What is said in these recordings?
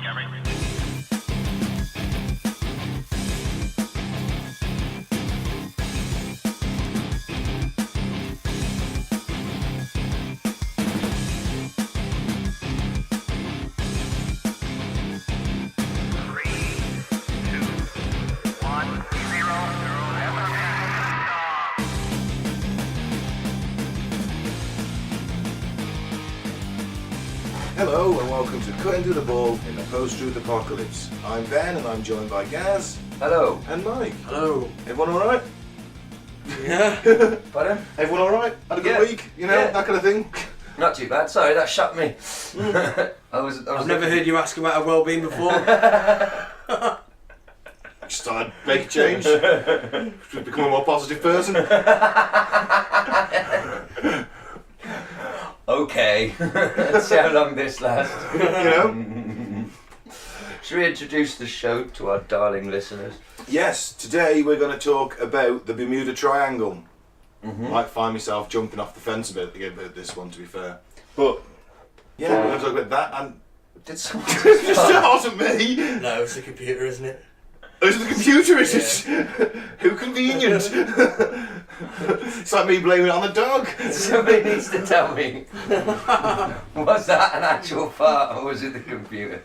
Discovery. Hello and welcome to Cutting Through the Ball in the Post-Truth Apocalypse. I'm Ben and I'm joined by Gaz. Hello. And Mike. Hello. Everyone alright? Yeah. Pardon? Everyone alright? Had a good Yeah. week? You know, Yeah. that kind of thing? Not too bad. Sorry, that shocked me. I've never heard you ask about our well-being before. Started make a change. Become a more positive person. Okay. Let's see how long this lasts. You know? Should we introduce the show to our darling listeners? Yes, today we're going to talk about the Bermuda Triangle. Might find myself jumping off the fence a bit about this one, to be fair. But, yeah, we're going to talk about that and... Did someone It wasn't me! No, it's the computer, isn't it? Is it the computer, is it? Who convenient? It's like me blaming it on the dog. Somebody needs to tell me. Was that an actual fart or was it the computer?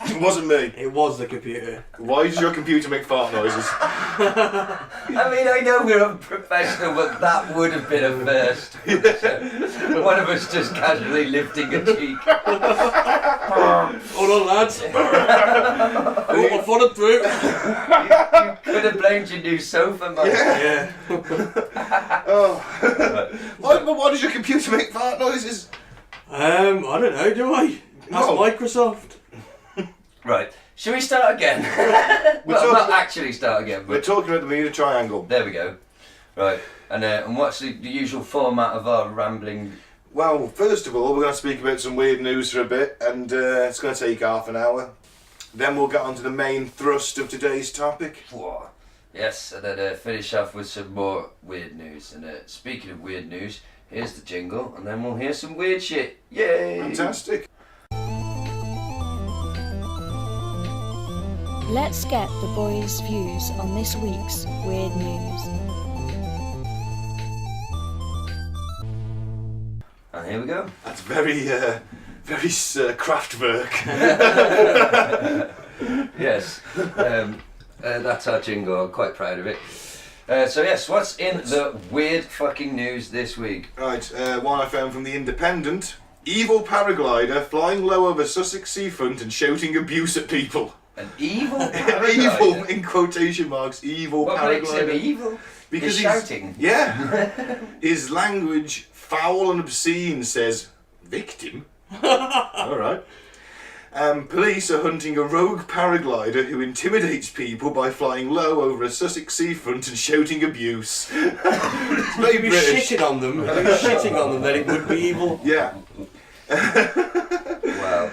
It wasn't me. It was the computer. Why does your computer make fart noises? I mean, I know we're unprofessional, but that would have been a first. One of us just casually lifting a cheek. Hold on, lads. I followed through. You could have blamed your new sofa, Mike. Yeah. Oh. Why does your computer make fart noises? I don't know, do I? That's No. Microsoft. Right, should we start again? Well, not actually start again, We're but talking about the Bermuda Triangle. there we go. Right, and what's the usual format of our rambling? Well, first of all, we're going to speak about some weird news for a bit, and it's going to take half an hour. Then we'll get on to the main thrust of today's topic. Whoa. Yes, and then finish off with some more weird news. And speaking of weird news, here's the jingle, and then we'll hear some weird shit. Yay! Fantastic. Let's get the boys' views on this week's weird news. And here we go. That's very Kraftwerk. Yes, that's our jingle. I'm quite proud of it. So yes, what's in the weird fucking news this week? Right, one I found from The Independent. Evil paraglider flying low over Sussex seafront and shouting abuse at people. An evil Evil, paraglider? in quotation marks, evil What makes him paraglider. evil? Because He's shouting. Yeah. His language, foul and obscene, says, victim? Alright. Police are hunting a rogue paraglider who intimidates people by flying low over a Sussex seafront and shouting abuse. It's very If you're British. shitting on them, if you're shitting on them, then it would be evil. Yeah. Wow.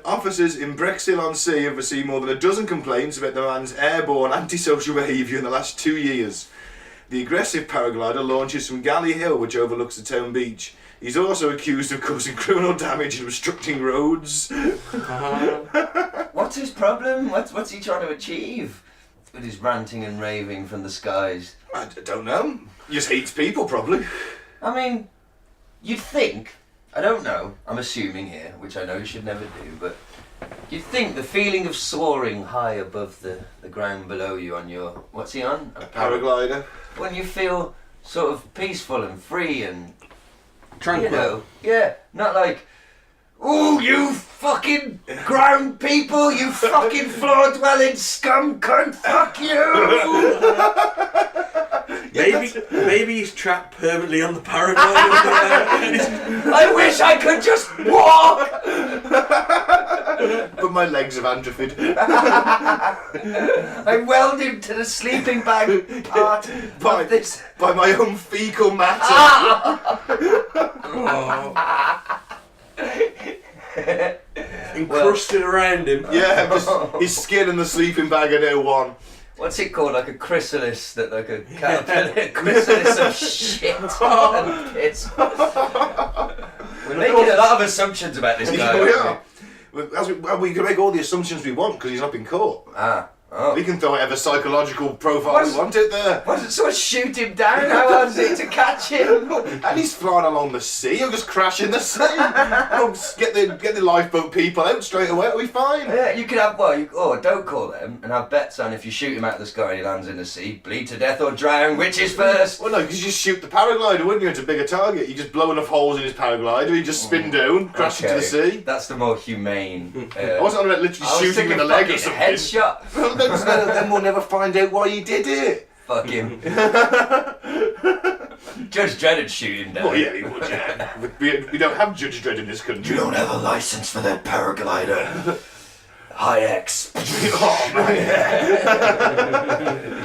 Officers in Brexhill-on-Sea have received more than a dozen complaints about the man's airborne antisocial behaviour in the last 2 years. The aggressive paraglider launches from Galley Hill, which overlooks the town beach. He's also accused of causing criminal damage and obstructing roads. What's his problem? What's he trying to achieve with his ranting and raving from the skies? I don't know. He just hates people, probably. I mean, you'd think, I don't know, I'm assuming here, which I know you should never do, but you'd think the feeling of soaring high above the ground below you on your, what's he on? A Paraglider. When you feel sort of peaceful and free and, Tranquil. you know, yeah, not like, ooh, you fucking ground people, you fucking floor-dwelling scum cunt, fuck you! Maybe he's trapped permanently on the paraglider. I wish I could just walk! But my legs have atrophied. I weld him to the sleeping bag part of this. By my own fecal matter. Encrusted around him. Yeah, just his skin and the sleeping bag are now one. What's it called? Like a chrysalis, that like a caterpillar chrysalis of shit and piss. We're making a lot of assumptions about this guy. We aren't are. We can make all the assumptions we want because he's not been caught. Oh. We can throw whatever psychological profile we want out there. Wasn't someone shoot him down? How hard is it to catch him? And he's flying along the sea. He'll just crash in the sea. Get the lifeboat people out straight away. It'll be fine. Yeah, you could have, don't call them and have bets on if you shoot him out of the sky and he lands in the sea, bleed to death or drown, which is first? Well, no, because you just shoot the paraglider, wouldn't you? It's a bigger target. You just blow enough holes in his paraglider, he just spin down, crash into the sea. That's the more humane. I wasn't on about literally shooting him in the leg or something. Headshot. Well, then we'll never find out why he did it. Fuck him. Judge Dredd would shoot him down. Well, yeah, he would, yeah. We don't have Judge Dredd in this country. You don't have a license for that paraglider. High X. Oh, man.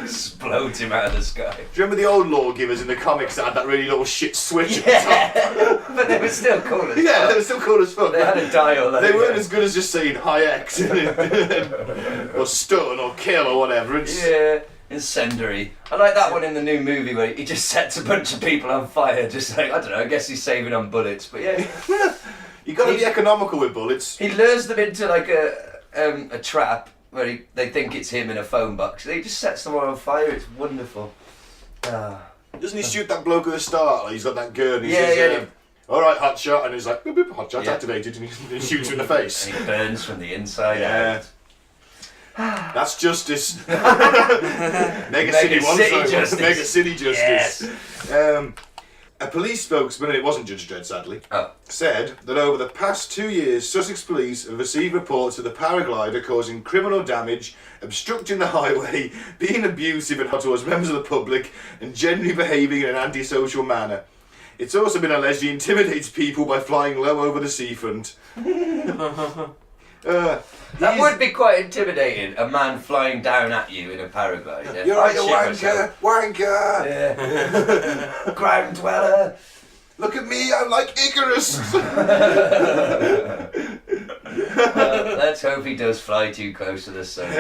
Explodes him out of the sky. Do you remember the old lawgivers in the comics that had that really little shit switch at the top? But they were still cool as fuck. Yeah, they were still cool as fuck. They had a dial. They weren't as good as just saying high X or stun or kill or whatever. Yeah, incendiary. I like that one in the new movie where he just sets a bunch of people on fire, just like, I don't know, I guess he's saving on bullets, but yeah. You got to be economical with bullets. He lures them into like a trap where they think it's him in a phone box. He just sets them all on fire. It's wonderful. Doesn't he shoot that bloke at the start? Like he's got that gun. He Yeah, says, yeah. All right, hot shot, and he's like, boop, boop, hot shot Yeah. activated, and he shoots you in the face. And he burns from the inside Yeah. out. That's justice. Mega City Justice. Mega City Justice. Yes. A police spokesman, and it wasn't Judge Dredd sadly, Oh. said that over the past 2 years, Sussex police have received reports of the paraglider causing criminal damage, obstructing the highway, being abusive and hostile towards members of the public, and generally behaving in an antisocial manner. It's also been alleged he intimidates people by flying low over the seafront. That would be quite intimidating, a man flying down at you in a paraglider. You're right, you I'd shit wanker! Wanker! Yeah. Ground dweller! Look at me, I'm like Icarus! Let's hope he does fly too close to the sun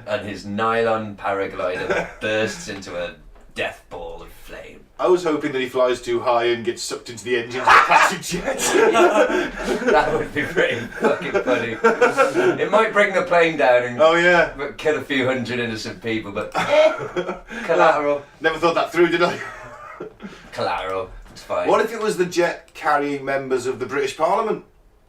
and his nylon paraglider bursts into a death ball of flame. I was hoping that he flies too high and gets sucked into the engines of a passage jet. That would be pretty fucking funny. It might bring the plane down and kill a few hundred innocent people, but collateral. Never thought that through, did I? Collateral. It's fine. What if it was the jet carrying members of the British Parliament?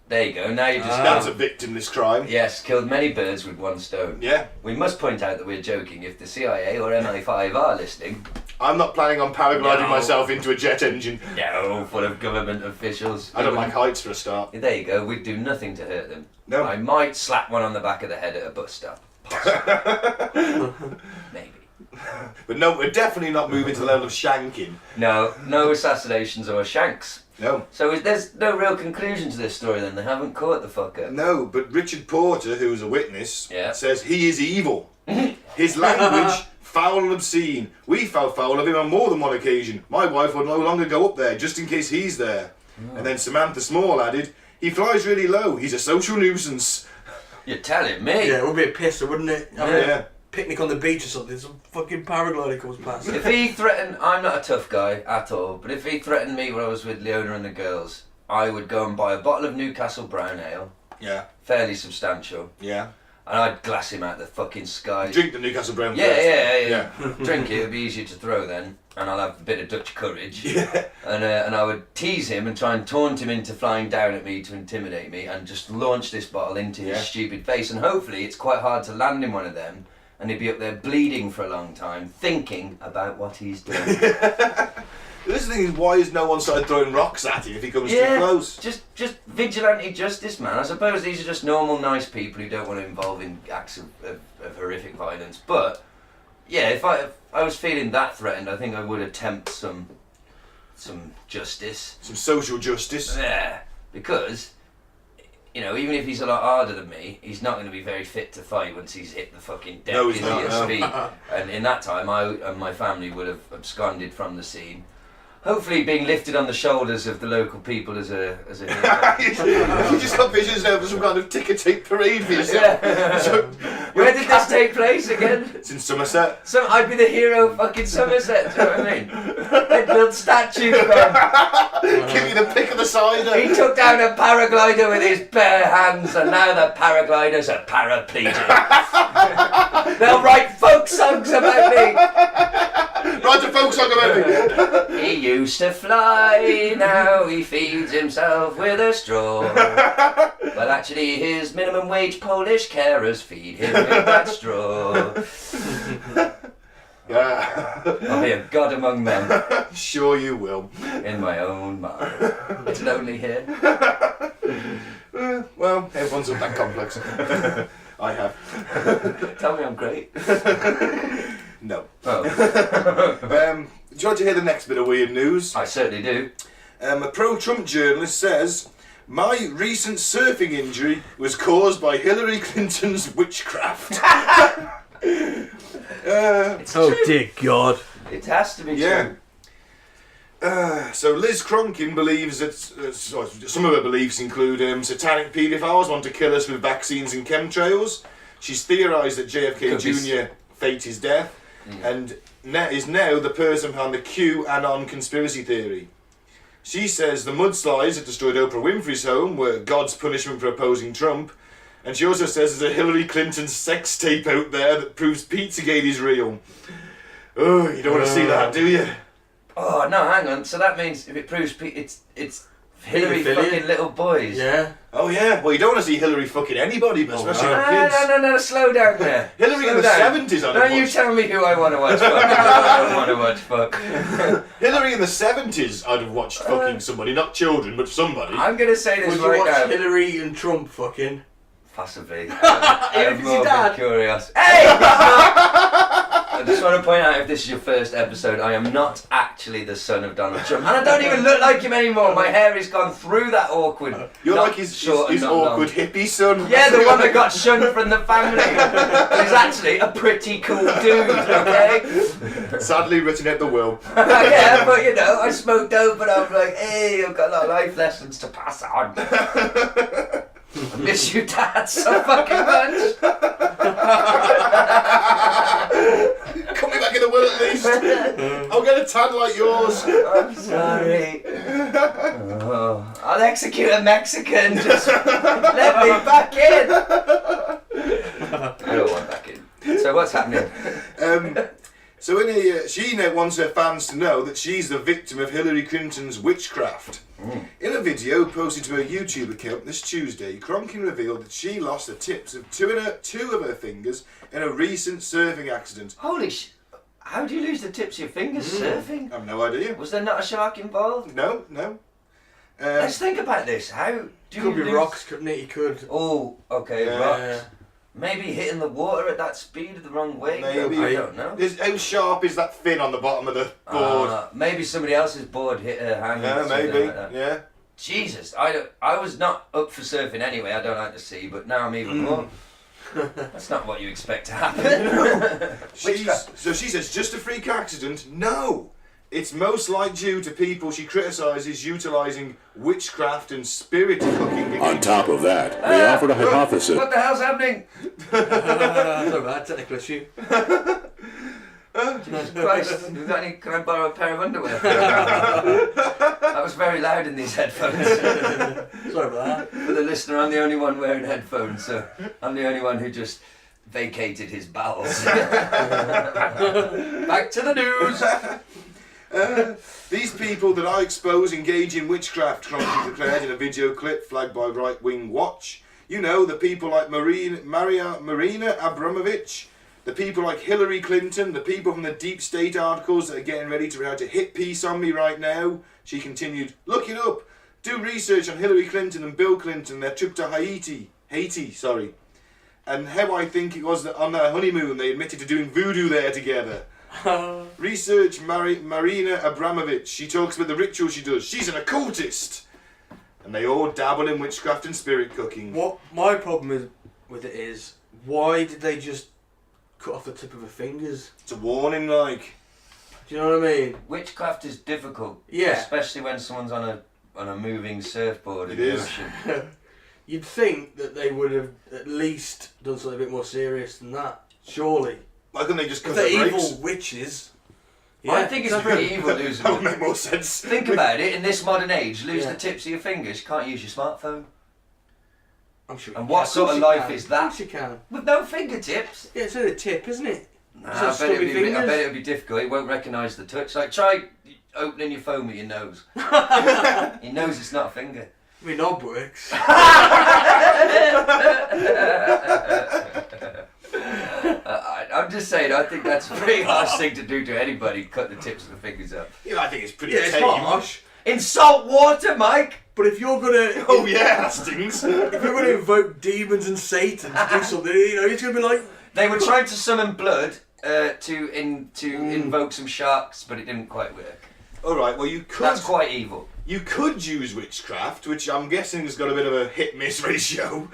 There you go, now you just... That's a victimless crime. Yes, killed many birds with one stone. Yeah. We must point out that we're joking. If the CIA or MI5 are listening... I'm not planning on paragliding myself into a jet engine. No, full of government officials. I don't like heights for a start. There you go, we'd do nothing to hurt them. No. I might slap one on the back of the head at a bus stop. Possibly. Maybe. But no, we're definitely not moving to the level of shanking. No assassinations or shanks. No. So there's no real conclusion to this story then? They haven't caught the fucker? No, but Richard Porter, who was a witness, Yeah. says he is evil. His language, foul and obscene. We fell foul of him on more than one occasion. My wife would no longer go up there, just in case he's there. And then Samantha Small added, he flies really low. He's a social nuisance. You're telling me? Yeah, it would be a pisser, wouldn't it? Yeah. Picnic on the beach or something, some fucking paraglider comes past. If he threatened, I'm not a tough guy at all, but if he threatened me when I was with Leona and the girls, I would go and buy a bottle of Newcastle Brown Ale, Yeah. fairly substantial, Yeah. and I'd glass him out the fucking sky. Drink the Newcastle Brown Yeah, first. yeah. Drink it, it'll be easier to throw then, and I'll have a bit of Dutch courage. Yeah. And I would tease him and try and taunt him into flying down at me to intimidate me, and just launch this bottle into his stupid face, and hopefully it's quite hard to land in one of them, and he'd be up there bleeding for a long time, thinking about what he's doing. This thing is, why is no one started throwing rocks at him if he comes too close? Just vigilante justice, man. I suppose these are just normal, nice people who don't want to involve in acts of horrific violence. But yeah, if I was feeling that threatened, I think I would attempt some justice. Some social justice. Yeah, because even if he's a lot harder than me, he's not going to be very fit to fight once he's hit the fucking deck, No, he's is he, not, at no. speed. And in that time, I and my family would have absconded from the scene. Hopefully being lifted on the shoulders of the local people as a hero. You just got visions now of some kind of ticker tape parade for yourself. Where did this take place again? It's in Somerset. So I'd be the hero of fucking Somerset, do you know what I mean? They'd build statues, man. Give you the pick of the cider. He took down a paraglider with his bare hands, and now the paragliders are paraplegic. They'll write folk songs about me. Write a folk song about me. He used to fly, now he feeds himself with a straw. Well, actually, his minimum wage Polish carers feed him with that straw. Yeah. I'll be a god among men. Sure you will. In my own mind. It's lonely here. Well, everyone's not that complex. I have. Tell me I'm great. No. Oh. Do you want to hear the next bit of weird news? I certainly do. A pro-Trump journalist says, my recent surfing injury was caused by Hillary Clinton's witchcraft. Oh dear God. It has to be Yeah. true. So Liz Cronkin believes that, some of her beliefs include satanic paedophiles want to kill us with vaccines and chemtrails. She's theorised that JFK Jr. faked his death and is now the person behind the QAnon conspiracy theory. She says the mudslides that destroyed Oprah Winfrey's home were God's punishment for opposing Trump. And she also says there's a Hillary Clinton sex tape out there that proves Pizzagate is real. Oh, you don't want to see that, do you? Oh no, hang on. So that means if it proves it's Hillary Paedophilia? fucking little boys. Yeah. Oh yeah, well you don't want to see Hillary fucking anybody, but especially her kids. No, slow down there. Hillary Slow in the down. 70s, I'd Don't have you watched. tell me who I want to watch fuck. I don't want to watch fuck. Hillary in the 70s, I'd have watched fucking somebody, not children, but somebody. I'm going to say this Would you right watch now. Hillary and Trump fucking? Possibly. Even if it's your dad. Curious. Hey! I just want to point out, if this is your first episode, I am not actually the son of Donald Trump. And I don't even look like him anymore. My hair has gone through that awkward. You're not like his short and not awkward long. hippie son. Yeah, the one that got shunned from the family. He's actually a pretty cool dude, okay? Sadly written out the will. Yeah, but you know, I smoked dope and I'm like, hey, I've got a lot of life lessons to pass on. I miss you, Dad, so fucking much. Cut me back in the will at least. I'll get a tan like yours. I'm sorry. Oh, I'll execute a Mexican. Just let me back in. I don't want back in. So what's happening? So she now wants her fans to know that she's the victim of Hillary Clinton's witchcraft. In a video posted to her YouTube account this Tuesday, Cronkin revealed that she lost the tips of two of her fingers in a recent surfing accident. Holy sh! How do you lose the tips of your fingers surfing? I've no idea. Was there not a shark involved? No. Let's think about this. How do you Could be lose... rocks, couldn't it? You could. Oh, okay, Yeah. rocks. Maybe hitting the water at that speed the wrong way. Maybe. I don't know. How sharp is that fin on the bottom of the board? Maybe somebody else's board hit her hand. Yeah, or something maybe. like that. Yeah. Jesus, I was not up for surfing anyway. I don't like the sea, but now I'm even more. That's not what you expect to happen. So she says, just a freak accident? No! It's most like due to people she criticises utilising witchcraft and spirit cooking. On top of that, they offered a hypothesis. What the hell's happening? Sorry about that, technical issue. Jesus Christ, can I borrow a pair of underwear? That was very loud in these headphones. Sorry about that. For the listener, I'm the only one wearing headphones, so I'm the only one who just vacated his bowels. Back to the news. These people that I expose engage in witchcraft, Cronkin declared in a video clip flagged by Right Wing Watch. You know, the people like Marina Abramovich, the people like Hillary Clinton, the people from the deep state articles that are getting ready to write a hit piece on me right now. She continued, look it up. Do research on Hillary Clinton and Bill Clinton, their trip to Haiti, and how I think it was that on their honeymoon they admitted to doing voodoo there together. Research Marina Abramovich. She talks about the ritual she does. She's an occultist. And they all dabble in witchcraft and spirit cooking. What my problem with it is, why did they just cut off the tip of her fingers? It's a warning, like. Do you know what I mean? Witchcraft is difficult. Yeah. Especially when someone's on a moving surfboard in It the is. ocean. You'd think that they would have at least done something a bit more serious than that. Surely. Why couldn't they just If cut they're the brakes? evil witches, I think it's pretty evil losing That would them. make more sense. Think about it, in this modern age, lose Yeah. the tips of your fingers, you can't use your smartphone. I'm sure. And you what can. sort of you life can. is Of that? course you can. With no fingertips? Yeah, it's only a tip, isn't it? Nah, So I stubby bet fingers? it'll be difficult. It won't recognise the touch. Like, try opening your phone with your nose. Your nose is not a finger. My knob works. I'm just saying, I think that's a pretty harsh thing to do to anybody, cut the tips of the fingers up. Yeah, I think it's pretty Yeah, it's tame. harsh. In salt water, Mike! But if you're gonna, Oh yeah, that stings. if you're gonna invoke demons and Satan to do something, it's gonna be like, They were trying to summon blood to invoke some sharks, but it didn't quite work. Alright, well you could That's quite evil. you could use witchcraft, which I'm guessing has got a bit of a hit-miss ratio.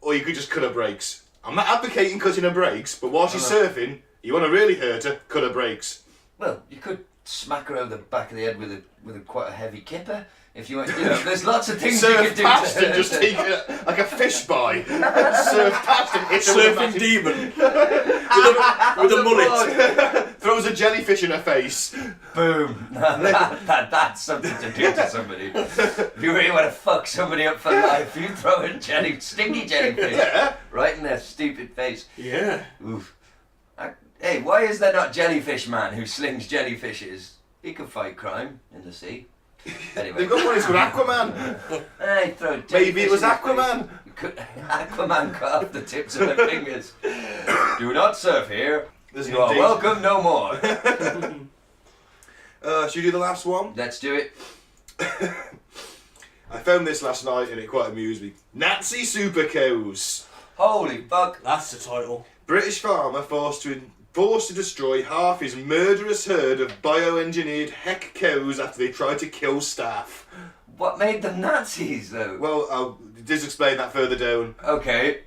Or you could just cut her brakes. I'm not advocating cutting her brakes, but while she's surfing, you want to really hurt her, cut her brakes. Well, you could smack her over the back of the head with a quite a heavy kipper. If you want, there's lots of things you Surf could do past to and just take it like a fish by. Surf past and hit her with a surfing massive- demon with a mullet. Throws a jellyfish in her face. Boom. That's something to do to somebody. If you really want to fuck somebody up for life, you throw a stinky jellyfish Yeah. right in their stupid face. Yeah. Oof. Hey, why is there not Jellyfish Man who slings jellyfishes? He could fight crime in the sea. Anyway. They've got one, it's called Aquaman. Hey, throw a Maybe it was jellyfish in the Aquaman. face. Aquaman cut off the tips of their fingers. Do not surf here. There's You are indeed. welcome no more. Should we do the last one? Let's do it. I found this last night and it quite amused me. Nazi super cows. Holy fuck. That's the title. British farmer forced to destroy half his murderous herd of bioengineered heck cows after they tried to kill staff. What made them Nazis though? Well, I'll just explain that further down. Okay.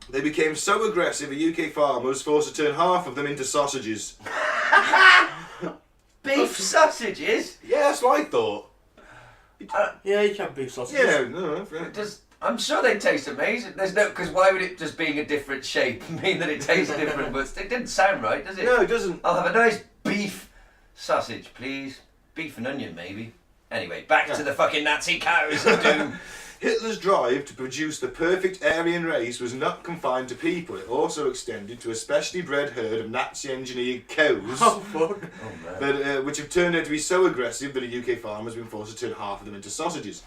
They became so aggressive a UK farmer was forced to turn half of them into sausages. Beef sausages? Yeah, that's what I thought. Yeah, you can beef sausage. Yeah, no, I'm sure they taste amazing. There's no, because why would it just being a different shape mean that it tastes different? But it didn't sound right, does it? no, it doesn't. I'll have a nice beef sausage, please. Beef and onion, maybe. Anyway, back to the fucking Nazi cows of doom. Hitler's drive to produce the perfect Aryan race was not confined to people. It also extended to a specially bred herd of Nazi-engineered cows. Oh fuck. Oh, man. Which have turned out to be so aggressive that a UK farmer has been forced to turn half of them into sausages.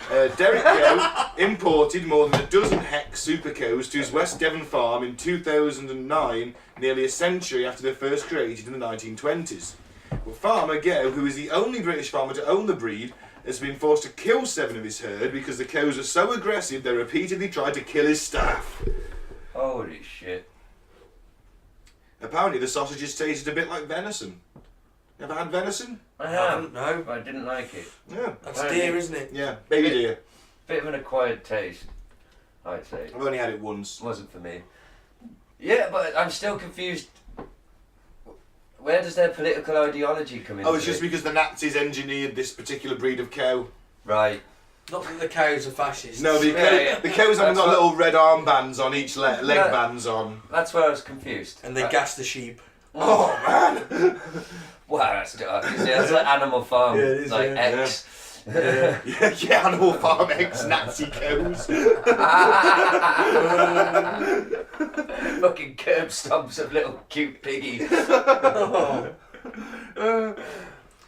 Derek Gow imported more than a dozen heck super cows to his West Devon farm in 2009, nearly a century after they were first created in the 1920s. But Farmer Gow, who is the only British farmer to own the breed, has been forced to kill 7 of his herd because the cows are so aggressive they repeatedly tried to kill his staff. Holy shit. Apparently the sausages tasted a bit like venison. Ever had venison? I have. No. I didn't like it. Yeah. That's deer, isn't it? Yeah, baby deer. Bit of an acquired taste, I'd say. I've only had it once. Wasn't for me. Yeah, but I'm still confused. Where does their political ideology come in? Oh, it's just because the Nazis engineered this particular breed of cow. Right. Not that the cows are fascists. No, the, Yeah. the cows haven't That's got what- little red armbands on each leg No. bands on. That's where I was confused. And they gas the sheep. Oh man! Wow, that's dark. That's like Animal Farm. Yeah, it is, like yeah. X. yeah, Animal Farm X Nazi cows. Fucking curb stomps of little cute piggies.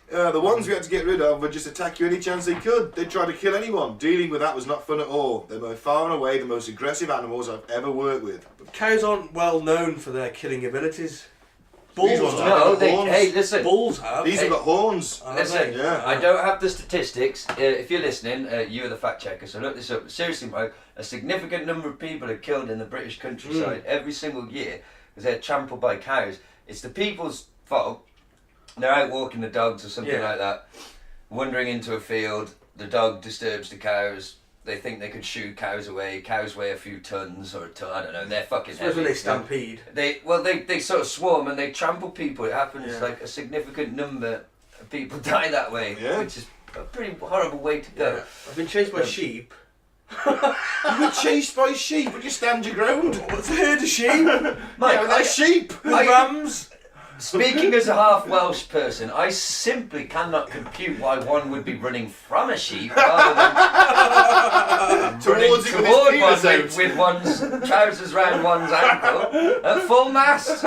The ones we had to get rid of would just attack you any chance they could. They'd try to kill anyone. Dealing with that was not fun at all. They're by far and away the most aggressive animals I've ever worked with. But cows aren't well known for their killing abilities. These Bulls ones have. No, got horns. hey, listen. Bulls have. These have got horns. Are Listen, they? Yeah. I don't have the statistics. If you're listening, you are the fact checker, so look this up. Seriously, Mike, a significant number of people are killed in the British countryside every single year because they're trampled by cows. It's the people's fault. They're out walking the dogs or something like that, wandering into a field. The dog disturbs the cows. They think they could shoo cows away. Cows weigh a few tons or a ton. I don't know. They're fucking Especially heavy. when they stampede. They sort of swarm and they trample people. It happens Yeah. like a significant number of people die that way, Yeah. which is a pretty horrible way to go. Yeah. I've been chased by sheep. You were chased by sheep. Would you stand your ground? What's a herd of sheep? Mike, Yeah, they're sheep. With rams. Speaking as a half Welsh person, I simply cannot compute why one would be running from a sheep rather than running Towards it with his toward penis one out. with one's trousers round one's ankle at full mast.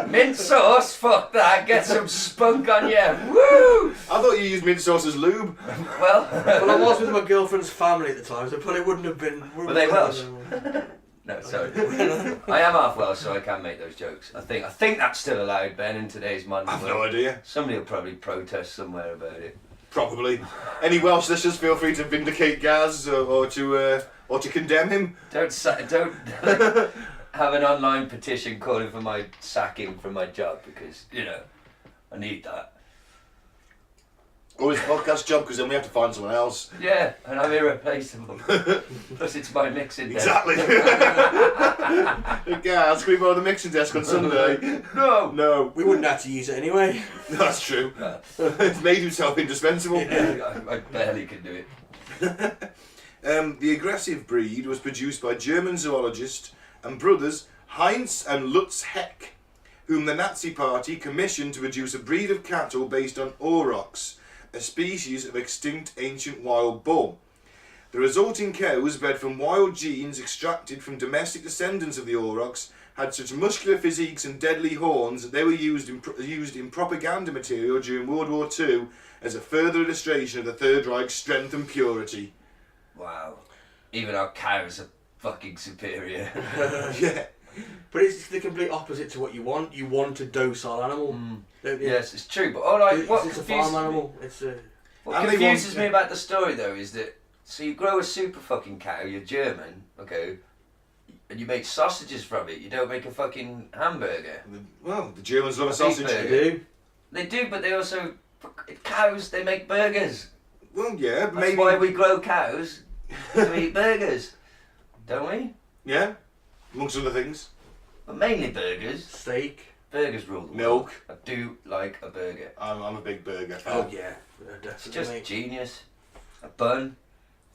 Mint sauce, fuck that, get some spunk on you. Woo! I thought you used mint sauce as lube. Well, Well, I was with my girlfriend's family at the time, so it probably wouldn't have been. Were they Welsh? No, sorry. I am half Welsh, so I can make those jokes. I think that's still allowed, Ben, in today's modern I've world. no idea. Somebody will probably protest somewhere about it. Probably. Any Welsh listeners, feel free to vindicate Gaz or to condemn him. Don't have an online petition calling for my sacking from my job because, you know, I need that. Or his podcast job, because then we have to find someone else. Yeah, and I'm irreplaceable. Plus it's my mixing desk. Exactly. Gaz, can we borrow the mixing desk on Sunday? No! No. We wouldn't have to use it anyway. That's true. It's made himself indispensable. I barely can do it. The aggressive breed was produced by German zoologist and brothers Heinz and Lutz Heck, whom the Nazi Party commissioned to produce a breed of cattle based on aurochs, a species of extinct ancient wild bull. The resulting cows, bred from wild genes extracted from domestic descendants of the aurochs, had such muscular physiques and deadly horns that they were used in propaganda material during World War II as a further illustration of the Third Reich's strength and purity. Wow. Even our cows are fucking superior. Yeah. But it's the complete opposite to what you want. You want a docile animal. Don't you? Yes, it's true, but all right, what It's a confuses farm animal. It's a. What And they confuses want- me about the story though is that, so you grow a super fucking cow, you're German, okay, and you make sausages from it, you don't make a fucking hamburger. Well, the Germans love a A sausage. beef They burger. do. They do, but they also, cows, they make burgers. Well, yeah, That's maybe. why we grow cows, to eat burgers, don't we? Yeah, amongst other things. But mainly burgers. Steak. Burgers rule the world. Milk. I do like a burger. I'm a big burger fan. Oh yeah, It's just definitely. genius. A bun,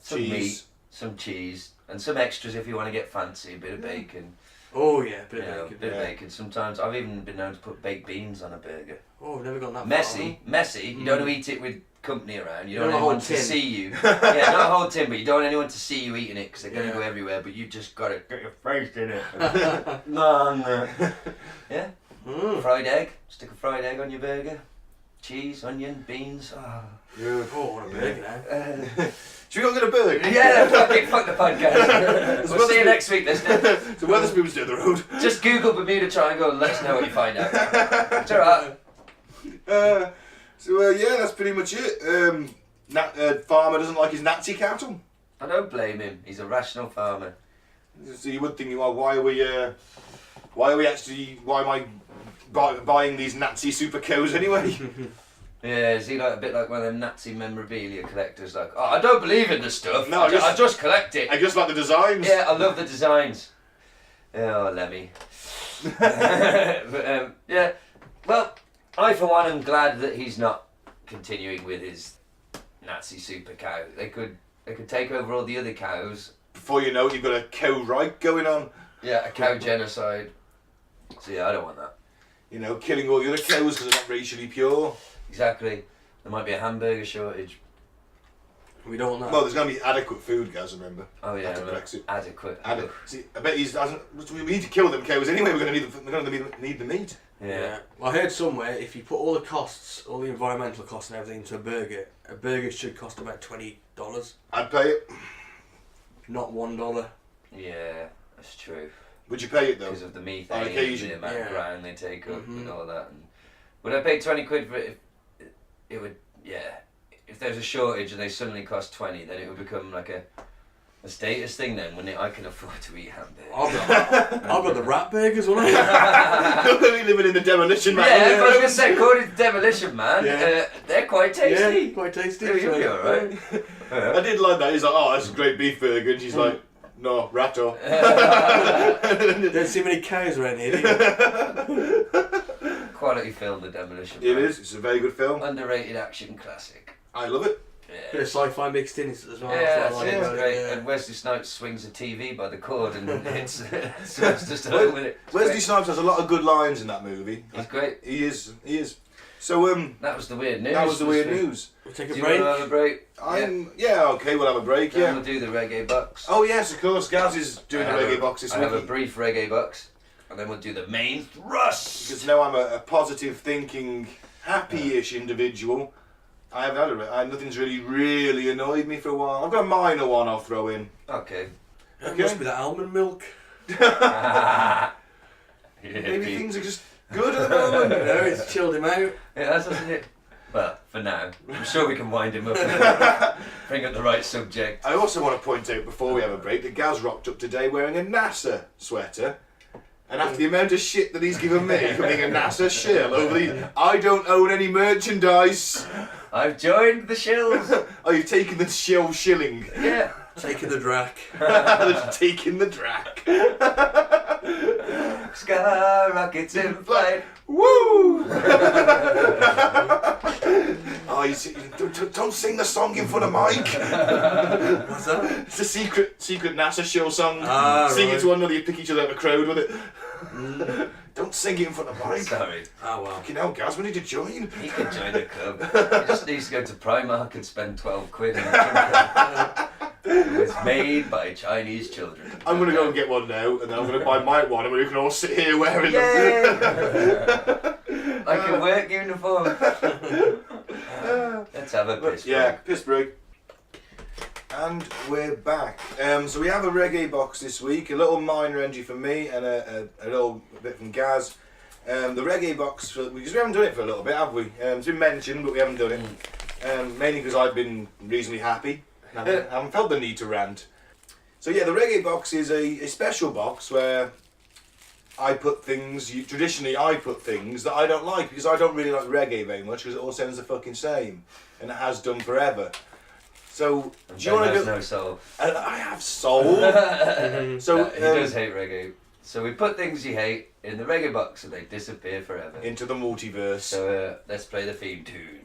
some Cheese. meat, some cheese, and some extras if you want to get fancy. A bit of bacon. Oh yeah, bit You know, of bacon. bit of Yeah. bacon. Sometimes I've even been known to put baked beans on a burger. Oh, I've never gone that far. Messy. You don't want to eat it with company around. You don't Not want a anyone whole to tin. see you. Yeah, not a whole tin, but you don't want anyone to see you eating it because they're going to Yeah. go everywhere. But you just got to get your face in it. No. Yeah. Fried egg. Stick a fried egg on your burger. Cheese, onion, beans. Oh. Yeah. Oh, what a burger now. Should we go get a burger? Yeah, fuck the podcast. We'll see you next week, listener. So Weatherspoon's down the road. Just Google Bermuda Triangle and let us know what you find out. It's alright. Yeah, that's pretty much it. Farmer doesn't like his Nazi cattle. I don't blame him. He's a rational farmer. So you would think, well, why am I buying these Nazi super cows anyway? Yeah, is he like a bit like one of them Nazi memorabilia collectors? Like, oh, I don't believe in this stuff. No, I just collect it. I just like the designs. Yeah, I love the designs. Oh, Lemmy. But, yeah, well, I for one am glad that he's not continuing with his Nazi super cow. They could take over all the other cows. Before you know it, you've got a cow Reich going on. Yeah, a cow genocide. So yeah, I don't want that. You know, killing all the other cows because they're not racially pure. Exactly. There might be a hamburger shortage. We don't want that. Well, there's going to be adequate food, guys, remember. Oh yeah, After right. Brexit. Adequate. See, I bet we need to kill them cows anyway. We're going to need the meat. Yeah. Well, I heard somewhere if you put all the costs, all the environmental costs and everything into a burger should cost about $20, I'd pay it. not $1. Yeah, that's true. Would you pay it though? Because of the On methane and occasion. the amount Yeah. of ground they take up Mhm. and all that. And would I pay 20 quid for it if it would, yeah. If there's a shortage and they suddenly cost 20, then it would become like a status thing then, when I can afford to eat hamburgers. I've got the rat burgers, won't I? We're living in the demolition man. Yeah, I was going to say, according to Demolition Man, Yeah. they're quite tasty. Yeah, quite tasty. Yeah, you'll be alright. I did like that. He's like, oh, that's a great beef burger. And she's like, no, ratto. Don't see many cows around here, do you? Quality film, The Demolition Man. It is. It's a very good film. Underrated action classic. I love it. Bit of sci-fi mixed in it as well. Yeah, That's what I like it's about great. it, yeah. And Wesley Snipes swings a TV by the cord and it's just home with it. It's Wesley great. Snipes has a lot of good lines in that movie. He's great. He is. So That was the weird news. that was the weird news. We'll take Do a you want break. to have a break? Okay, we'll have a break. Then Yeah. we'll do the reggae box. Oh yes, of course. Gaz is doing the reggae box this I have a week. brief reggae box, and then we'll do the main thrust. Because now I'm a positive thinking, happy-ish individual. I haven't had nothing's really annoyed me for a while. I've got a minor one I'll throw in. Okay. It must be that almond milk. Maybe things are just good at the moment. You know, it's chilled him out. It has, hasn't it? Well, for now. I'm sure we can wind him up and bring up the right subject. I also want to point out before we have a break that Gaz rocked up today wearing a NASA sweater. And after the amount of shit that he's given me for being a NASA shill over the... I don't own any merchandise. I've joined the shills. Oh, you've taken the shilling. Yeah. Taking the drac. Taking the drac. Sky rockets in flight. Woo! Don't sing the song in front of Mike. What's that? It's a secret NASA show song. Sing right. it to one another, you pick each other up a crowd with it. Don't sing it in front of Mike. Sorry. Oh well. Fucking hell, Gaz, we need to join. He can join the club. He just needs to go to Primark and spend 12 quid. It's made by Chinese children. I'm going to go and get one now, and then I'm going to buy Mike one, and we can all sit here wearing them. Yay! Like a work uniform. Let's have a piss Yeah, break. piss break. And we're back. So we have a reggae box this week, a little minor entry from me and a little bit from Gaz. The reggae box, because we haven't done it for a little bit, have we? It's been mentioned, but we haven't done it. Mainly because I've been reasonably happy. I haven't felt the need to rant. So yeah, the reggae box is a special box where I put things, traditionally I put things that I don't like, because I don't really like reggae very much, because it all sounds the fucking same. And it has done forever. So, do you want to go... no soul. And I have soul. So He does hate reggae. So we put things you hate in the reggae box and they disappear forever. into the multiverse. So let's play the theme tune.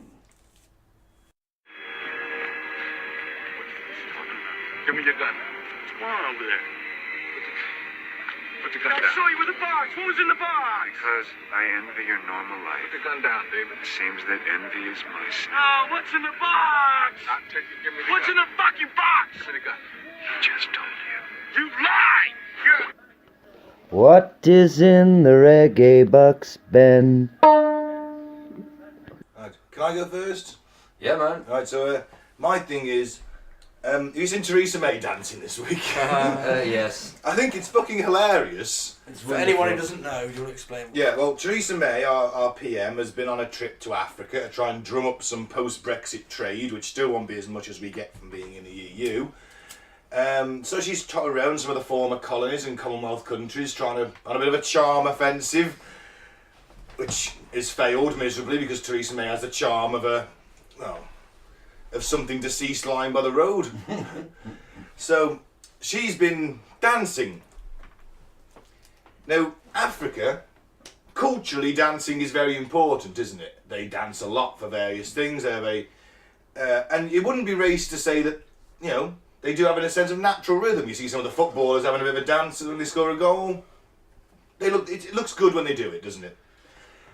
Give me your gun. What's going on over there? Put the gun down. I saw you with the box. What was in the box? Because I envy your normal life. Put the gun down, David. It seems that envy is my sin. Oh, what's in the box? I'll take you. Give me the What's gun. What's in the fucking box? Give me the gun. He just told you. You lied! Yeah. What is in the reggae box, Ben? Right, can I go first? Yeah, man. Right, so my thing is, have you seen Theresa May dancing this week? Yes. I think it's fucking hilarious. For anyone who doesn't know, do you want to explain? Yeah, well, Theresa May, our PM, has been on a trip to Africa to try and drum up some post-Brexit trade, which still won't be as much as we get from being in the EU. So she's trotted around some of the former colonies and Commonwealth countries, trying to on a bit of a charm offensive, which has failed miserably because Theresa May has the charm of of something deceased lying by the road. So she's been dancing. Now, Africa, culturally, dancing is very important, isn't it? They dance a lot for various things. They have and it wouldn't be racist to say that, you know, they do have in a sense of natural rhythm. You see some of the footballers having a bit of a dance when they score a goal. It looks good when they do it, doesn't it?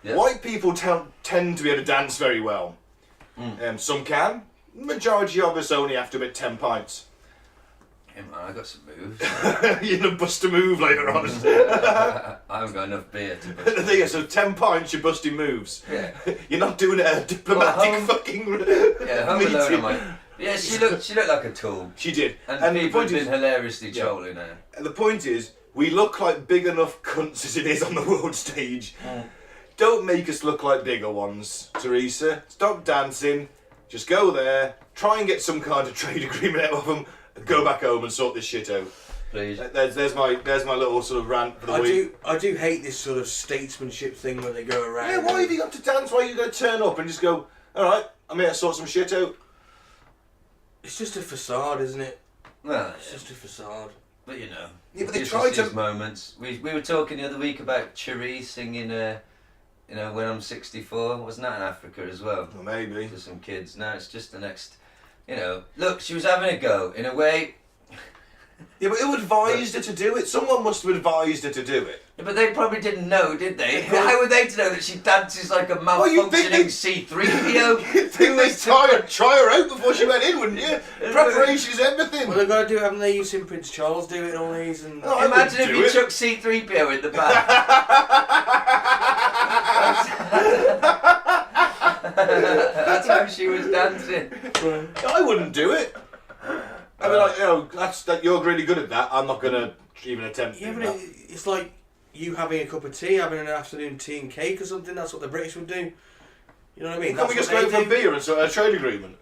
Yep. White people tend to be able to dance very well. Some can. Majority of us only have to about 10 pints. Hey man, I got some moves. You're gonna bust a move later on. I haven't got enough beer to bust. Yeah, so 10 pints, you're busting moves. Yeah. You're not doing a diplomatic Well, fucking Yeah, Home meeting. Alone, am I? Yeah, she looked like a tool. She did. And the people point have is, been hilariously trolling her. the point is, we look like big enough cunts as it is on the world stage. Don't make us look like bigger ones, Theresa. Stop dancing. Just go there, try and get some kind of trade agreement out of them, and go back home and sort this shit out. Please. There's my little sort of rant for the week. I do hate this sort of statesmanship thing where they go around. Yeah, why have you got to dance? Why are you going to turn up and just go, alright, I'm here to sort some shit out? It's just a facade, isn't it? Well, It's just a facade. but you know. Yeah, but they just try these to... moments. We were talking the other week about Cherie singing, you know, When I'm 64. Wasn't that in Africa as well? Well, maybe. For some kids. No, it's just the next You know, look, she was having a go. In a way, Yeah, but who advised her to do it? Someone must have advised her to do it. but they probably didn't know, did they? How were they to know that she dances like a malfunctioning C-3PO? You'd think they'd try her out before she went in, wouldn't you? Preparation is everything. Well, they've got to do, haven't they? You've seen Prince Charles do it and all these. And Oh, I Imagine if wouldn't you do it. chuck C-3PO in the back. That's how she was dancing. I wouldn't do it. I mean, like, you know, you're really good at that. I'm not going to even attempt yeah, to but do that. it's like you having a cup of tea, having an afternoon tea and cake or something. That's what the British would do. You know what I mean? Can't we That's just what go they for a do. beer and sort of a trade agreement?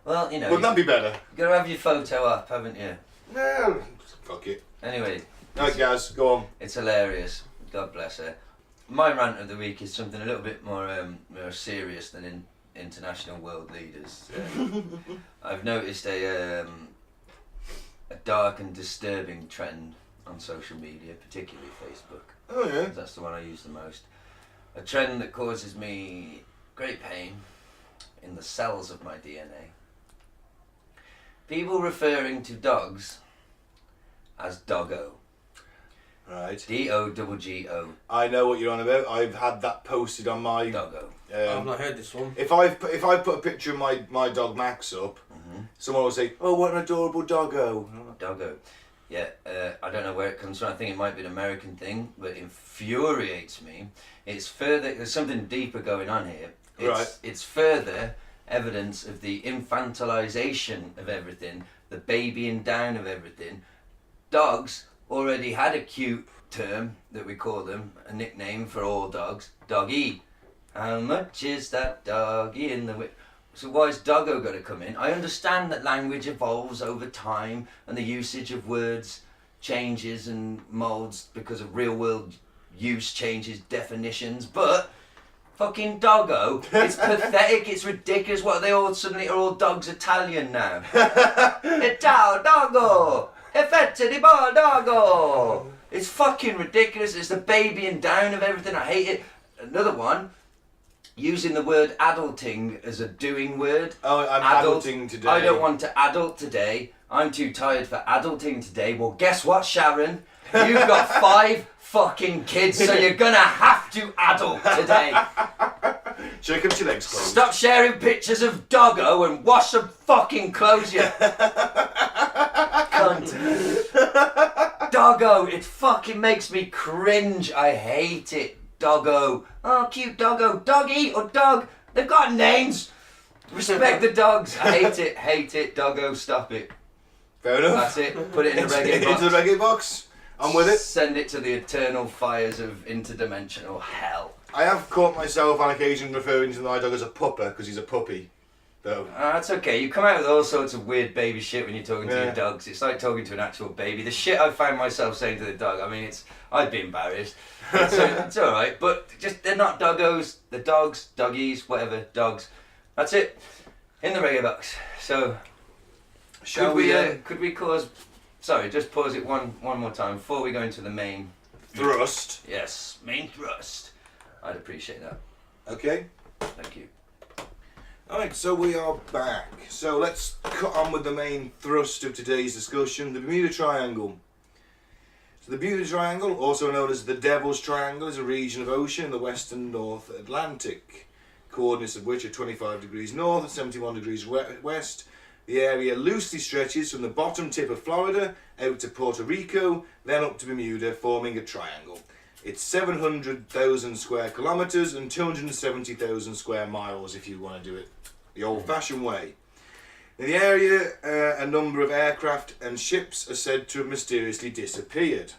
Well, you know, Wouldn't that be better? you've got to have your photo up, haven't you? No. Fuck it. Anyway, Alright, Gaz, go on. it's hilarious. God bless her. My rant of the week is something a little bit more serious than in international world leaders. I've noticed a dark and disturbing trend on social media, particularly Facebook. Oh, yeah. That's the one I use the most. A trend that causes me great pain in the cells of my DNA. People referring to dogs as doggo. Right. D-O-G-G-O. I know what you're on about. I've had that posted on my... Doggo. I've not heard this one. If I put a picture of my dog Max up, someone will say, "Oh, what an adorable doggo." Doggo. Yeah, I don't know where it comes from. I think it might be an American thing, but it infuriates me. It's further, there's something deeper going on here. It's further evidence of the infantilization of everything, the babying down of everything. Dogs already had a cute term that we call them, a nickname for all dogs, doggy. How much is that doggy in the... So why has doggo got to come in? I understand that language evolves over time and the usage of words changes and moulds because of real world use changes definitions, but fucking doggo, it's pathetic, it's ridiculous. What are they all suddenly, are all dogs Italian now? Ciao doggo! Effetti di ball doggo! It's fucking ridiculous, it's the babying down of everything, I hate it. Another one, using the word adulting as a doing word. Oh, I'm adulting today. I don't want to adult today. I'm too tired for adulting today. Well, guess what, Sharon? You've got 5 fucking kids, so you're gonna have to adult today. Shake up your legs closed. Stop sharing pictures of doggo and wash some fucking clothes, you cunt. Doggo, it fucking makes me cringe. I hate it. Doggo. Oh, cute doggo. Doggy or dog. They've got names. Respect the dogs. I hate it. Doggo, stop it. Fair enough. That's it. Put it in the reggae box. Into the reggae box. I'm with it. Send it to the eternal fires of interdimensional hell. I have caught myself on occasion referring to my dog as a pupper because he's a puppy. Though. That's okay. You come out with all sorts of weird baby shit when you're talking to Yeah. your dogs. It's like talking to an actual baby. The shit I found myself saying to the dog, I mean, I'd be embarrassed. It's alright, but just, they're not doggos. They're dogs, doggies, whatever, dogs. That's it. In the reggae box. So, could we cause... Sorry, just pause it one more time before we go into the main... Thrust. Yes, main thrust. I'd appreciate that. Okay. Thank you. Alright, so we are back. So let's cut on with the main thrust of today's discussion, the Bermuda Triangle. So the Bermuda Triangle, also known as the Devil's Triangle, is a region of ocean in the western North Atlantic, coordinates of which are 25 degrees north and 71 degrees west. The area loosely stretches from the bottom tip of Florida out to Puerto Rico, then up to Bermuda, forming a triangle. It's 700,000 square kilometres and 270,000 square miles if you want to do it the old-fashioned way. In the area, a number of aircraft and ships are said to have mysteriously disappeared.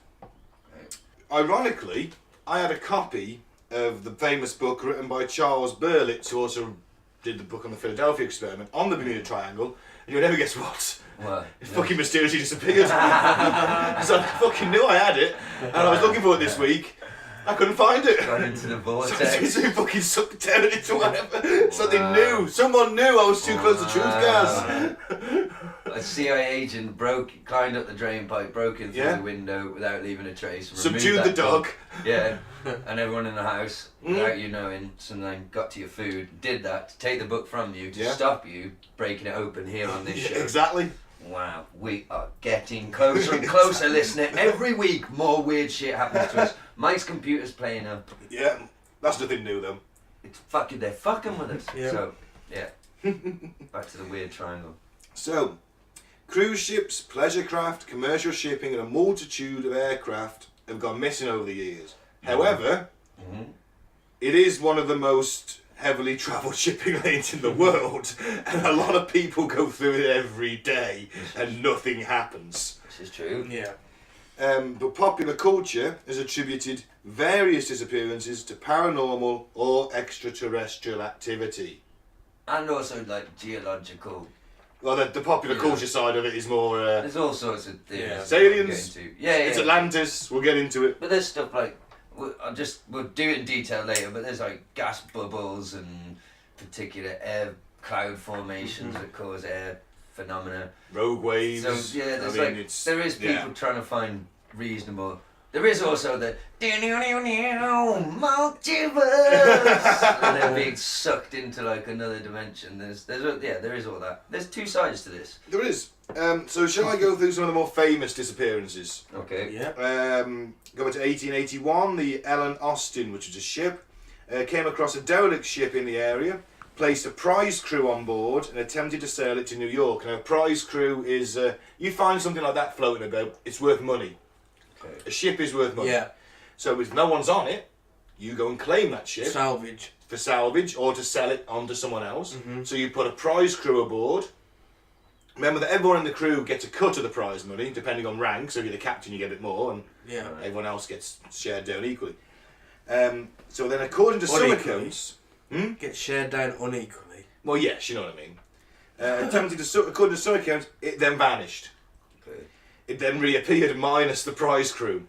Ironically, I had a copy of the famous book written by Charles Berlitz, who also did the book on the Philadelphia experiment, on the Bermuda Triangle, and you'll never guess what. What? It fucking mysteriously disappeared. So I fucking knew I had it, and I was looking for it this week. I couldn't find it. Gone into the vortex. So fucking sucked down into whatever. So they knew. Someone knew I was too close to truth, Gaz. a CIA agent climbed up the drain pipe, broke in through the window without leaving a trace. Subdued the dog. Yeah, and everyone in the house, without you knowing, something got to your food, did that to take the book from you, to stop you breaking it open here on this show. Exactly. Wow, we are getting closer and closer, listener. Every week, more weird shit happens to us. Mike's computer's playing up. Yeah, that's nothing new though. They're fucking with us. Yeah. So, yeah. Back to the weird triangle. So, cruise ships, pleasure craft, commercial shipping, and a multitude of aircraft have gone missing over the years. However, it is one of the most heavily travelled shipping lanes in the world, and a lot of people go through it every day, and nothing happens. This is true. Yeah. But popular culture has attributed various disappearances to paranormal or extraterrestrial activity. And also, like, geological. Well, the popular culture side of it is more... There's all sorts of things. It's aliens, Yeah, it's Atlantis, we'll get into it. But there's stuff like, we'll do it in detail later, but there's like gas bubbles and particular air cloud formations that cause air phenomena. Rogue waves. So yeah, there is people trying to find reasonable. There is also the multiverse, and they're being sucked into like another dimension. There is all that. There's two sides to this. There is. So shall I go through some of the more famous disappearances? Okay. Yeah. Going to 1881, the Ellen Austin, which was a ship, came across a derelict ship in the area, placed a prize crew on board, and attempted to sail it to New York. Now, a prize crew is you find something like that floating about, it's worth money. Okay. A ship is worth money. Yeah. So if no one's on it, you go and claim that ship Salvage. for salvage or to sell it on to someone else. So you put a prize crew aboard. Remember that everyone in the crew gets a cut of the prize money, depending on rank. So if you're the captain, you get a bit more, and everyone else gets shared down equally. So then, according to some accounts, Gets shared down unequally. well, yes, you know what I mean. According to some accounts, it then vanished. Okay. It then reappeared minus the prize crew.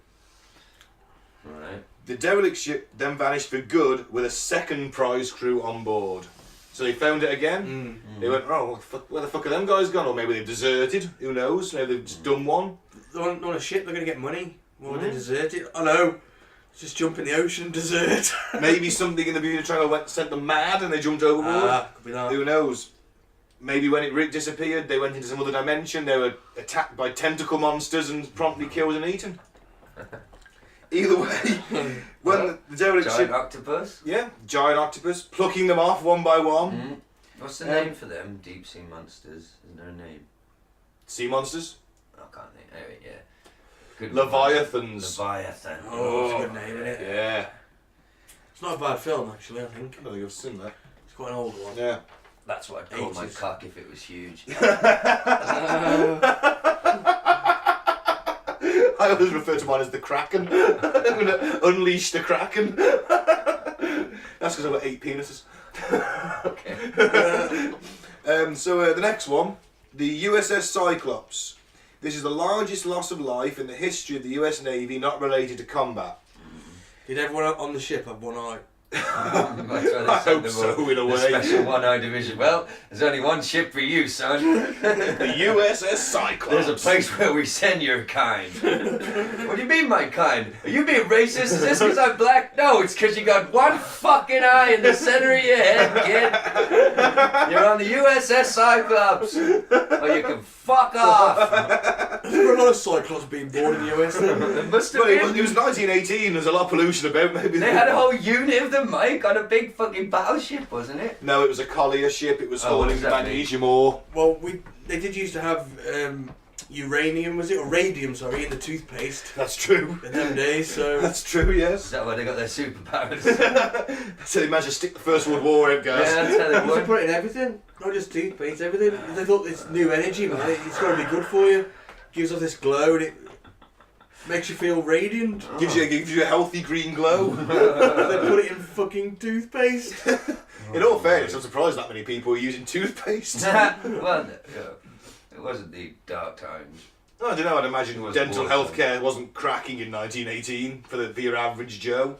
Right. The derelict ship then vanished for good with a second prize crew on board. So they found it again. They went, oh, where the fuck are them guys gone? Or maybe they've deserted. Who knows? Maybe they've just done one. They're on a ship, they're going to get money. Why would they desert it? Oh no, just jump in the ocean and desert. Maybe something in the Bermuda Triangle sent them mad and they jumped overboard. Could be that. Who knows? Maybe when it disappeared, they went into some other dimension. They were attacked by tentacle monsters and promptly killed and eaten. Either way, when the derelict Giant ship, octopus. giant octopus, plucking them off one by one. What's the name for them? Deep sea monsters. Isn't there a name? Sea monsters, I can't think. Anyway, yeah. Good leviathans. Leviathan. Oh, that's a good name, isn't it? Yeah, It's not a bad film, actually, I think. I don't think I've seen that. It's quite an old one. Yeah. That's what I'd call my 80s. cock if it was huge. I always refer to mine as the Kraken. I'm going to unleash the Kraken. That's because I've got 8 penises. Okay. So the next one, the USS Cyclops. This is the largest loss of life in the history of the US Navy not related to combat. Did everyone on the ship have one eye? I hope so, in a way. Special one-eye division. Well, there's only one ship for you, son. The USS Cyclops. There's a place where we send your kind. What do you mean, my kind? Are you being racist? Is this because I'm black? No, it's because you got one fucking eye in the center of your head, kid. You're on the USS Cyclops. Or you can fuck off. There were a lot of Cyclops being born in the US then. There must have Well, it been. was 1918, there's a lot of pollution about, maybe. They had a whole unit of them, Mike, on a big fucking battleship, wasn't it? No, it was a collier ship, it was Oh, hauling what does that mean? magnesium ore. Well, they did used to have uranium, was it? Or radium, sorry, in the toothpaste That's true. in them days, so... That's true, Is yes. that why they got their superpowers? So they managed to stick the First World War out, guys. Yeah, I'll tell you You what. put it in everything, not just toothpaste, everything. They thought it's new energy, man. It's got to be good for you. Gives off this glow and it makes you feel radiant. Gives you a healthy green glow. They put it in fucking toothpaste. In all fairness, I'm surprised that many people are using toothpaste. Well, no, it wasn't the dark times. I don't know, I'd imagine It was dental awful. health care wasn't cracking in 1918 for your average Joe.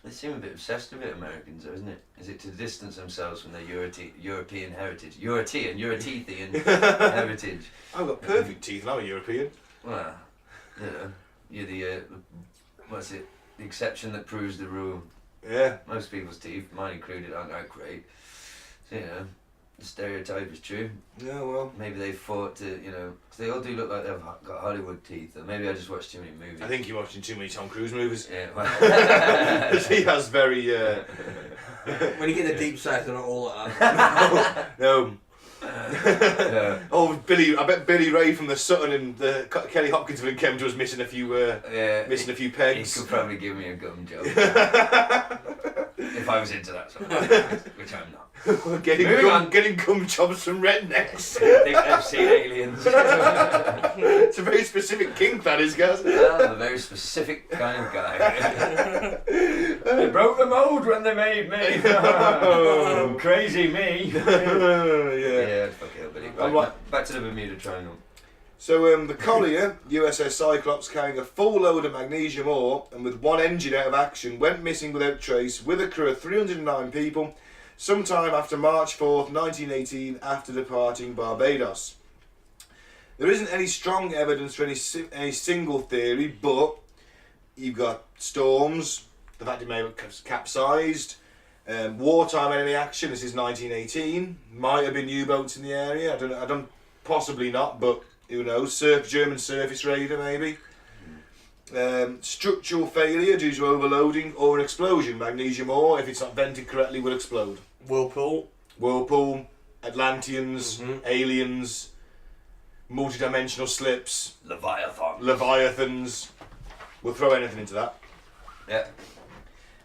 They seem a bit obsessed with it, Americans, though, isn't it? Is it to distance themselves from their European heritage? European heritage. I've got perfect teeth and I'm a European. Well, you know, you're the, what's it, the exception that proves the rule. Yeah. Most people's teeth, mine included, aren't that great. So, you know, the stereotype is true. Yeah, well. Maybe they fought to, you know, 'cause they all do look like they've got Hollywood teeth, or maybe I just watched too many movies. I think you're watching too many Tom Cruise movies. Yeah, well. He has very, When you get the deep side, they're not all like that. no. Yeah. Oh, I bet Billy Ray from the Sutton and the Kelly Hopkinsville and Kempton was missing a few He pegs. could probably give me a gum job. If I was into that sort of thing, which I'm not. Getting gum jobs from rednecks. I think I've seen aliens. It's a very specific kink, that is, guys. I'm a very specific kind of guy. They broke the mould when they made me. Crazy me. Yeah, fuck it, buddy. Back to the Bermuda Triangle. So the collier, USS Cyclops, carrying a full load of magnesium ore and with one engine out of action, went missing without trace with a crew of 309 people sometime after March 4th, 1918, after departing Barbados. There isn't any strong evidence for any single theory, but you've got storms, the fact it may have capsized, wartime enemy action. This is 1918. Might have been U-boats in the area. I don't. Possibly not, but who knows? German surface raider maybe. Structural failure due to overloading or an explosion. Magnesium ore, if it's not vented correctly, will explode. Whirlpool, Atlanteans, aliens, multi-dimensional slips, Leviathans. We'll throw anything into that. Yeah.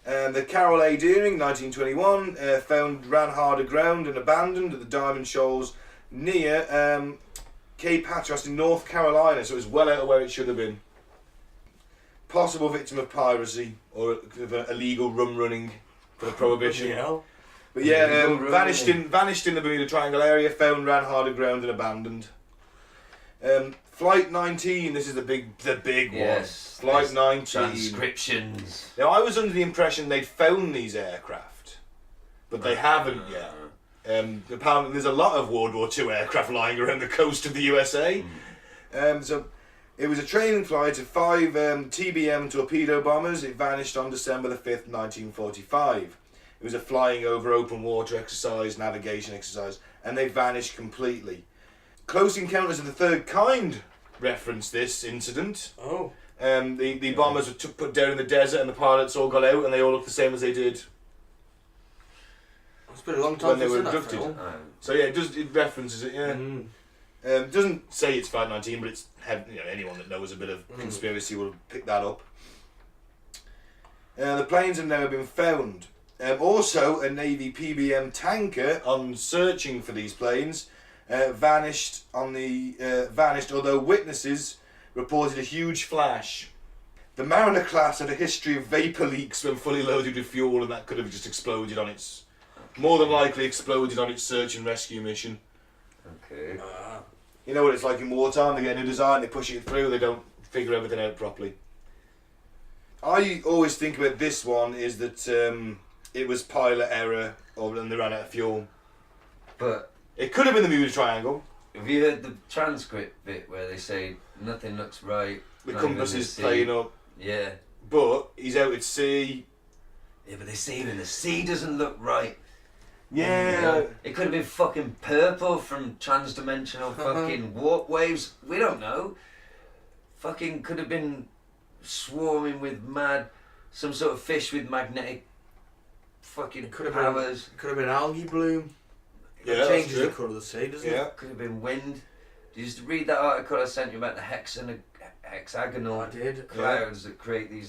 The Carol A. Deering, 1921, ran hard aground and abandoned at the Diamond Shoals near Cape Hatteras in North Carolina, so it was well out of where it should have been. Possible victim of piracy or of illegal rum running for the Prohibition. Yeah. But yeah, vanished in the Bermuda Triangle area, found, ran hard aground and abandoned. Flight 19, this is the big Yes. one. Flight 19. Transcriptions. Now I was under the impression they'd found these aircraft, but they haven't yet. Apparently there's a lot of World War II aircraft lying around the coast of the USA. So it was a training flight of 5 TBM torpedo bombers. It vanished on December the 5th, 1945. It was a flying over open water exercise, navigation exercise, and they vanished completely. Close Encounters of the Third Kind reference this incident. Oh. The bombers were put down in the desert and the pilots all got out and they all looked the same as they did It's been a long time when they since were I've seen that abducted. film. So yeah, it references it, yeah. It doesn't say it's Flight 19, but it's anyone that knows a bit of conspiracy will pick that up. The planes have never been found. Also, a Navy PBM tanker, on searching for these planes, vanished. Although witnesses reported a huge flash. The Mariner class had a history of vapour leaks when fully loaded with fuel, and that could have just exploded on its. More than likely exploded on its search and rescue mission. Okay. You know what it's like in wartime, they get a new design, they push it through, they don't figure everything out properly. I always think about this one is that it was pilot error and they ran out of fuel. But It could have been the Bermuda Triangle. have you heard the transcript bit where they say nothing looks right? The not compass even the is sea? playing up. Yeah. But he's out at sea. Yeah, but they say even the sea doesn't look right. Yeah. You know, it could have been fucking purple from transdimensional fucking warp waves. We don't know. Fucking could have been swarming with some sort of fish with magnetic fucking powers. Could have been algae bloom. Yeah, It that's changes the true. colour of the sea, doesn't Yeah. it? Could have been wind. Did you read that article I sent you about the hexagonal I did. clouds that create these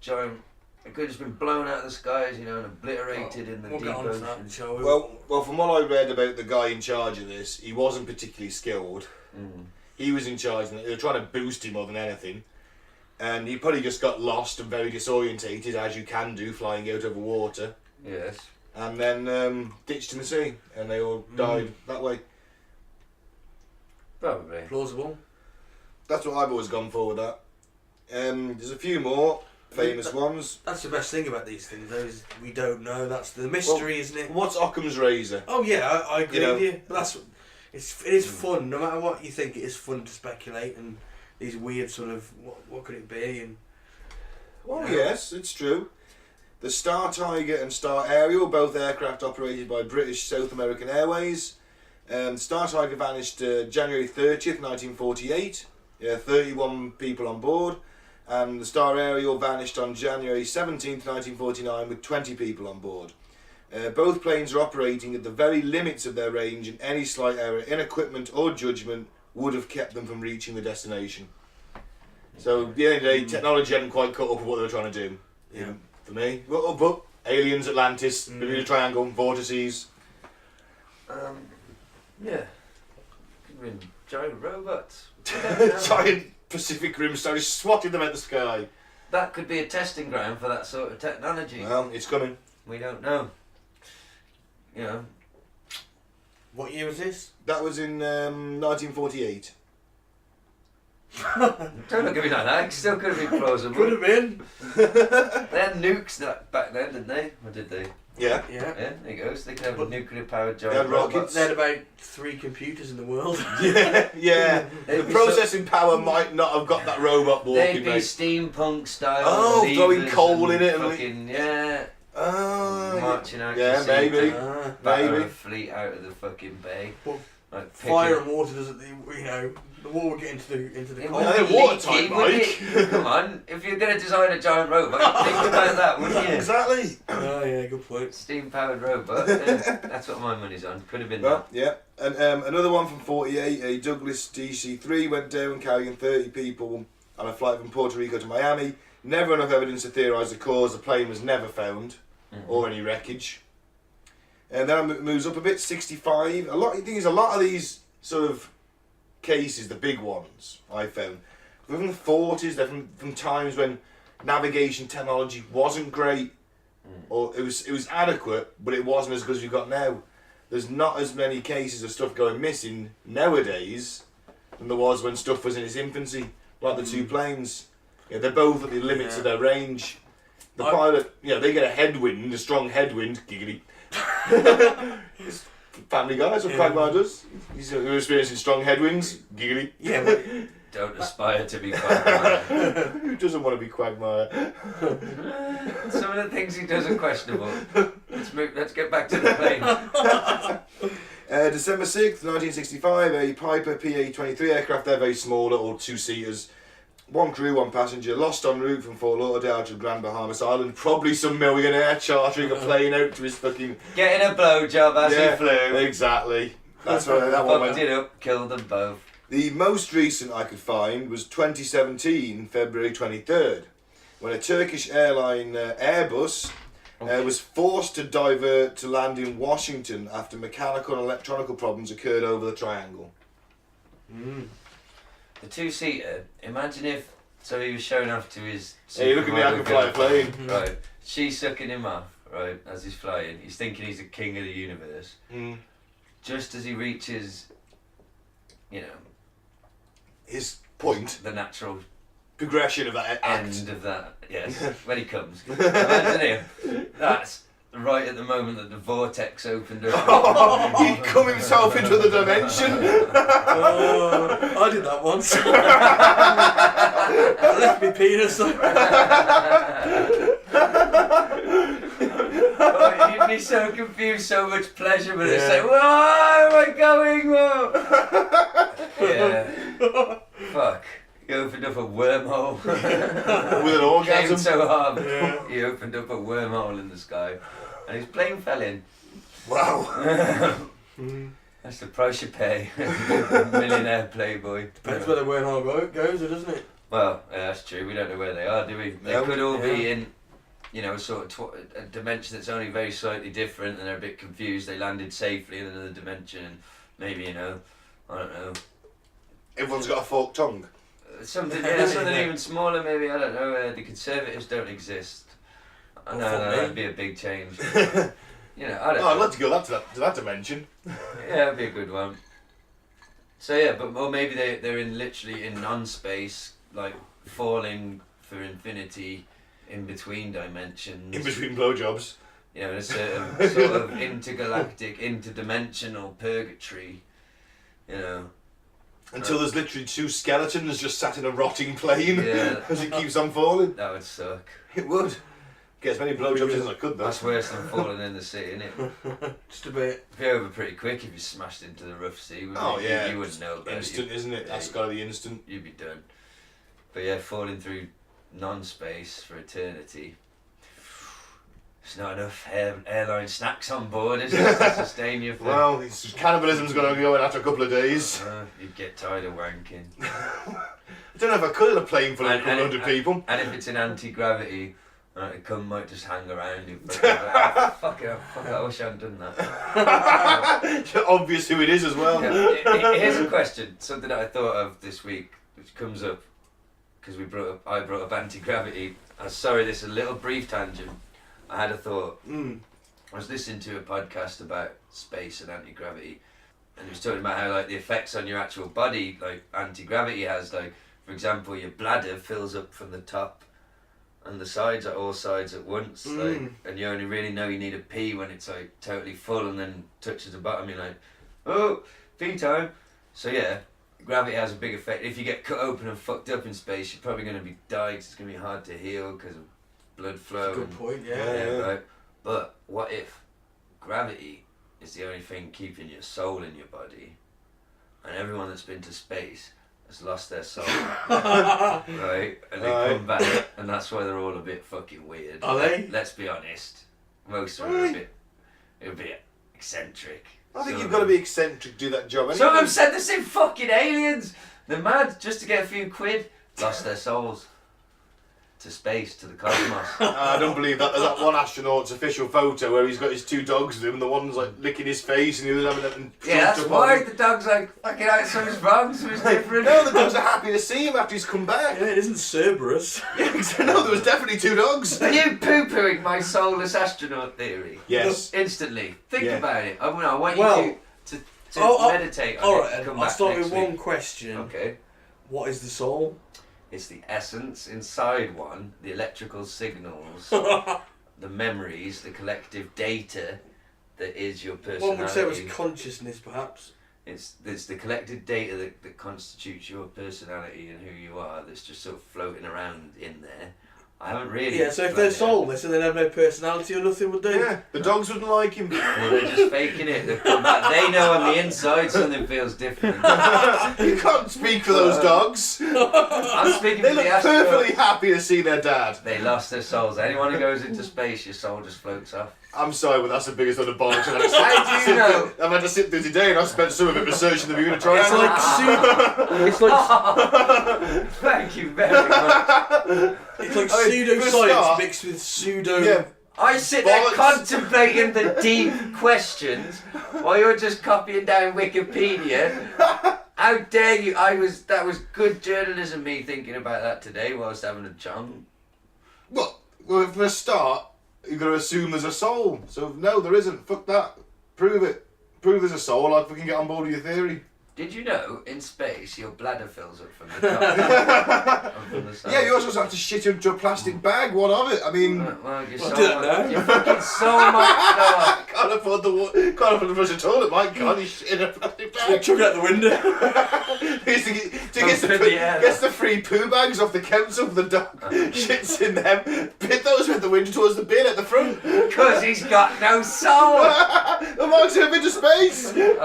giant. It could have just been blown out of the skies, and obliterated in the We'll deep get on to ocean. that, shall we? Well, from what I read about the guy in charge of this, he wasn't particularly skilled. He was in charge, and they were trying to boost him more than anything. And he probably just got lost and very disorientated, as you can do, flying out over water. Yes. And then ditched in the sea, and they all died that way. Probably. Plausible. That's what I've always gone for with that. There's a few more. famous ones. That's the best thing about these things, though, is we don't know. That's the mystery, isn't it? What's Occam's razor? Oh yeah, I agree You know. with you. But it is fun. No matter what you think, it is fun to speculate and these weird sort of what could it be and. Oh yes, it's true. The Star Tiger and Star Ariel, both aircraft operated by British South American Airways. Star Tiger vanished January 30th, 1948. 31 people on board. And the Star Ariel vanished on January 17th, 1949 with 20 people on board. Both planes are operating at the very limits of their range, and any slight error in equipment or judgment would have kept them from reaching the destination. So at the end of the day, technology hadn't quite caught up with what they were trying to do. Yeah. For me. But aliens, Atlantis, Bermuda Triangle, vortices. Yeah. Giant robots. Giant Pacific Rim Star is swatting them at the sky. That could be a testing ground for that sort of technology. Well, it's coming. We don't know. You know. What year was this? That was in 1948. Don't look at me like that. It still could have been plausible. Could have been. They had nukes back then, didn't they? Or did they? Yeah. Yeah. Yeah, there you go. So they could have a nuclear-powered They had giant rockets. robots. They had about 3 computers in the world. Yeah. The They'd be processing power might not have got that robot walking, They'd be mate. steampunk style. Oh, throwing levers coal and in it and fucking, yeah. Marching out. yeah, to sea maybe. to batter Maybe. a fleet out of the fucking bay. Well, Like Fire and water doesn't, the water would get into the It coal. Yeah, wouldn't they're watertight, leak, would Mike. it? Come on, if you're going to design a giant robot, you'd think about that, wouldn't you? Exactly. Oh yeah, good point. Steam-powered robot. Yeah, that's what my money's on. Could have been Well, yeah. And another one from 48, a Douglas DC-3 went down carrying 30 people on a flight from Puerto Rico to Miami. Never enough evidence to theorise the cause. The plane was never found, or any wreckage. And then it moves up a bit, 65. The thing is, a lot of these sort of cases, the big ones, I found, they're from the 40s, they're from times when navigation technology wasn't great, or it was adequate, but it wasn't as good as we've got now. There's not as many cases of stuff going missing nowadays than there was when stuff was in its infancy, like the 2 planes. Yeah, they're both at the limits of their range. The pilot, they get a headwind, a strong headwind, giggity. Family Guy, that's what Quagmire does. He's experiencing strong headwinds, giggity. Yeah, but Don't aspire to be Quagmire. Who doesn't want to be Quagmire? Some of the things he does are questionable. Let's get back to the plane. December 6th, 1965, a Piper PA-23 aircraft. They're very small, little 2-seaters. 1 crew, 1 passenger, lost en route from Fort Lauderdale to Grand Bahamas Island. Probably some millionaire chartering a plane out to his fucking... Getting a blowjob as he flew. Exactly. That's right, that one Fucked went. it up, killed them both. The most recent I could find was 2017, February 23rd, when a Turkish airline Airbus was forced to divert to land in Washington after mechanical and electronical problems occurred over the triangle. The 2-seater, imagine if, so he was showing off to his... Hey, look at me, I can fly a plane. Right, she's sucking him off, right, as he's flying. He's thinking he's the king of the universe. Just as he reaches, His point, the natural progression of that act. end of that, yes, when he comes. Imagine him, that's right at the moment that the vortex opened up. He'd come himself into the dimension. I did that once. I left my penis. Oh, you'd be so confused, so much pleasure, but it's like, where am I going? Whoa? Yeah. Fuck. He opened up a wormhole. With an Came orgasm. so hard. He opened up a wormhole in the sky, and his plane fell in. Wow. That's the price you pay. Millionaire playboy. Depends where the wormhole goes, doesn't it? Well, yeah, that's true. We don't know where they are, do we? They No. could all be in, a sort of a dimension that's only very slightly different, and they're a bit confused. They landed safely in another dimension, and maybe, I don't know. Everyone's got a forked tongue. Something even smaller, maybe. I don't know. The Conservatives don't exist. No, that'd be a big change. I don't know. I'd like to go to that dimension. Yeah, that'd be a good one. So yeah, or maybe they're literally in non-space, like falling for infinity, in between dimensions. In between blowjobs. You know, in a certain sort of intergalactic, interdimensional purgatory. You know. Until there's literally 2 skeletons just sat in a rotting plane as it keeps on falling. That would suck. It would. Get as many blowjobs as I could, though. That's worse than falling in the sea, isn't it? Just a bit. It'd be over pretty quick if you smashed into the rough sea. Oh, yeah. You wouldn't know about it. Instant, isn't it? That's got to be instant. You'd be done. But yeah, falling through non-space for eternity. There's not enough airline snacks on board, is there, to sustain you for... Well, cannibalism's going to go in after a couple of days. You'd get tired of wanking. I don't know if I could in a plane full of 100 people. And if it's in anti-gravity, the cum might just hang around you. Fuck it, I wish I hadn't done that. Obvious who it is as well. Yeah, here's a question, something that I thought of this week, which comes up because I brought up anti-gravity. I'm sorry, this is a little brief tangent. I had a thought. I was listening to a podcast about space and anti-gravity, and he was talking about how like the effects on your actual body, like anti-gravity has, like for example, your bladder fills up from the top and the sides at all sides at once, like, and you only really know you need a pee when it's like totally full, and then touches the bottom, you're like, oh, pee time. So yeah, gravity has a big effect. If you get cut open and fucked up in space, you're probably going to be dyed. It's going to be hard to heal because of blood flow. That's a good point, yeah. Right. But what if gravity is the only thing keeping your soul in your body, and everyone that's been to space has lost their soul, right? And they come back, and that's why they're all a bit fucking weird. Are they? Let's be honest. Most of them are a bit eccentric. I think you've got to be eccentric to do that job. Some of them said the same fucking aliens. They're mad just to get a few quid. Lost their souls. To space, to the cosmos. I don't believe that. There's that one astronaut's official photo where he's got his 2 dogs with him, and the one's like licking his face and the other's having it. Yeah, that's why the dog's like, fucking out, something's wrong, something's different. No, the dogs are happy to see him after he's come back. Yeah, it isn't Cerberus. Yeah, no, there was definitely 2 dogs. Are you poo-pooing my soulless astronaut theory? Yes. Instantly. Think Yeah. about it. I want Well, you to meditate on it. Alright, Come I'll back start next with one week. question. Okay. What is the soul? It's the essence inside one, the electrical signals, the memories, the collective data that is your personality. One would say it was consciousness, perhaps. It's the collected data that constitutes your personality and who you are that's just sort of floating around in there. I haven't really... Yeah, so if they're soulless and they have no personality or nothing, would they? Yeah, the dogs wouldn't like him. Well, they're just faking it. They know on the inside something feels different. You can't speak for those dogs. I'm speaking They for look the astronauts. perfectly happy to see their dad. They lost their souls. Anyone who goes into space, your soul just floats off. I'm sorry, but that's the biggest load of bollocks How do you know? I've had to sit through today, and I've spent some of it researching the Bermuda Triangle. It's like Thank you very much. it's like I mean, for a pseudoscience start- mixed with pseudo. Yeah. I sit there Bollocks. contemplating the deep questions while you're just copying down Wikipedia. How dare you? That was good journalism, me thinking about that today whilst having a chong. Well, for a start, you've got to assume there's a soul. So, no, there isn't. Fuck that. Prove it. Prove there's a soul, like we can get on board with your theory. Did you know, in space, your bladder fills up from the top and from the side? Yeah, you also have to shit into a plastic bag. What of it? I mean, Well, your I'll do that now. your fucking soul might fill up. can't afford the flush the toilet, Mike. Can't you shit in a plastic bag? Chuck it out the window. Gets the free poo bags off the council for the dog. Shits in them. Pit those with the window towards the bin at the front. Because he's got no soul. The Mike's in a bit of space. Bit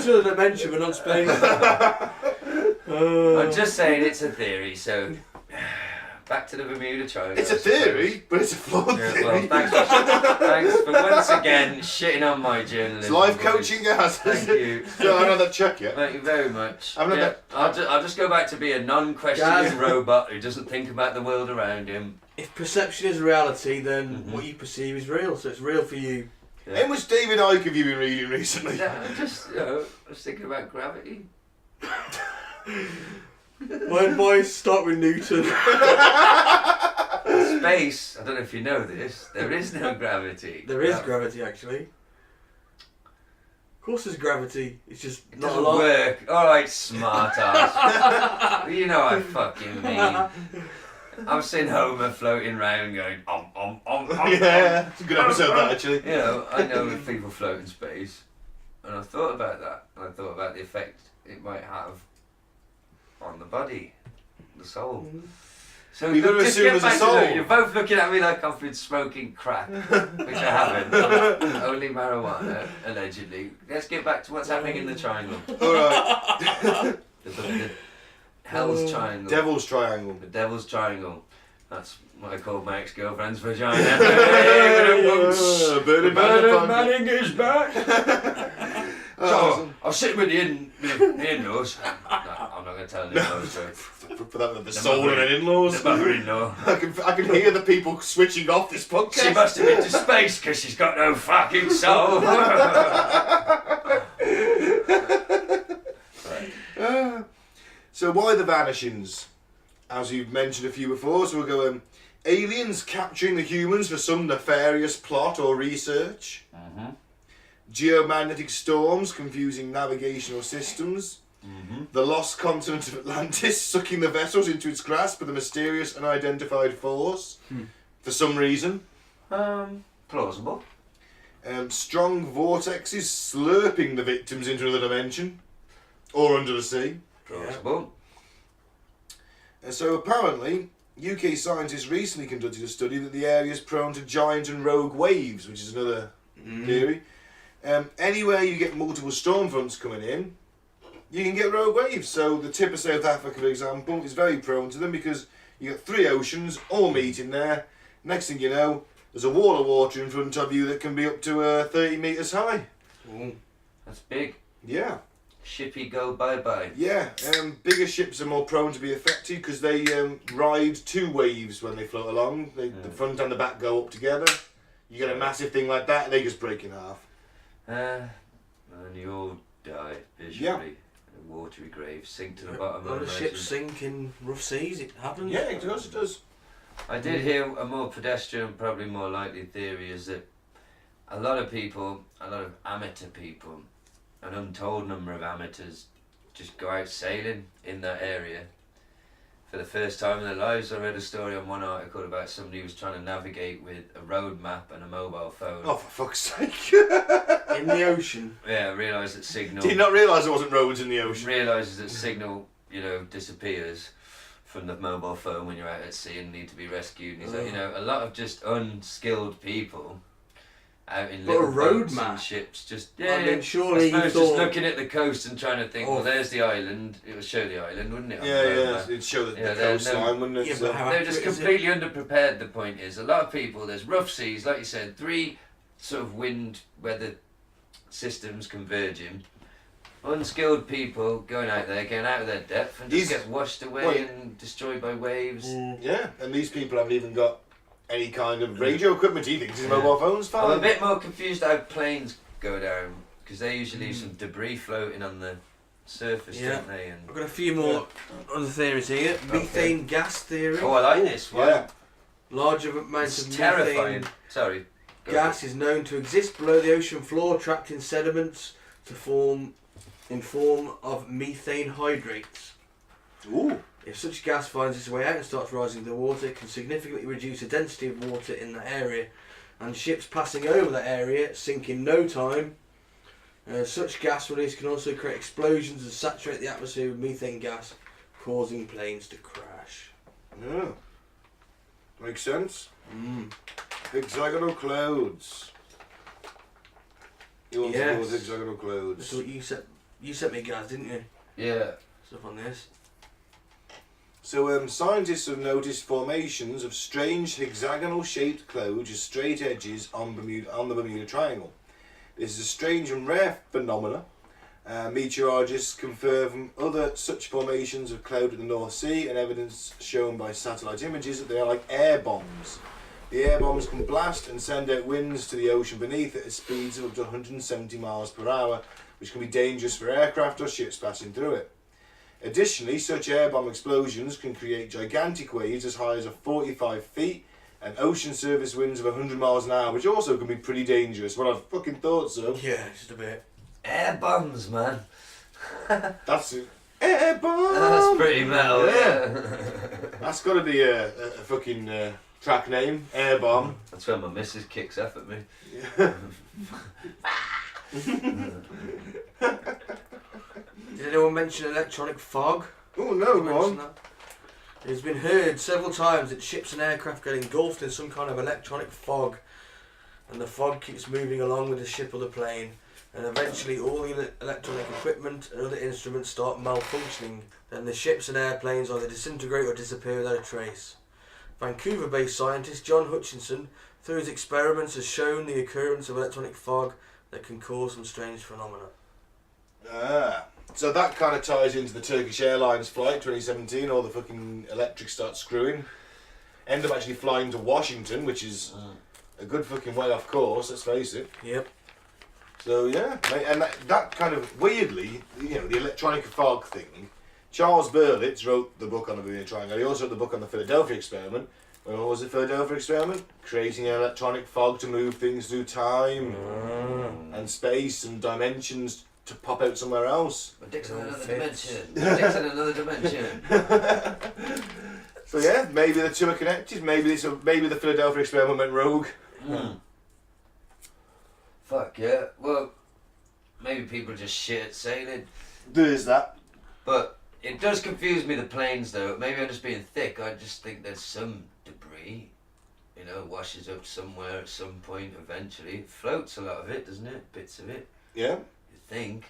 of a dimension, but not space. I'm just saying it's a theory, so back to the Bermuda Triangle. It's a theory, but it's a flawed Yeah, theory. well, thanks for once again shitting on my journalism. It's life voice. coaching, guys. Thank you. No, I know that check yet. Thank you very much. I'm not that- I'll just go back to be a non-questioning Gaz. robot who doesn't think about the world around him. If perception is reality, then what you perceive is real. So it's real for you. Yeah. How much David Icke have you been reading recently? Yeah, I was thinking about gravity. Mine boys start with Newton. Space, I don't know if you know this, there is no gravity. There is gravity, actually. Of course, there's gravity. It's just It not a doesn't lot. work. Alright, smart ass. You know what I fucking mean. I've seen Homer floating round going, Yeah, it's a good episode that actually. You know, I know that people float in space, and I thought about that, and I thought about the effect it might have on the body, the soul. So You're gonna just assume get there's a back to that. soul. You're both looking at me like I've been smoking crack, which I haven't. Only marijuana, allegedly. Let's get back to what's happening in the triangle. Alright. The Hell's Triangle. Devil's Triangle. The Devil's Triangle. That's what I called my ex-girlfriend's vagina. Hey, Bernard Manning is back. So, I was sitting with the in-laws. No, I'm not going to tell the in-laws. So. For that, the soul and in-laws. The mother-in-law. I can hear the people switching off this podcast. She must have been to space because she's got no fucking soul. So why the vanishings? As you've mentioned a few before, so we'll go aliens capturing the humans for some nefarious plot or research. Geomagnetic storms confusing navigational systems. The lost continent of Atlantis sucking the vessels into its grasp with a mysterious unidentified force for some reason. Plausible. Strong vortexes slurping the victims into another dimension or under the sea. Plausible. And so apparently, UK scientists recently conducted a study that the area is prone to giant and rogue waves, which is another theory. Anywhere you get multiple storm fronts coming in, you can get rogue waves. So the tip of South Africa, for example, is very prone to them because you got 3 oceans all meeting there. Next thing you know, there's a wall of water in front of you that can be up to 30 metres high. That's big. Yeah. Shippy go bye-bye. Yeah, bigger ships are more prone to be affected because they ride 2 waves when they float along. The front and the back go up together. You get a massive thing like that, they just break in half. And you all die visually. In a watery grave, sink to the bottom. A lot of ships sink in rough seas, it happens. Yeah, it does. I did hear a more pedestrian, probably more likely theory is that a lot of people, a lot of amateur people, an untold number of amateurs just go out sailing in that area for the first time in their lives. I read a story on one article about somebody who was trying to navigate with a road map and a mobile phone. Oh, for fuck's sake. In the ocean. Yeah, realised that signal... Did you not realise there wasn't roads in the ocean? Realises that signal, disappears from the mobile phone when you're out at sea and need to be rescued. And he's like, a lot of just unskilled people out in little road boats map. and ships, just I mean, surely I suppose you just thought... looking at the coast and trying to think, well, there's the island. It would show the island, wouldn't it? on the road Yeah, map? it'd show the Yeah, coastline, wouldn't it? Yeah, So- but how They're just accurate is it? completely underprepared. The point is, a lot of people. There's rough seas, like you said, 3 sort of wind weather systems converging. Unskilled people going out there, getting out of their depth, and just get washed away and destroyed by waves. Yeah, and these people haven't even got any kind of radio equipment either because mobile phones fine. I'm a bit more confused how planes go down because they usually leave some debris floating on the surface, don't they? And I've got a few more other theories here. Methane gas theory. oh, I like this one. Yeah. Large amounts It's of terrifying. methane Sorry. Go gas is known to exist below the ocean floor, trapped in sediments in form of methane hydrates. Ooh. If such gas finds its way out and starts rising to the water, it can significantly reduce the density of water in that area, and ships passing over that area sink in no time. Such gas release can also create explosions and saturate the atmosphere with methane gas, causing planes to crash. Yeah. Makes sense. Hexagonal clouds. You want to go with hexagonal clouds? That's what you sent me, Gaz, didn't you? Yeah. Stuff on this. So scientists have noticed formations of strange hexagonal-shaped clouds with straight edges on the Bermuda Triangle. This is a strange and rare phenomena. Meteorologists confirm other such formations of cloud in the North Sea, and evidence shown by satellite images that they are like air bombs. The air bombs can blast and send out winds to the ocean beneath at speeds of up to 170 miles per hour, which can be dangerous for aircraft or ships passing through it. Additionally, such air bomb explosions can create gigantic waves as high as 45 feet and ocean surface winds of 100 miles an hour, which also can be pretty dangerous. Well, I fucking thought so. Yeah, just a bit. Air bombs, man. That's it. Air bombs! That's pretty metal, yeah. That's got to be a fucking track name, Air Bomb. That's when my missus kicks off at me. Did anyone mention electronic fog? Oh no, Did you go mention on. that? It has been heard several times that ships and aircraft get engulfed in some kind of electronic fog, and the fog keeps moving along with the ship or the plane, and eventually all the electronic equipment and other instruments start malfunctioning. Then the ships and airplanes either disintegrate or disappear without a trace. Vancouver-based scientist John Hutchinson, through his experiments, has shown the occurrence of electronic fog that can cause some strange phenomena. So that kind of ties into the Turkish Airlines flight 2017. All the fucking electrics start screwing. End up actually flying to Washington, which is a good fucking way off course. Let's face it. Yep. So yeah, and that kind of weirdly, you know, the electronic fog thing. Charles Berlitz wrote the book on the Bermuda Triangle. He also wrote the book on the Philadelphia experiment. What was the Philadelphia experiment? Creating an electronic fog to move things through time and space and dimensions to pop out somewhere else. My dick's in another dimension. My dick's in another dimension. So yeah, maybe the two are connected. Maybe the Philadelphia experiment went rogue. Fuck yeah. Well, maybe people just shit at sailing. There's that. But it does confuse me, the planes though. Maybe I'm just being thick. I just think there's some debris, you know, washes up somewhere at some point eventually. It floats a lot of it, doesn't it? Bits of it. Yeah. You think.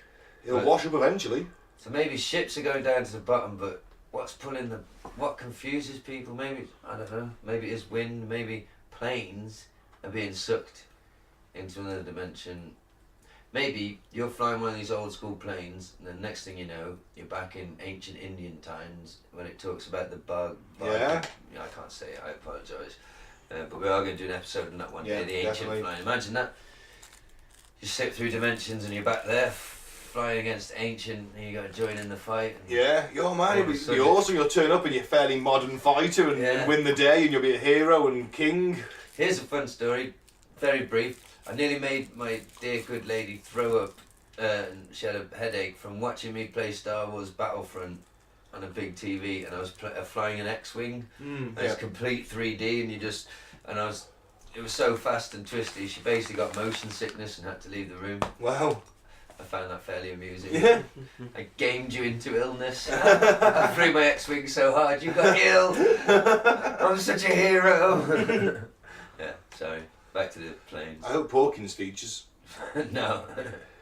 It'll wash up eventually. So maybe ships are going down to the bottom, but what confuses people? Maybe, I don't know, maybe it's wind, maybe planes are being sucked into another dimension. Maybe you're flying one of these old school planes, and the next thing you know, you're back in ancient Indian times when it talks about the bug. Yeah. I can't say it, I apologise. But we are going to do an episode on that one day, the ancient definitely. flying. Imagine that. You slip through dimensions and you're back there, flying against ancient, and you got to join in the fight. And Yeah, yo man, it'd be sudden- awesome. You'll turn up in your fairly modern fighter and win the day, and you'll be a hero and king. Here's a fun story, very brief. I nearly made my dear good lady throw up, and she had a headache from watching me play Star Wars Battlefront on a big TV, and I was flying an X-wing. And it's complete 3D, and it was so fast and twisty. She basically got motion sickness and had to leave the room. Wow. I found that fairly amusing. Yeah. I gamed you into illness. I threw my X-wing so hard you got ill. I'm such a hero. Yeah, sorry. Back to the planes. I hope Hawkins features. No.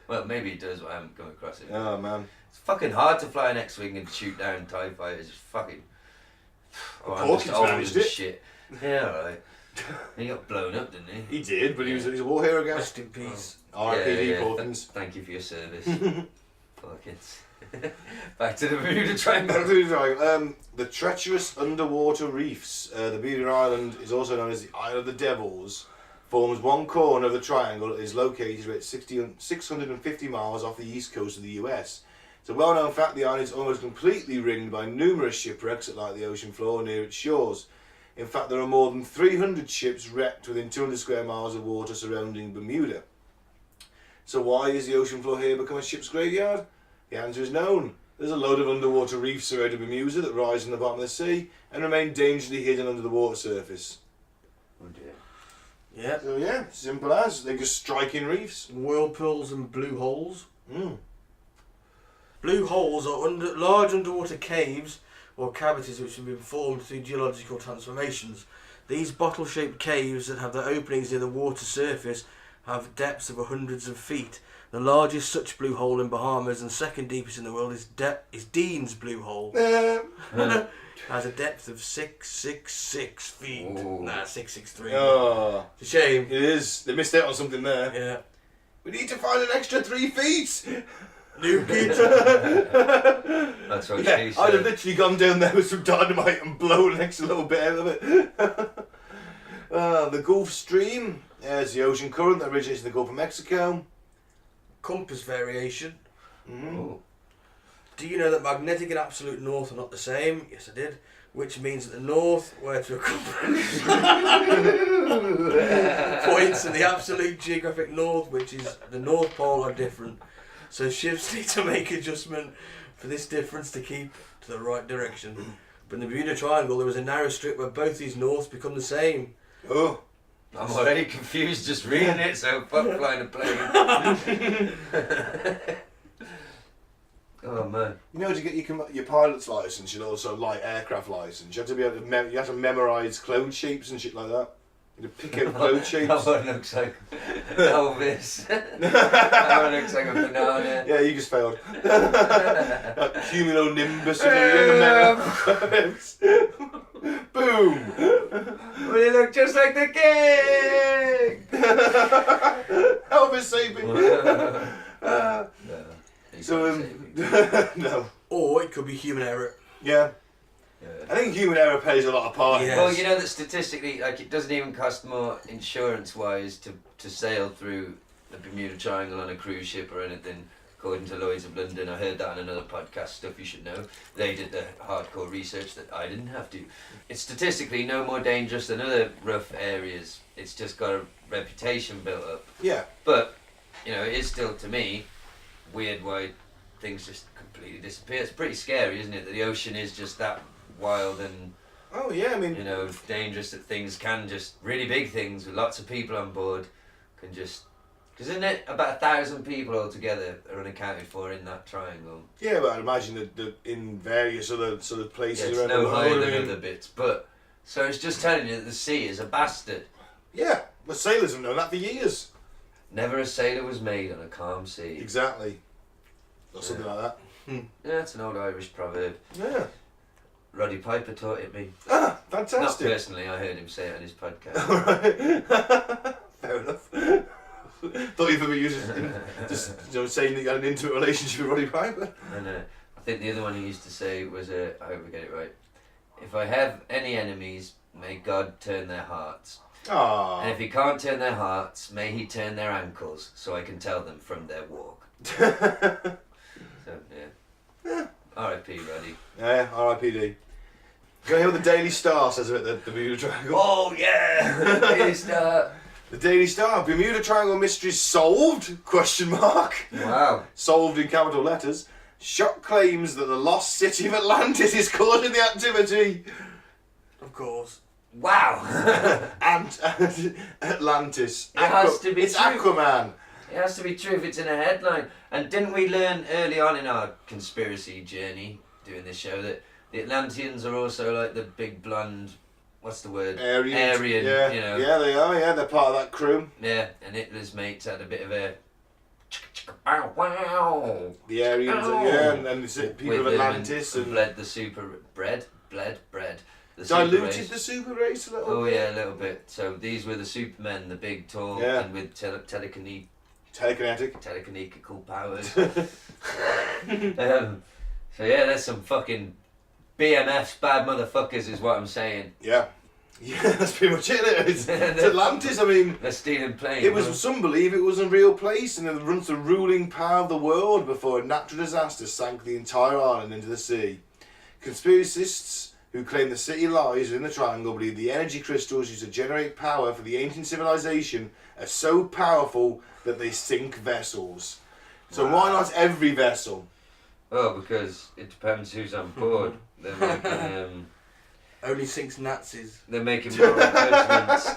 Well, maybe he does, but I haven't come across it. Oh man. It's fucking hard to fly an X-wing and shoot down TIE fighters. It's fucking... I'm Hawkins just old managed as it. shit. Yeah, alright. He got blown up, didn't he? He did, but he's a war hero, guys. Rest in peace. R.I.P.D. Hawkins. Thank you for your service. Hawkins. Back to the Bermuda Triangle. The treacherous underwater reefs. The Bermuda Island is also known as the Isle of the Devils. Forms one corner of the triangle that is located about 650 miles off the east coast of the US. It's a well-known fact the island is almost completely ringed by numerous shipwrecks that lie the ocean floor near its shores. In fact, there are more than 300 ships wrecked within 200 square miles of water surrounding Bermuda. So why is the ocean floor here become a ship's graveyard? The answer is known. There's a load of underwater reefs surrounding Bermuda that rise from the bottom of the sea and remain dangerously hidden under the water surface. Oh dear. Yeah. So yeah, simple as. They just strike in reefs. Whirlpools and blue holes. Blue holes are large underwater caves or cavities which have been formed through geological transformations. These bottle-shaped caves that have their openings near the water surface have depths of hundreds of feet. The largest such blue hole in Bahamas and second deepest in the world is Dean's Blue Hole. Has a depth of 666 feet. Ooh. Nah, 663. Oh, It's a shame. it is. They missed out on something there. Yeah. We need to find an extra 3 feet. Nuke it. That's what Yeah, she I'd said. have literally gone down there with some dynamite and blown an extra little bit out of it. The Gulf Stream is the ocean current that originates in the Gulf of Mexico. Compass variation. Ooh. Do you know that magnetic and absolute north are not the same? Yes, I did. Which means that the north, where to a compass points and the absolute geographic north, which is the North Pole, are different. So ships need to make adjustment for this difference to keep to the right direction. But in the Bermuda Triangle, there was a narrow strip where both these norths become the same. Oh. I'm already confused just reading it, so fuck flying a plane. Oh man. You know, to get your pilot's license, you'd also light aircraft license. You have to be able to you have to memorise clothes shapes and shit like that. You have to pick out clothes shapes. That one looks like Elvis. That one looks like a banana. Yeah, you just failed. Cumulonimbus. Boom. Well, you look just like the king. Elvis saving. No. So no. Or it could be human error. Yeah. I think human error plays a lot of part. Yes. Well, you know that statistically, like, it doesn't even cost more insurance-wise to sail through the Bermuda Triangle on a cruise ship or anything, according to Lloyd's of London. I heard that on another podcast, Stuff You Should Know. They did the hardcore research that I didn't have to. It's statistically no more dangerous than other rough areas. It's just got a reputation built up. Yeah. But, you know, it is still, to me, weird why things just completely disappear. It's pretty scary, isn't it? That the ocean is just that wild and, Oh yeah, I mean, you know, dangerous, that things can just, really big things with lots of people on board can just, because isn't it about 1,000 people altogether are unaccounted for in that triangle? yeah, but I'd imagine that in various other sort of Yeah, places it's around the no world. higher I than mean, other bits, but, so it's just telling you that the sea is a bastard. yeah, but sailors have known that for years. Never a sailor was made on a calm sea. Exactly. Or something like that. Yeah, it's an old Irish proverb. Yeah. Roddy Piper taught it me. Ah, Not fantastic. personally, I heard him say it on his podcast. Fair enough. Thought you were just you know, saying that you had an intimate relationship with Roddy Piper. And I think the other one he used to say was, I hope I get it right, if I have any enemies, may God turn their hearts. And if he can't turn their hearts, may he turn their ankles, so I can tell them from their walk. So, yeah. R.I.P. Roddy. Yeah, R.I.P.D. Go hear what the Daily Star says about the Bermuda Triangle. Oh, yeah! Daily Star. The Daily Star, Bermuda Triangle mysteries solved? Question mark. Wow. Solved in capital letters. Shock claims that the lost city of Atlantis is causing the activity. Of course. Wow. And Atlantis. It has to be It's true. Aquaman. It has to be true if it's in a headline. And didn't we learn early on in our conspiracy journey doing this show that the Atlanteans are also like the big blonde, what's the word? Aryan, yeah. you know. Yeah, they are, yeah, they're part of that crew. Yeah, and Hitler's mates had a bit of a bow wow. The Aryans, Ow. yeah, and the people of With them Atlantis. and And bled the super bread. The super diluted race. the super race a little Oh bit. yeah, a little bit. So these were the supermen, the big, tall, Yeah. and with telekinetic Telekinetic. powers. So yeah, there's some fucking BMFs, bad motherfuckers, is what I'm saying. Yeah. Yeah, that's pretty much it. It's Atlantis, I mean, They're stealing planes. it was, some believe it was a real place and it runs the ruling power of the world before a natural disaster sank the entire island into the sea. Conspiracists who claim the city lies within the triangle believe the energy crystals used to generate power for the ancient civilization are so powerful that they sink vessels. So why not every vessel? Oh, because it depends who's on board. They're making, Only sinks Nazis. they're making moral judgments.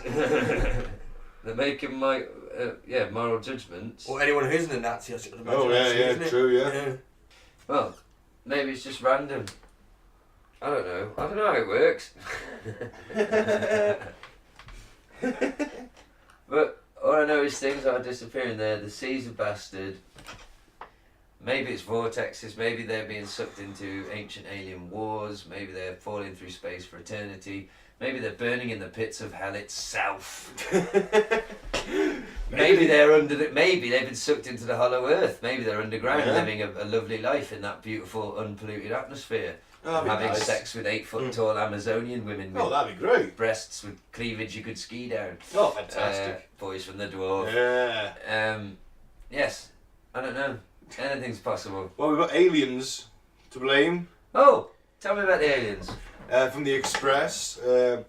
They're making moral judgments. Or anyone who isn't a Nazi, I should imagine. Oh, yeah, actually, yeah, isn't it? true, yeah. Well, maybe it's just random. I don't know. I don't know how it works. But all I know is things are disappearing there. The sea's a bastard. Maybe it's vortexes. Maybe they're being sucked into ancient alien wars. Maybe they're falling through space for eternity. Maybe they're burning in the pits of hell itself. Maybe they're maybe they've been sucked into the hollow earth. Maybe they're underground, living a lovely life in that beautiful, unpolluted atmosphere. That'd be Having nice. sex with 8 foot tall Amazonian women with Oh, that'd be great. breasts with cleavage you could ski down. Oh, fantastic. Boys from the dwarf. Yeah. Yes, I don't know. Anything's possible. Well, we've got aliens to blame. Oh, tell me about the aliens. From the Express, the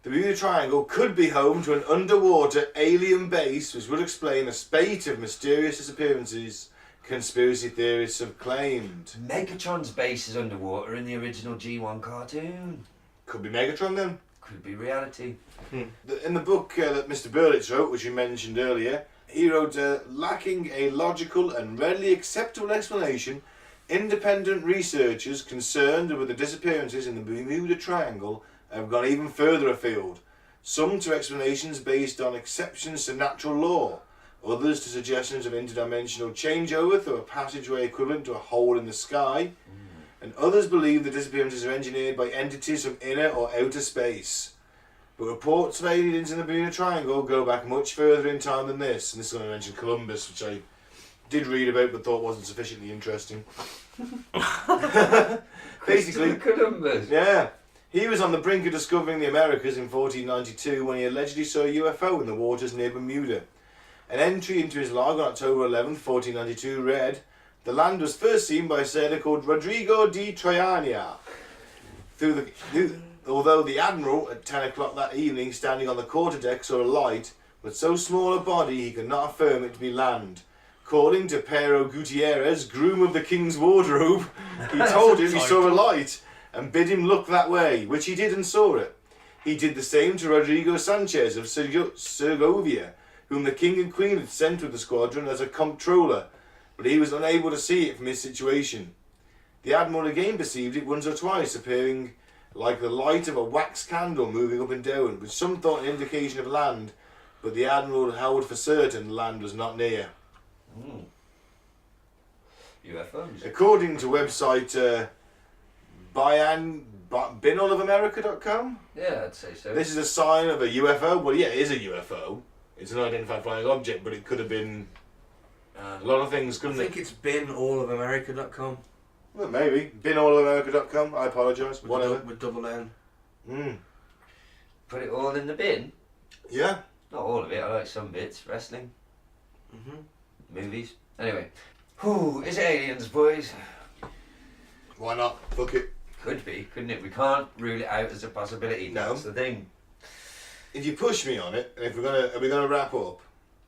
Bermuda Triangle could be home to an underwater alien base, which would explain a spate of mysterious disappearances conspiracy theorists have claimed. Megatron's base is underwater in the original G1 cartoon. Could be Megatron then. Could be reality. In the book that Mr. Berlitz wrote, which you mentioned earlier, he wrote, lacking a logical and readily acceptable explanation, independent researchers concerned with the disappearances in the Bermuda Triangle have gone even further afield. Some to explanations based on exceptions to natural law, others to suggestions of interdimensional changeover through a passageway equivalent to a hole in the sky, and others believe the disappearances are engineered by entities from inner or outer space. But reports of aliens in the Bermuda Triangle go back much further in time than this, and this is going to mention Columbus, which I did read about but thought wasn't sufficiently interesting. Basically, Columbus. yeah. He was on the brink of discovering the Americas in 1492 when he allegedly saw a UFO in the waters near Bermuda. An entry into his log on October 11, 1492 read, "The land was first seen by a sailor called Rodrigo de Triana. Although the admiral, at 10 o'clock that evening, standing on the quarterdeck, saw a light, with so small a body he could not affirm it to be land. Calling to Pero Gutierrez, groom of the king's wardrobe, he told him he saw a light, and bid him look that way, which he did and saw it. He did the same to Rodrigo Sanchez of Segovia, whom the king and queen had sent with the squadron as a comptroller, but he was unable to see it from his situation. The admiral again perceived it once or twice, appearing like the light of a wax candle moving up and down, which some thought an indication of land, but the admiral held for certain land was not near." UFOs. According to website binallofamerica.com, Yeah, I'd say so. this is a sign of a UFO. Well, yeah, it is a UFO. It's an identified flying object, but it could have been a lot of things, I couldn't think it? it's binallofamerica.com. Well, maybe. Binallofamerica.com. I apologise. Whatever. With double N. Put it all in the bin. Yeah. Not all of it. I like some bits. Wrestling. Movies. Anyway. Whew, is it aliens, boys? Why not? Fuck it. Could be, couldn't it? We can't rule it out as a possibility. No. That's the thing. If you push me on it, and if are we gonna wrap up?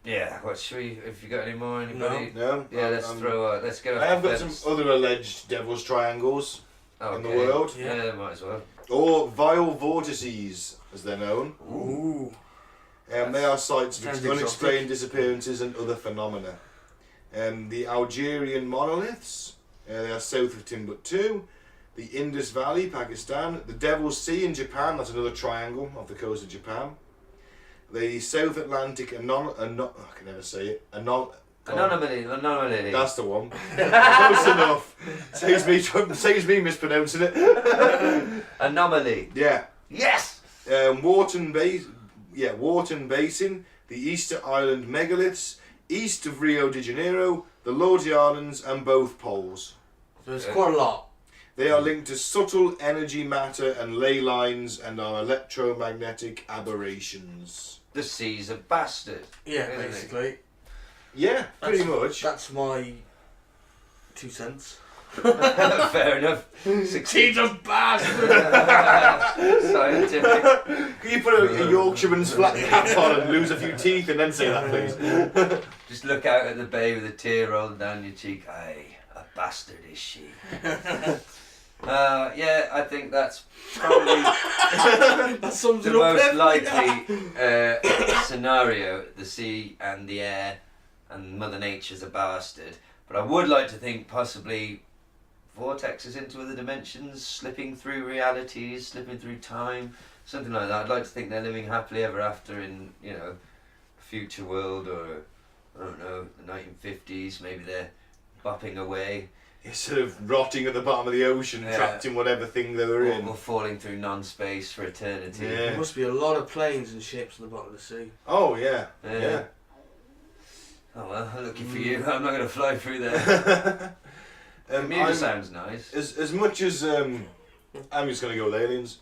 Yeah. What should we? If you got any more, anybody? No. Yeah. Let's throw. Let's get. I have got some other alleged devil's triangles in the world. Yeah, might as well. Or vile vortices, as they're known. Ooh. They are sites of Sounds unexplained exotic. disappearances and other phenomena. The Algerian monoliths, they are south of Timbuktu. The Indus Valley, Pakistan. The Devil's Sea in Japan, that's another triangle off the coast of Japan. The South Atlantic I can never say it. Anomaly. That's the one. Close enough. Saves me mispronouncing it. Anomaly. Yeah. Yes. Wharton Basin, the Easter Island megaliths, east of Rio de Janeiro, the Lord's Islands, and both poles. So it's quite a lot. They are linked to subtle energy matter and ley lines and are electromagnetic aberrations. The sea's a bastard. Yeah, isn't it? basically. Yeah, pretty much. That's my 2 cents. Fair enough. Sea's a bastard! Scientific. Can you put a Yorkshireman's flat cap on and lose a few teeth and then say that, please? Just look out at the bay with a tear rolling down your cheek. Aye, a bastard is she. Yeah, I think that's probably That sums the it up most perfectly. likely scenario. The sea and the air and Mother Nature's a bastard. But I would like to think possibly vortexes into other dimensions, slipping through realities, slipping through time, something like that. I'd like to think they're living happily ever after in, you know, a future world, or I don't know, the 1950s. Maybe they're bopping away. Instead of rotting at the bottom of the ocean, trapped in whatever thing they were in. Or falling through non-space for eternity. Yeah. There must be a lot of planes and ships on the bottom of the sea. Oh, yeah. Yeah. Yeah. Oh well, lucky for you. I'm not going to fly through there. Bermuda sounds nice. As much as I'm just going to go with aliens.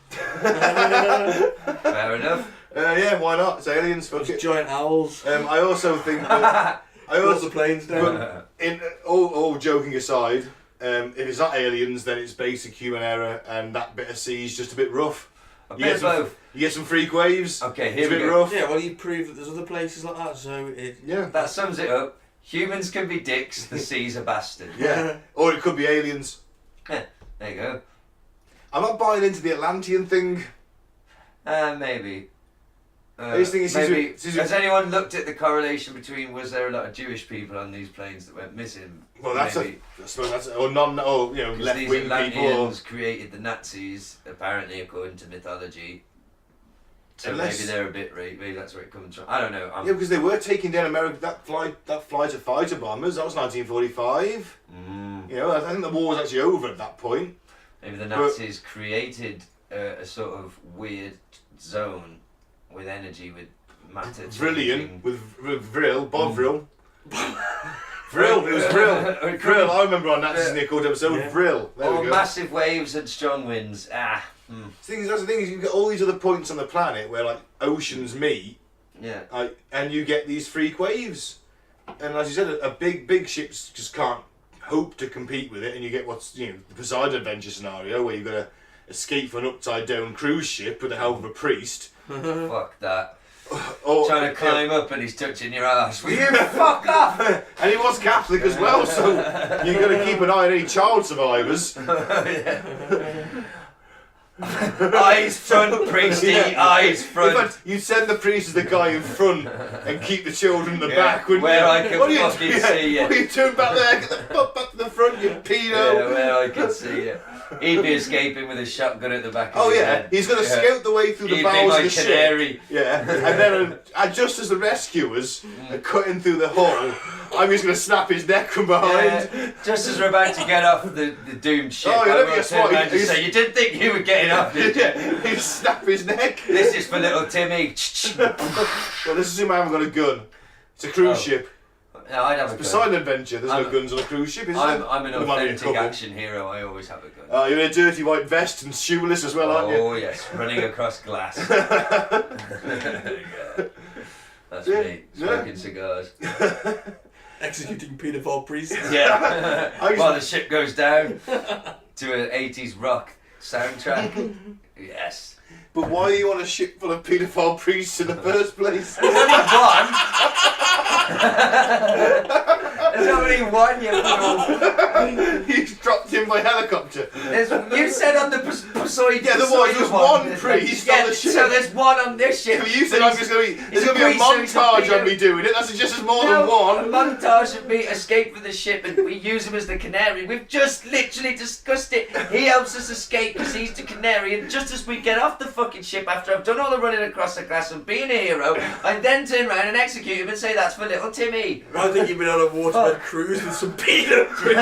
Fair enough. Yeah, why not? It's aliens. Fuck Those it. giant owls. I also think that Brought the planes down. but in all joking aside, if it's not aliens, then it's basic human error, and that bit of sea is just a bit rough. A bit of both. You get some freak waves. Okay, It's here a we bit go. rough. Yeah, well, you prove that there's other places like that, so it. Yeah. That sums it up. Humans can be dicks, the sea's a bastard. Yeah. Or it could be aliens. There you go. I'm not buying into the Atlantean thing. Maybe. This thing is Maybe. seems- Has anyone looked at the correlation between was there a lot of Jewish people on these planes that went missing? Well, that's Maybe. or Because left these wing people. Or, Atlanteans created the Nazis, apparently, according to mythology. So Unless- maybe they're a bit right. Maybe that's where it comes from. I don't know. yeah, because they were taking down America. That flight of fighter bombers. That was 1945. You know, I think the war was actually over at that point. Maybe the Nazis created a sort of weird zone with energy, with matter. Brilliant with Vril, Bob Vril. Vril, it was Vril. Vril, I remember on Nazis in the Accord episode. Yeah. Vril. There Or we go. massive waves and strong winds. That's the thing is, you get all these other points on the planet where like oceans meet, Yeah. and you get these freak waves. And as you said, a big ships just can't hope to compete with it, and you get what's the Poseidon Adventure scenario where you've got to escape from an upside down cruise ship with the help of a priest. Fuck that. Or, Trying to climb up and he's touching your ass. Will you fuck off? And he was Catholic as well, so you've got to keep an eye on any child survivors. Eyes front, priesty, eyes In front. fact, you send the priest as the guy in front and keep the children in the Yeah, back. Wouldn't where you? I can What are you fucking doing? see you. What are you doing back there? Get the fuck back to the front, you pedo. Yeah, where I can see it. He'd be escaping with a shotgun at the back of Oh his yeah, head. he's going to scout the way through the He'd be bowels my of the ship. canary. Yeah, and then just as the rescuers are cutting through the hull, I'm just going to snap his neck from behind. Yeah, just as we're about to get off the doomed ship, Oh, yeah, I let me will guess turn what, around and he's- say, you didn't think you were getting off, did you? Yeah, he snap his neck. This is for little Timmy. Well, let's assume I haven't got a gun. It's a cruise Oh. ship. No, I'd have a gun. Poseidon Adventure, there's no guns on a cruise ship, is there? I'm an There might be a authentic couple. action hero, I always have a gun. You're in a dirty white vest and shoeless as well, aren't you? Oh yes, running across glass. That's Yeah, me, smoking cigars. Executing paedophile priests. Yeah. I used While to- the ship goes down to an 80s rock soundtrack. Yes. But why are you on a ship full of paedophile priests in the first place? There's only one. There's only one, you fool. He's dropped in by helicopter. You said on the Poseidon. Yeah, there was one priest on the ship. So there's one on this ship. You said but I'm just going to be. he's There's going to be a priest, so he's a montage pedo. of me doing it. That's just as more No, than one. a montage of me escape from the ship and we use him as the canary. We've just literally discussed it. He helps us escape because he's the canary, and just as we get off the fucking ship after I've done all the running across the glass and being a hero, I then turn around and execute him and say that's for little Timmy. I think you've been on a waterbed cruise with some pedo priests.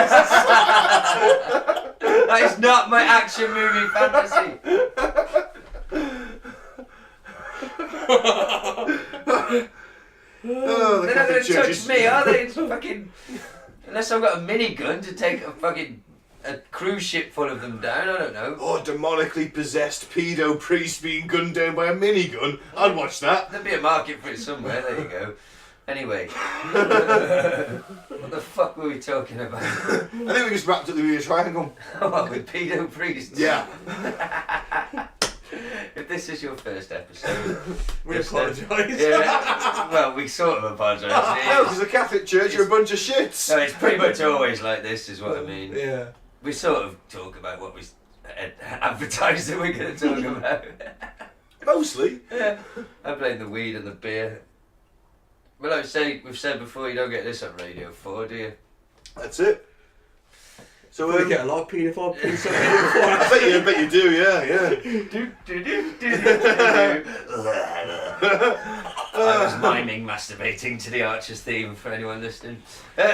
That is not my action movie fantasy. Oh, the They're not going Catholic to Church touch is- me, are they? It's fucking... Unless I've got a minigun to take a cruise ship full of them down, I don't know. Oh, demonically possessed pedo priest being gunned down by a minigun. I'd watch that. There'd be a market for it somewhere, there you go. Anyway. What the fuck were we talking about? I think we just wrapped up the Bermuda Triangle. What, with pedo priests? Yeah. If this is your first episode... We just, apologise. Yeah, well, we sort of apologise. No, because the Catholic Church are a bunch of shits. No, it's pretty much always like this, is what I mean. Yeah. We sort of talk about what we advertise that we're going to talk about. Mostly. Yeah. I blame the weed and the beer. Well, like we've said before, you don't get this on Radio 4, do you? That's it. So We get a lot of paedophile priests on here. I bet you do, yeah. I was miming masturbating to the Archer's theme for anyone listening.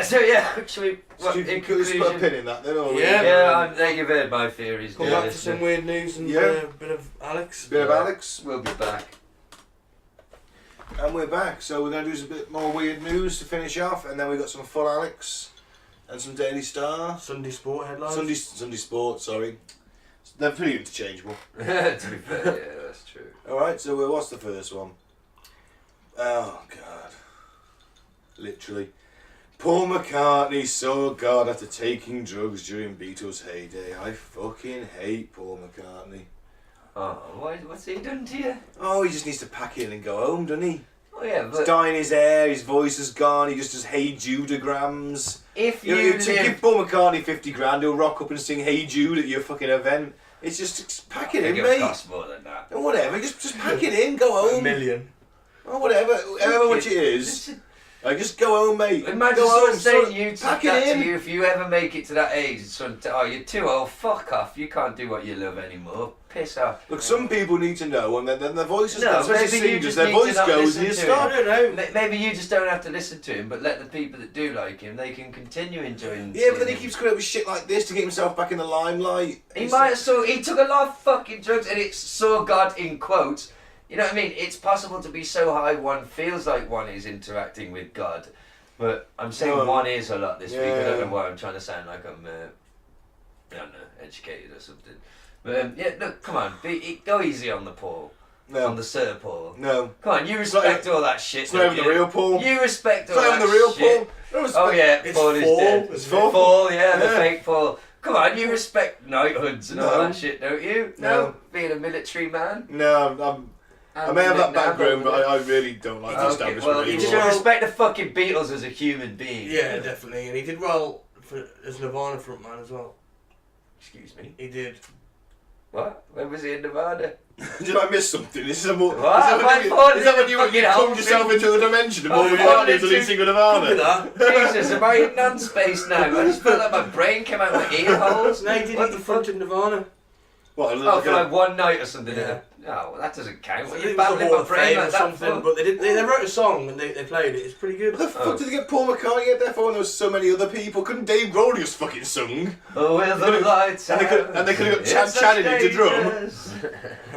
So yeah, should we? What, in Could we just put a conclusion? pin in that then? Or Yeah, you've heard my theories. Come dear back to listener. some weird news and Yeah. a bit of Alex. Bit of Alex. We'll be back. And we're back. So we're going to do some bit more weird news to finish off, and then we've got some full Alex and some Daily Star. Sunday sport headlines. Sunday Sport, sorry. They're pretty interchangeable. To be fair, yeah, that's true. Alright, so what's the first one? Oh, God. Literally. Paul McCartney saw God after taking drugs during Beatles' heyday. I fucking hate Paul McCartney. Oh, what's he done to you? Oh, he just needs to pack in and go home, doesn't he? Oh yeah, He's but dyeing his hair, his voice is gone, he just does Hey Jude-ograms. if You know, you to live... give Paul McCartney 50 grand, he'll rock up and sing Hey Jude at your fucking event. It's just pack it in, It'll mate. cost more than that. Or whatever, just pack it in, go $1 home. million. Or whatever, however much it is. Just go home, mate. Imagine go someone home, saying son. you to pack that it to in. you if you ever make it to that age. Oh, you're too old. Fuck off. You can't do what you love anymore. Piss off. Look, some people need to know, and then their voices, No, especially maybe you singers, just their need to voice not goes listen and you to stop. I don't know. Maybe you just don't have to listen to him, but let the people that do like him, they can continue enjoying. Yeah, but then he him. keeps coming up with shit like this to get himself back in the limelight. He might have saw. He took a lot of fucking drugs, and it saw God in quotes. You know what I mean? It's possible to be so high one feels like one is interacting with God, but I'm saying No. one is a lot this week. I don't Yeah. know why I'm trying to sound like I'm, I don't know, educated or something. But yeah, look, come on, go easy on the Paul, No. on the Sir Paul. No. Come on, you It's not respect all that shit. It's not even don't the you? real Paul. You respect all It's not that even the real shit. Paul. No, Oh yeah, It's Paul is Paul. dead. It's Paul. Paul, yeah, the Yeah. fake Paul. Come on, you respect knighthoods and all No. that shit, don't you? No. Being a military man. No, I may have that background, but I really don't like the Okay, establishment well, you anymore. should respect the fucking Beatles as a human being. Yeah, definitely. And he did well as Nirvana frontman as well. Excuse me. He did. What? When was he in Nevada? Did I miss something? This is a more. What? Is that My when you, phone is that is when a you fucking plugged whole yourself thing. into the dimension of all Oh, the yeah, parties literally. leading with Nirvana? that. Jesus, am I in non-space now? I just felt like my brain came out of my ear holes. No, he did What it the in front fuck? of Nirvana. What? Oh, for like one night or something. Yeah. Oh, well, that doesn't count. I Well, think you it was the battling Hall my of brain Fame like or that something, for? but they wrote a song and they played it. It's pretty good. What the fuck did they get Paul McCartney up there for when there was so many other people? Couldn't Dave Grohl just fucking sung? Oh, with the lights and they could- and they could have got Chad It's a Channing into drum. dangerous-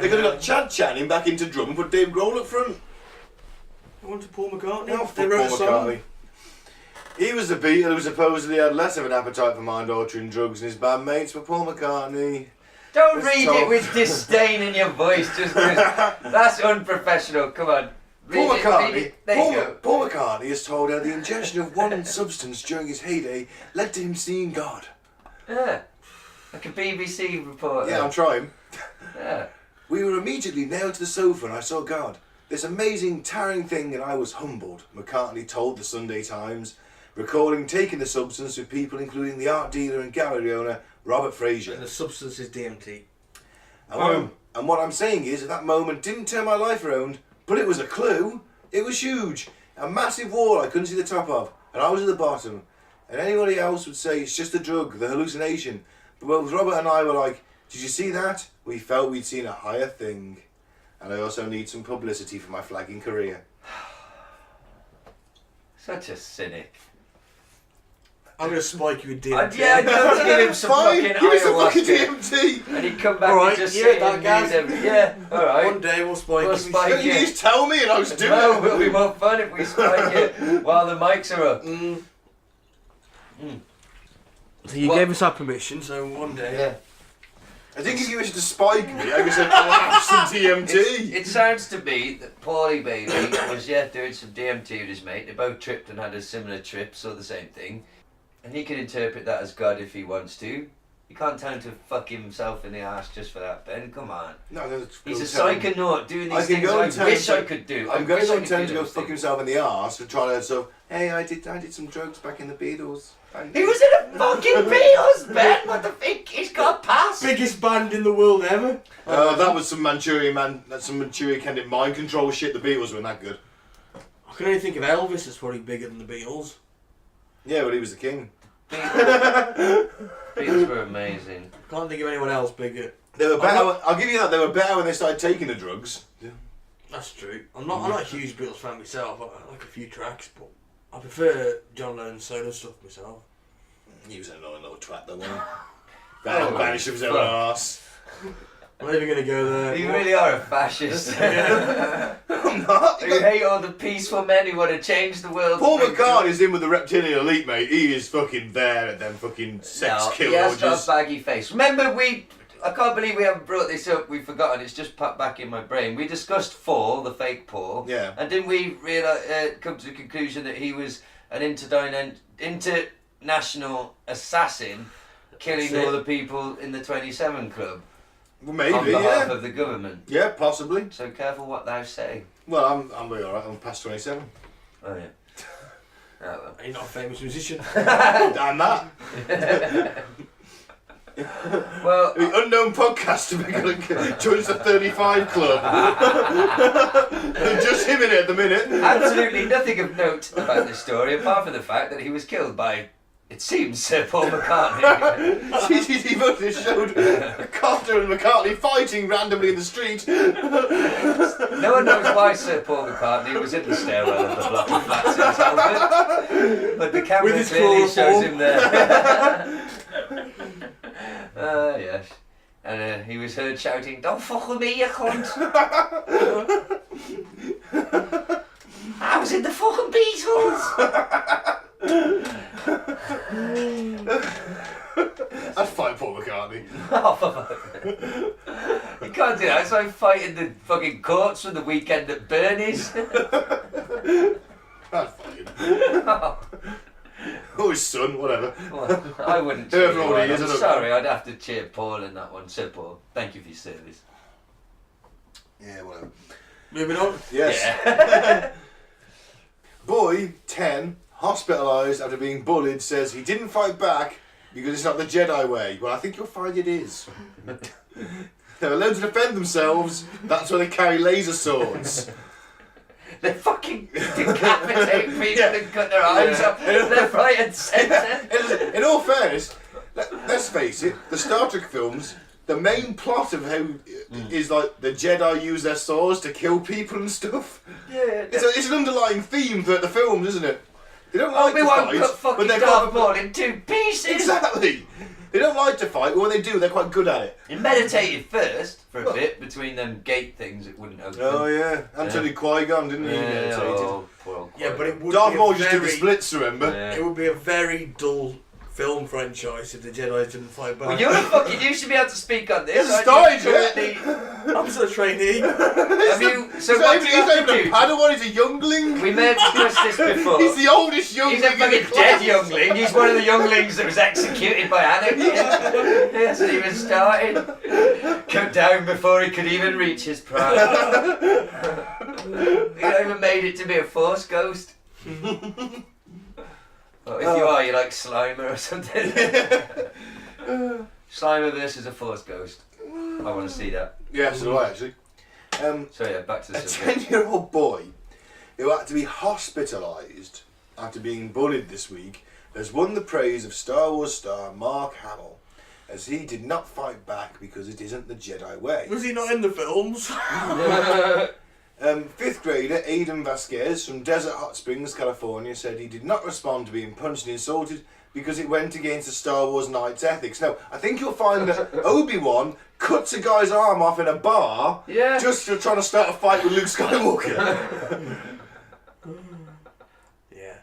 They could have got Chad Channing back into drum and put Dave Grohl up front. I went to Paul McCartney. No, they fuck wrote Paul a song. McCartney. He was the Beatle who supposedly had less of an appetite for mind-altering drugs than his bandmates, but Paul McCartney... Don't It's read tough. it with disdain in your voice, just 'cause that's unprofessional. Come on. Paul Read McCartney, it. There you go. Paul McCartney is told how the ingestion of one substance during his heyday led to him seeing God. Yeah. Like a BBC reporter. Yeah, I'm trying. Yeah. We were immediately nailed to the sofa and I saw God. This amazing, towering thing and I was humbled, McCartney told the Sunday Times, recalling taking the substance with people including the art dealer and gallery owner Robert Fraser. And the substance is DMT. And what I'm saying is that moment didn't turn my life around, but it was a clue. It was huge. A massive wall I couldn't see the top of, and I was at the bottom. And anybody else would say it's just a drug, the hallucination. But both Robert and I were like, did you see that? We felt we'd seen a higher thing. And I also need some publicity for my flagging career. Such a cynic. I'm going to spike you with DMT. Yeah, I'd love to give him some Fine, fucking give me some fucking ayahuasca. DMT. And he'd come back Alright, and just you sit heard and that, read Gaz? every... Yeah, alright. One day we'll spike We'll you. spike Don't you it. just tell me and I was doing No, it. it'll be more fun if we spike it while the mics are up. So you What? gave us our permission, so one day... Yeah. I think if you wish to spike me, I guess I'll have some DMT. It sounds to me that Paulie Baby was doing some DMT with his mate. They both tripped and had a similar trip, saw the same thing. And he can interpret that as God if he wants to. You can't tell him to fuck himself in the ass just for that, Ben. Come on. No, no, He's a tell him. psychonaut doing I these can things go I and tell wish him I to- could do. I'm I going wish I to could tell him do to go those fuck things. himself in the arse and try to so. Hey, I did some drugs back in the Beatles. He was in a fucking Beatles, Ben. What the fuck? He's got a pass. Biggest band in the world ever. That was some That's some Manchurian Candidate mind control shit. The Beatles weren't that good. I can only think of Elvis as probably bigger than the Beatles. Yeah, but he was the king. Beatles were amazing. Can't think of anyone else bigger. They were I'm better. not- I'll give you that. They were better when they started taking the drugs. Yeah. That's true. I'm not a huge Beatles fan myself. I like a few tracks, but I prefer John Lennon's solo stuff myself. He was an annoying little twat, though, wasn't he? Oh, Vanished of his own fuck. arse. I'm not even going to go there. You really are a fascist. I'm not. You hate all the peaceful men who want to change the world. Paul Bring McCartney's in with the reptilian elite, mate. He is fucking there at them fucking sex No, kill he has got orgies. a baggy face. Remember, I can't believe we haven't brought this up. We've forgotten. It's just popped back in my brain. We discussed Paul, the fake Paul. Yeah. And didn't we come to the conclusion that he was an international assassin, killing That's it. all the people in the 27 Club? Well, maybe, on behalf yeah. of the government. Yeah, possibly. So careful what thou say. Well, I'm really alright. I'm past 27. Oh yeah. Oh well. You're not a famous musician. Damn that. Well, The unknown podcaster joins the 35 club. Just him in it at the minute. absolutely nothing of note about this story apart from the fact that he was killed by, it seems, Sir Paul McCartney. CCTV footage showed Carter and McCartney fighting randomly in the street. No one knows why Sir Paul McCartney was in the stairwell of the block of flats in Salford, but the camera With his clearly shows chloroform. him there. Yes. And he was heard shouting, "Don't fuck with me, you cunt!" I was in the fucking Beatles! I'd fight Paul McCartney. You can't do that. It's like fighting the fucking courts from the weekend at Bernie's. I'd fight him. Or his son, whatever. Well, I wouldn't cheer Whoever you old he on. is, I I'm don't sorry, I'd have to cheer Paul in that one. Sir Paul, thank you for your service. Yeah, whatever. Moving on. Yes. Yeah. Boy, 10, hospitalised after being bullied, says he didn't fight back because it's not the Jedi way. Well, I think you'll find it is. They're allowed to defend themselves. That's why they carry laser swords. They fucking decapitate people and cut their eyes off left, right and centre. In all fairness, let's face it, the Star Trek films, the main plot of how is like the Jedi use their swords to kill people and stuff. Yeah. It's an underlying theme throughout the films, isn't it? They don't like to Obi-Wan fight, cut fucking but they're Darth quite... Maul in 2 pieces. Exactly. They don't like to fight, but when they do, they're quite good at it. He meditated first for a bit between them gate things that wouldn't open. Oh yeah, Anthony Qui-Gon, didn't he? Yeah, Meditated. oh, poor old Yeah, but it would Darth be Maul a just did the very, splits, remember? Yeah. it would be a very dull film franchise if the Jedi didn't fight back. Well, you're a fucking. You should be able to speak on this. He hasn't aren't you? started yet. Currently- I'm still a trainee. Have you? So He's what not do even, you he's not have even to a do? Padawan, he's a youngling. We may have discussed this before. He's the oldest youngling He's a in the fucking class. dead youngling. He's one of the younglings that was executed by Anakin. He hasn't even started. Cut down before he could even reach his prime. He not even made it to be a Force ghost. Well, if you are, you're like Slimer or something. Slimer versus a Force ghost. I want to see that. Yeah, so do I actually. So yeah, back to the A subject. 10-year-old boy who had to be hospitalised after being bullied this week has won the praise of Star Wars star Mark Hamill, as he did not fight back because it isn't the Jedi way. Was he not in the films? 5th grader Aidan Vasquez from Desert Hot Springs, California, said he did not respond to being punched and insulted because it went against the Star Wars Knight's ethics. Now, I think you'll find that Obi-Wan cuts a guy's arm off in a bar just for trying to start a fight with Luke Skywalker. Yeah.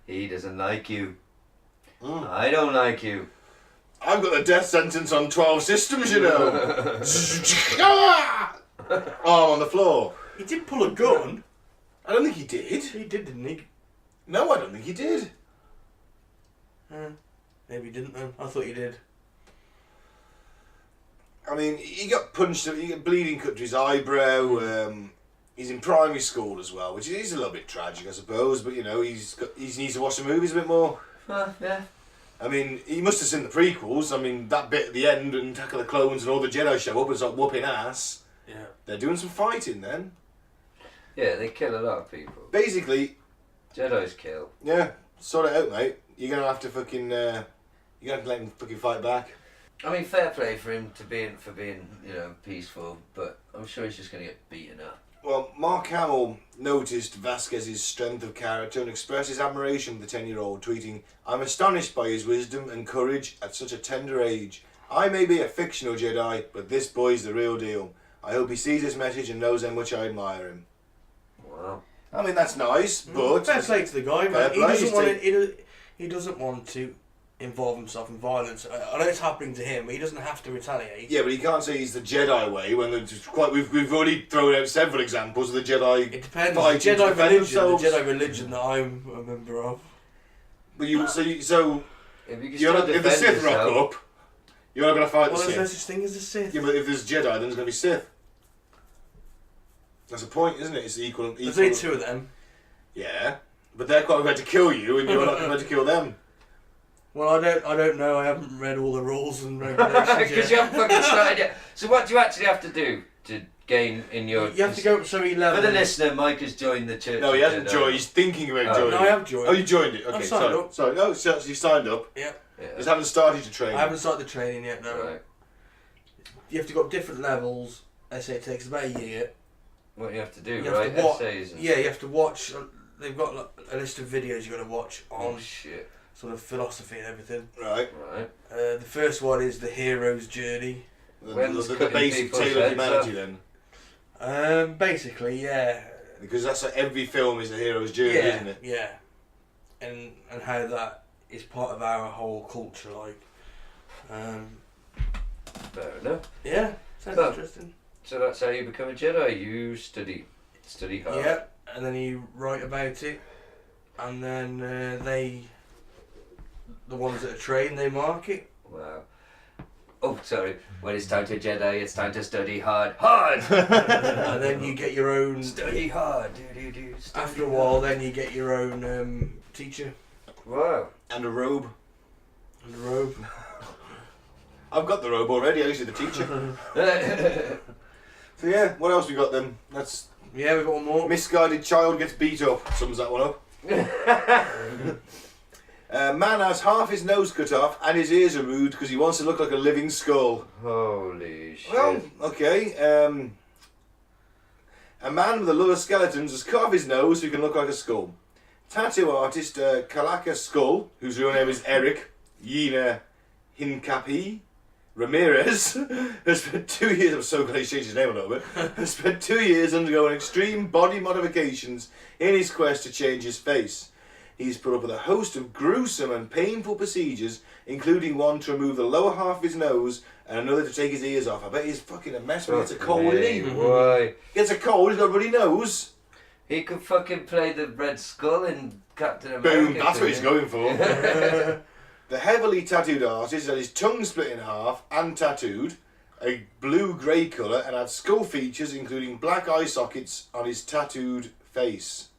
He doesn't like you. I don't like you. I've got the death sentence on 12 systems, you know. Arm on the floor. He did pull a gun. I don't think he did. He did, didn't he? No, I don't think he did. Maybe he didn't then. I thought he did. I mean, he got punched, he got bleeding cut to his eyebrow. He's in primary school as well, which is a little bit tragic, I suppose. But you know, he needs to watch the movies a bit more. Yeah. I mean, he must have seen the prequels. I mean, that bit at the end and Attack of the Clones and all the Jedi show up and start whooping ass. Yeah. They're doing some fighting then. Yeah, they kill a lot of people. Basically, Jedi's kill. yeah, sort it out, mate. You're gonna have to fucking, you're gonna have to let him fucking fight back. I mean, fair play for him for being, you know, peaceful, but I'm sure he's just going to get beaten up. Well, Mark Hamill noticed Vasquez's strength of character and expressed his admiration for the 10-year-old, tweeting, "I'm astonished by his wisdom and courage at such a tender age. I may be a fictional Jedi, but this boy's the real deal. I hope he sees this message and knows how much I admire him." Wow. I mean, that's nice, but... Fair play to the guy, Fair man. play, He doesn't want to involve himself in violence. I know it's happening to him, but he doesn't have to retaliate. Yeah, but he can't say he's the Jedi way when there's quite... We've already thrown out several examples of the Jedi... It depends. fighting The to defend themselves. Jedi religion that I'm a member of. But if the If you can still Sith defend rock yourself. up, You're not going to fight Well, the there's no Sith. such thing as a Sith. Yeah, but if there's Jedi, then there's going to be Sith. That's the point, isn't it? It's equal. There's only two of them. Yeah, but they're quite prepared to kill you, and you're not prepared to kill them. Well, I don't know. I haven't read all the rules and regulations Because yet. you haven't fucking started yet. So what do you actually have to do to gain in your... You have to go up to 11. For the listener, Mike has joined the church. No, he of hasn't Jedi. joined. He's thinking about joining. No, I have joined. Oh, you joined it. Okay, I've signed sorry. up. Sorry, no, so you signed up. Yep. Yeah. Just haven't started to train. I haven't started the training yet, no. Right. You have to go up different levels. They say it takes about a year. What you have to do, You right? have to watch. Essays and Yeah, you have to watch. They've got like, a list of videos you got to watch Oh, on shit. sort of philosophy and everything. Right. Right. The first one is the hero's journey. When's The cutting basic people's tale of heads humanity, off? then. Basically, yeah. Because that's like every film is a hero's journey, isn't it? Yeah. And how that is part of our whole culture, like. Fair enough. Yeah, sounds Well, interesting. So that's how you become a Jedi. You study hard. Yeah, and then you write about it, and then the ones that are trained, they mark it. Wow. Oh, sorry. When it's time to Jedi, it's time to study hard. Hard! And then you get your own. Study hard. Do. After a while, then you get your own teacher Wow. And a robe. and a robe. I've got the robe already. I used to be the teacher. So yeah, what else we got then? That's Yeah, we've got one more. misguided child gets beat up. Sums that one up. Man has half his nose cut off and his ears removed because he wants to look like a living skull. Holy shit. Well, okay. A man with a love of skeletons has cut off his nose so he can look like a skull. Tattoo artist Kalaka Skull, whose real name is Eric Yena Hincapi Ramirez, has spent 2 years, I'm so glad he changed his name a little bit, has spent 2 years undergoing extreme body modifications in his quest to change his face. He's put up with a host of gruesome and painful procedures, including one to remove the lower half of his nose and another to take his ears off. I bet he's fucking a mess when he gets a cold, isn't he? Why? Gets a cold, he's got a bloody nose. He could fucking play the Red Skull in Captain America. Boom, that's what he's couldn't going for. The heavily tattooed artist had his tongue split in half and tattooed, a blue-grey colour, and had skull features including black eye sockets on his tattooed face.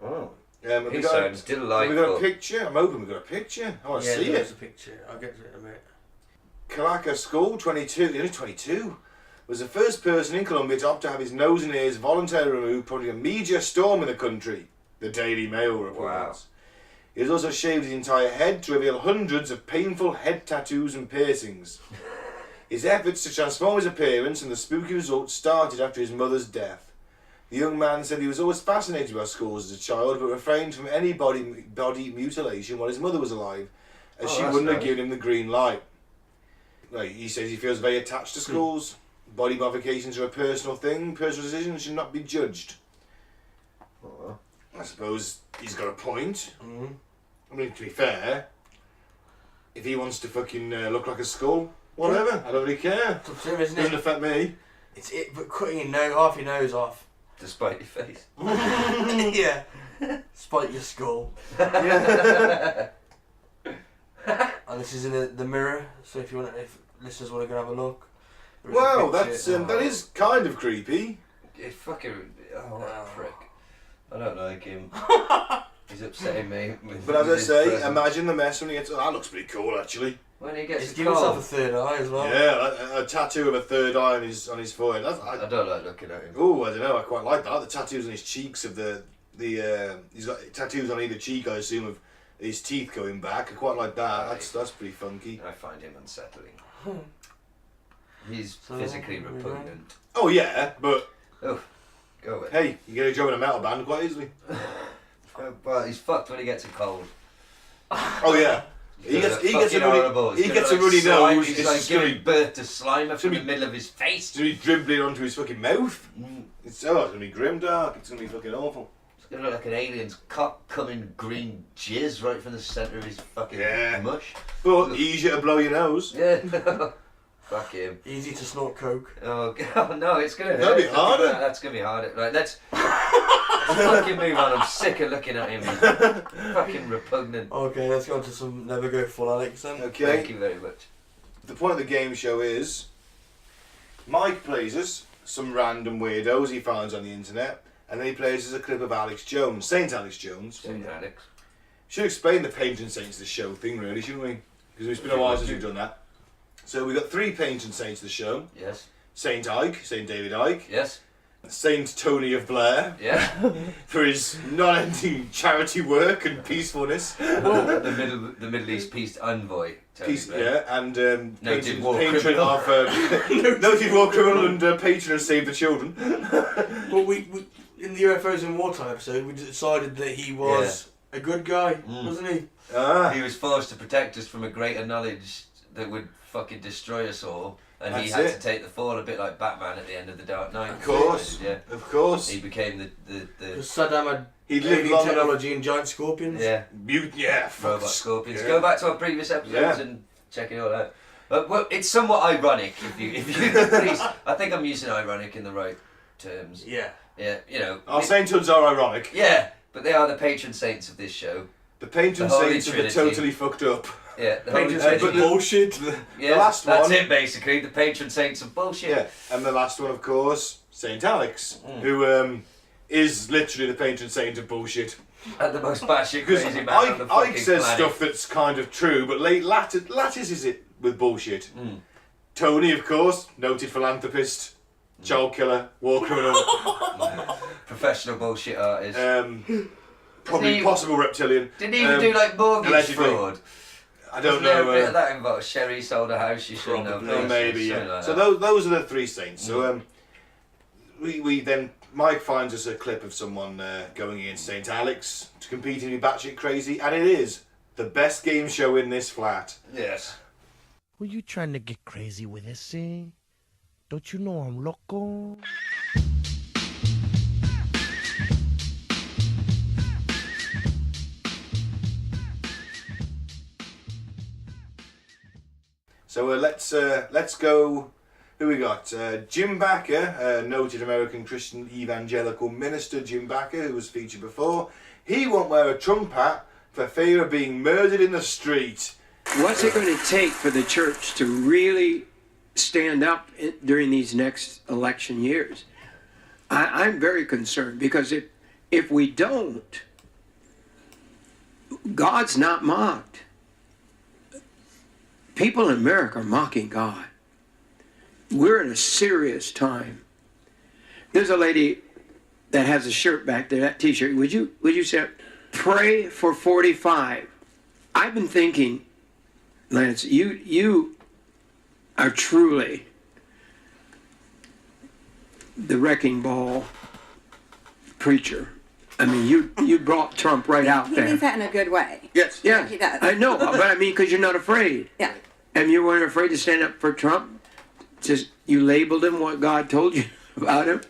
he? Oh. Have He we got sounds have we delightful. got a picture? I'm hoping we've got a picture. I want to see there's it. a picture. I'll get to it in a minute. Kalaka Skull, 22, he's only 22, was the first person in Colombia to opt to have his nose and ears voluntarily removed, prompting a major storm in the country, the Daily Mail reports. He has also shaved his entire head to reveal hundreds of painful head tattoos and piercings. His efforts to transform his appearance and the spooky results started after his mother's death. The young man said he was always fascinated by skulls as a child, but refrained from any body mutilation while his mother was alive, as she that's wouldn't have nice. given him the green light. Like, he says he feels very attached to skulls. Body modifications are a personal thing. Personal decisions should not be judged. Oh. I suppose he's got a point. Mm-hmm. I mean, to be fair, if he wants to fucking look like a skull, whatever. I don't really care. It's up to him, isn't Doesn't it? affect me. It's it, but cutting your half your nose off. Despite your face. Yeah. Spite your skull. Yeah. And this is in the mirror, so if listeners want to go and have a look. there is a Wow, picture. that's that is kind of creepy. It fucking... Oh, that Oh. prick. I don't like him. He's upsetting me. With But as I his say, presence. imagine the mess when he gets. Oh, that looks pretty cool, actually. When he gets He's a given himself a cold. third eye as well. Yeah, a tattoo of a third eye on his forehead. I don't like looking at him. Oh, I don't know. I quite like that. The tattoos on his cheeks of the he's got tattoos on either cheek. I assume of his teeth going back. I quite like that. That's pretty funky. I find him unsettling. He's So, physically there we repugnant. Oh yeah, but Oh, go away. hey, you get a job in a metal band quite easily. Well, he's fucked when he gets a cold. Oh yeah. He gets a Fucking horrible. ruddy, It's he gonna gets a like ruddy slime. nose. He's It's like just gonna giving be, birth to slime from gonna the be- middle of his face. it's gonna be dribbling onto his fucking mouth. It's gonna be grim dark. It's gonna be fucking awful. It's gonna look like an alien's cock coming green jizz right from the centre of his fucking Yeah. mush. But easier to blow your nose. Yeah. Fuck him. Easy to snort coke. Oh God, no, it's gonna hurt. That'll be harder. That's gonna be harder. Right, let's fucking move on. I'm sick of looking at him. He's fucking repugnant. Okay, let's go on to some Never Go Full Alex then. Okay. Thank you very much. the point of the game show is Mike plays us some random weirdos he finds on the internet, and then he plays us a clip of Alex Jones, Saint Alex Jones. Saint Alex. Should explain the patron saints of the show thing, really, shouldn't we? Because it's been a while since we've done that. So we've got 3 patron saints of the show. Yes. Saint Ike, Saint David Ike. Yes. Saint Tony of Blair. Yeah. For his non-ending charity work and peacefulness. the Middle East peace envoy. Peace, yeah, and Noted war patron criminal. of noted war criminal and patron of Save the Children. But we in the UFOs in Wartime episode, we decided that he was a good guy, wasn't he? He was forced to protect us from a greater knowledge that would fucking destroy us all. And he That's had to take the fall, a bit like Batman at the end of the Dark Knight. Of course, yeah. Of course. He became the Because Saddam had He'd lived alien long technology and giant scorpions. yeah, Yeah, robot scorpions. Yeah. Go back to our previous episodes and check it all out. Well, it's somewhat ironic if you please. I think I'm using ironic in the right terms. Yeah. Yeah, you know. Our sainthoods are ironic. Yeah, but they are the patron saints of this show. The patron The Holy saints of the Trinity. totally fucked up. Yeah, the Patron Holy saints of Trinity. bullshit. Yeah, the last that's one. it basically. The patron saints of bullshit. Yeah, and the last one, of course, Saint Alex, who is literally the patron saint of bullshit. And the most batshit Because crazy man on the fucking Ike says planet. stuff that's kind of true, but lattices it with bullshit. Tony, of course, noted philanthropist, child killer, war criminal, Professional bullshit artist. probably Didn't he- possible reptilian. Didn't he even do like mortgage allegedly. fraud? I don't Wasn't there know. a bit of that involved? Sherry sold a house you shouldn't have. Oh, maybe, something yeah. like So that. those are the 3 saints. So we then, Mike finds us a clip of someone going against Saint Alex to compete and be batshit crazy, and it is the best game show in this flat. Yes. Were you trying to get crazy with this, eh? Don't you know I'm loco? So let's go. Who we got? Jim Bakker, noted American Christian evangelical minister Jim Bakker, who was featured before. He won't wear a Trump hat for fear of being murdered in the street. What's it going to take for the church to really stand up during these next election years? I'm very concerned because if we don't, God's not mocked. People in America are mocking God. We're in a serious time. There's a lady that has a shirt back there, that T-shirt. Would you say, pray for 45? I've been thinking, Lance, you are truly the wrecking ball preacher. I mean, you brought Trump right out He there. means that in a good way. Yes. Yeah, He does. I know, but I mean, because you're not afraid. Yeah. And you weren't afraid to stand up for Trump. Just you labeled him what God told you about him.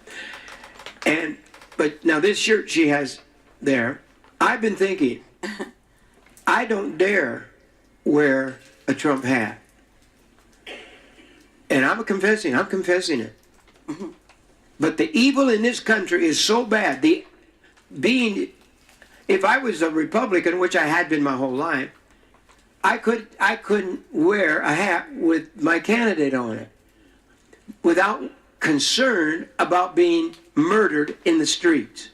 But now this shirt she has there, I've been thinking, I don't dare wear a Trump hat. And I'm confessing it. But the evil in this country is so bad. If I was a Republican, which I had been my whole life, I couldn't wear a hat with my candidate on it without concern about being murdered in the streets.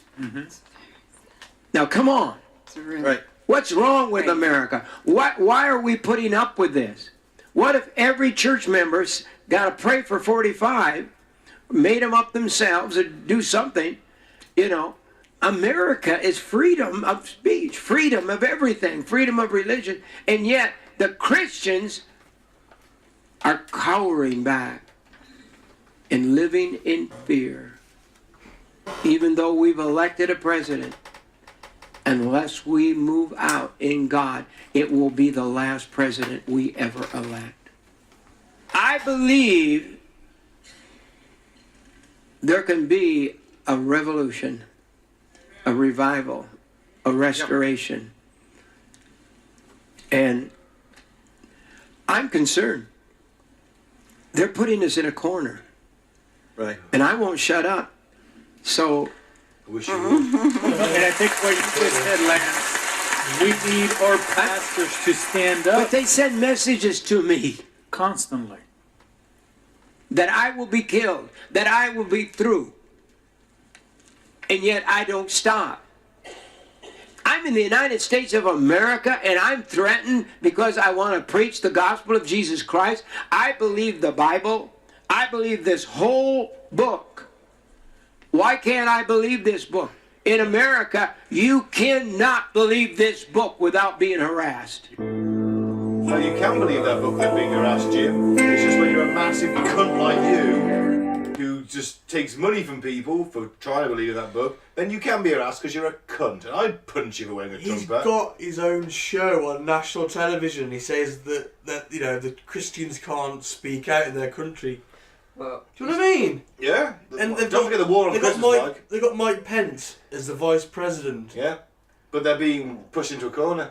Now, come on. Right. What's wrong with America? Why are we putting up with this? What if every church member's got to pray for 45, made them up themselves, or do something? You know, America is freedom of speech, freedom of everything, freedom of religion, and yet the Christians are cowering back and living in fear. Even though we've elected a president, unless we move out in God, it will be the last president we ever elect. I believe there can be a revolution, a revival, a restoration. And I'm concerned. They're putting us in a corner. Right. And I won't shut up. So I wish you would. And I think what you just said, Lance, we need our pastors to stand up. But they send messages to me. Constantly. That I will be killed, that I will be through. And yet I don't stop. I'm in the United States of America and I'm threatened because I want to preach the gospel of Jesus Christ. I believe the Bible. I believe this whole book. Why can't I believe this book? In America, you cannot believe this book without being harassed. No, you can believe that book without being harassed, Jim. It's just when you're a massive cunt like you, who just takes money from people for trying to believe that book, then you can be harassed because you're a cunt. And I'd punch you for wearing a He's trumpet. got his own show on national television. He says that you know, the Christians can't speak out in their country. Well, do you know what I mean? Yeah. And don't forget the war on Christmas, Mike. They got Mike Pence as the vice president. Yeah. But they're being pushed into a corner.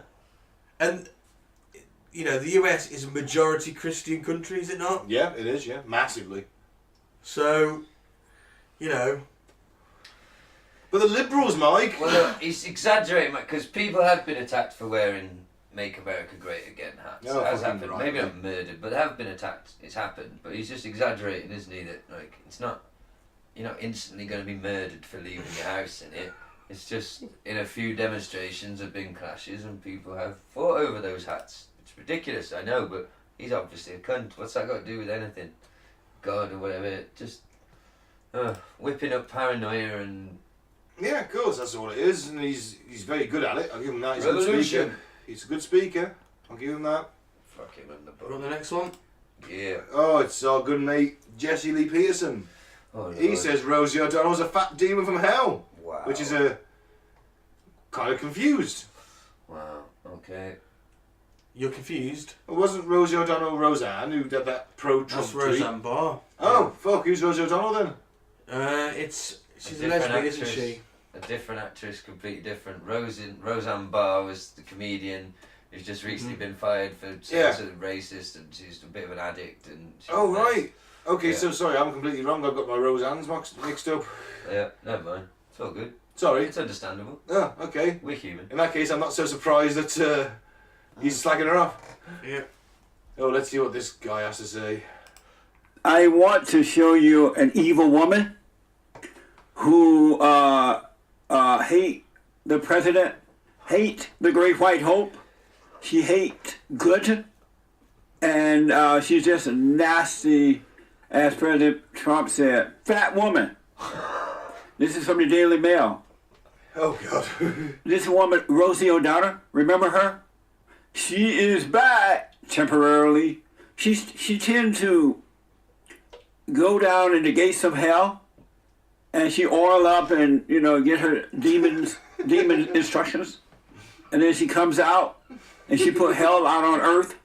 And, you know, the US is a majority Christian country, is it not? Yeah, it is, yeah. Massively. So, you know. But the Liberals, Mike. Well, he's exaggerating, because people have been attacked for wearing Make America Great Again hats. Oh, It has fucking happened. right, Maybe yeah. not murdered, but they have been attacked. It's happened. But he's just exaggerating, isn't he? That, like, it's not, you're not instantly going to be murdered for leaving your house in it. It's just, in a few demonstrations there have been clashes and people have fought over those hats. It's ridiculous, I know, but he's obviously a cunt. What's that got to do with anything? God or whatever. Just whipping up paranoia and... Yeah, of course, that's all it is. And he's very good at it. I'll give him that. He's a good Revolution. speaker. He's a good speaker. I'll give him that. Fuck him in the Put on butt. the next one. Yeah. Oh, it's our good mate, Jesse Lee Peterson. Oh, He Lord. says Rosie O'Donnell's a fat demon from hell. Wow. Which is a... kind of confused. Wow, okay. You're confused? It wasn't Rosie O'Donnell Roseanne who did that pro-Trump That's tweet? Roseanne Barr. Oh, fuck, who's Rosie O'Donnell then? She's a different lesbian, isn't actress. she? A different actress, completely different. Roseanne Barr was the comedian who's just recently been fired for saying something racist, and she's a bit of an addict. And Oh, right. Okay, Yeah. so sorry, I'm completely wrong. I've got my Roseanne's mixed up. Yeah, never mind. It's all good. Sorry. It's understandable. Oh, okay. We're human. In that case, I'm not so surprised that he's slagging her off. Yeah. Oh, let's see what this guy has to say. I want to show you an evil woman who hate the president, hate the Great White Hope. She hate good, and she's just a nasty, as President Trump said, fat woman. This is from the Daily Mail. Oh, God. This woman, Rosie O'Donnell, remember her? She is back temporarily. She tend to go down in the gates of hell, and she oil up and, you know, get her demon instructions, and then she comes out and she put hell out on earth,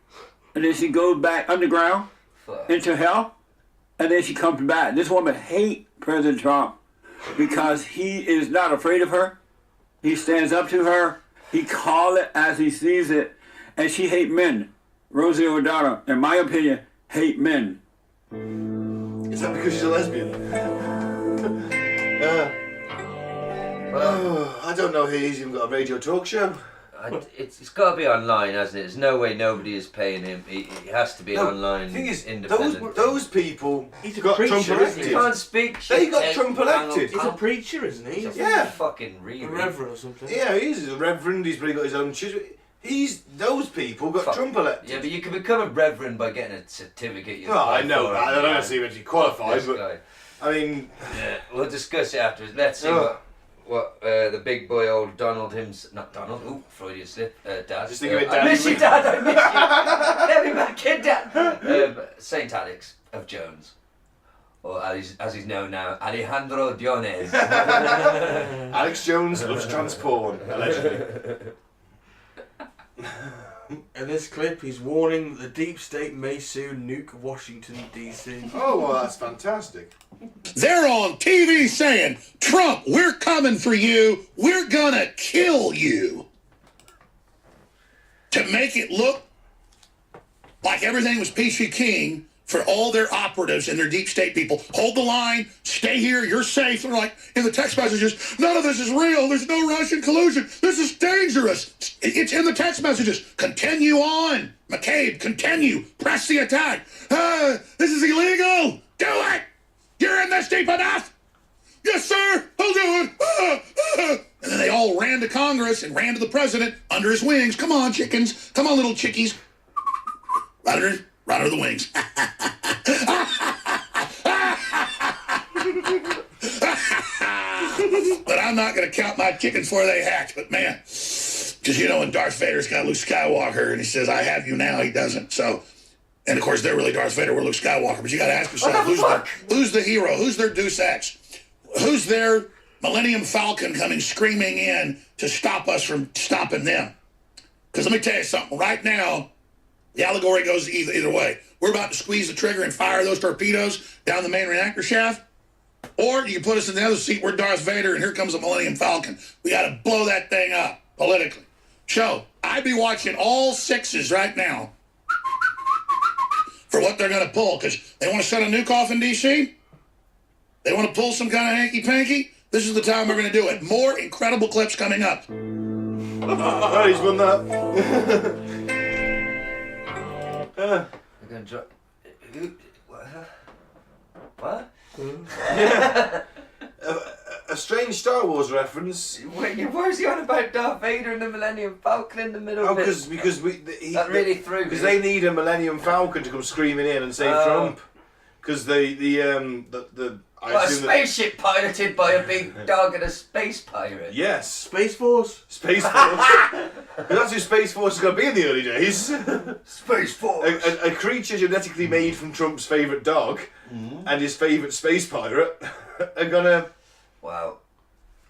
and then she goes back underground into hell, and then she comes back. This woman hates President Trump because he is not afraid of her. He stands up to her. He calls it as he sees it, and she hates men. Rosie O'Donnell, in my opinion, hate men. Is that because she's a lesbian? I don't know. He's even got a radio talk show. It's got to be online, hasn't it? There's no way nobody is paying him. He has to be an online. The thing is, independent. those people He's a got preacher, Trump isn't elected. He can't speak shit. They got Trump elected. He's a preacher, isn't he? He's a Yeah. fucking A reader. reverend or something. Yeah, he's a reverend. He's probably got his own church. Those people got Trump elected. Yeah, but you can become a reverend by getting a certificate. You Oh, I apply know for that. I and don't see if he qualified, this but guy. I mean, Yeah, we'll discuss it afterwards. Let's see Oh. what the big boy old Donald not Donald. Ooh, Freudian slip. Dad. Just think of it, I Dad. miss you, Dad. I miss you. Let me back in, Dad. Saint Alex of Jones, or as he's known now, Alejandro Diones. Alex Jones loves trans porn, allegedly. In this clip, he's warning that the deep state may soon nuke Washington, D.C. Oh, well, that's fantastic. They're on TV saying, Trump, we're coming for you. We're gonna kill you. To make it look like everything was peachy keen, for all their operatives and their deep state people. Hold the line, stay here, you're safe. They're like, in the text messages, none of this is real, there's no Russian collusion, this is dangerous. It's in the text messages. Continue on, McCabe, continue, press the attack. This is illegal, do it! You're in this deep enough? Yes, sir, I'll do it. And then they all ran to Congress and ran to the president under his wings. Come on, chickens, come on, little chickies. Right under the wings. But I'm not going to count my chickens before they hatch. But man, because you know when Darth Vader's got Luke Skywalker and he says, I have you now, he doesn't. So, and of course they're really Darth Vader, we're Luke Skywalker. But you got to ask yourself, who's the hero? Who's their Deus Ex? Who's their Millennium Falcon coming screaming in to stop us from stopping them? Because let me tell you something, right now, the allegory goes either way. We're about to squeeze the trigger and fire those torpedoes down the main reactor shaft. Or you can put us in the other seat, we're Darth Vader, and here comes the Millennium Falcon. We got to blow that thing up politically. So, I'd be watching all sixes right now for what they're going to pull, because they want to set a nuke off in D.C.? They want to pull some kind of hanky-panky? This is the time we're going to do it. More incredible clips coming up. Oh, he's won that. We're going to drop... What? A strange Star Wars reference. Wait, why is he on about Darth Vader and the Millennium Falcon in the middle of it? Because that really threw me. Because they need a Millennium Falcon to come screaming in and save Trump. Because a spaceship piloted by a big dog and a space pirate. Yes. Space Force? Space Force. That's who Space Force is going to be in the early days. Space Force. A creature genetically made from Trump's favourite dog and his favourite space pirate are going to... Wow.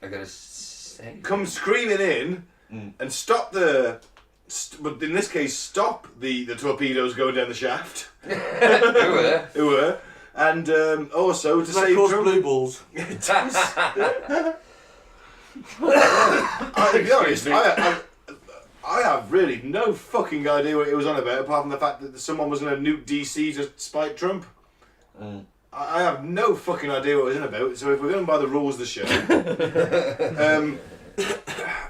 I'm going to say... Come screaming in and stop the... but in this case, stop the torpedoes going down the shaft. Who were. And also to save cause Trump. blue balls. It does. To be honest, I have really no fucking idea what it was on about, apart from the fact that someone was going to nuke DC to spite Trump. I have no fucking idea what it was in about. So if we're going by the rules of the show,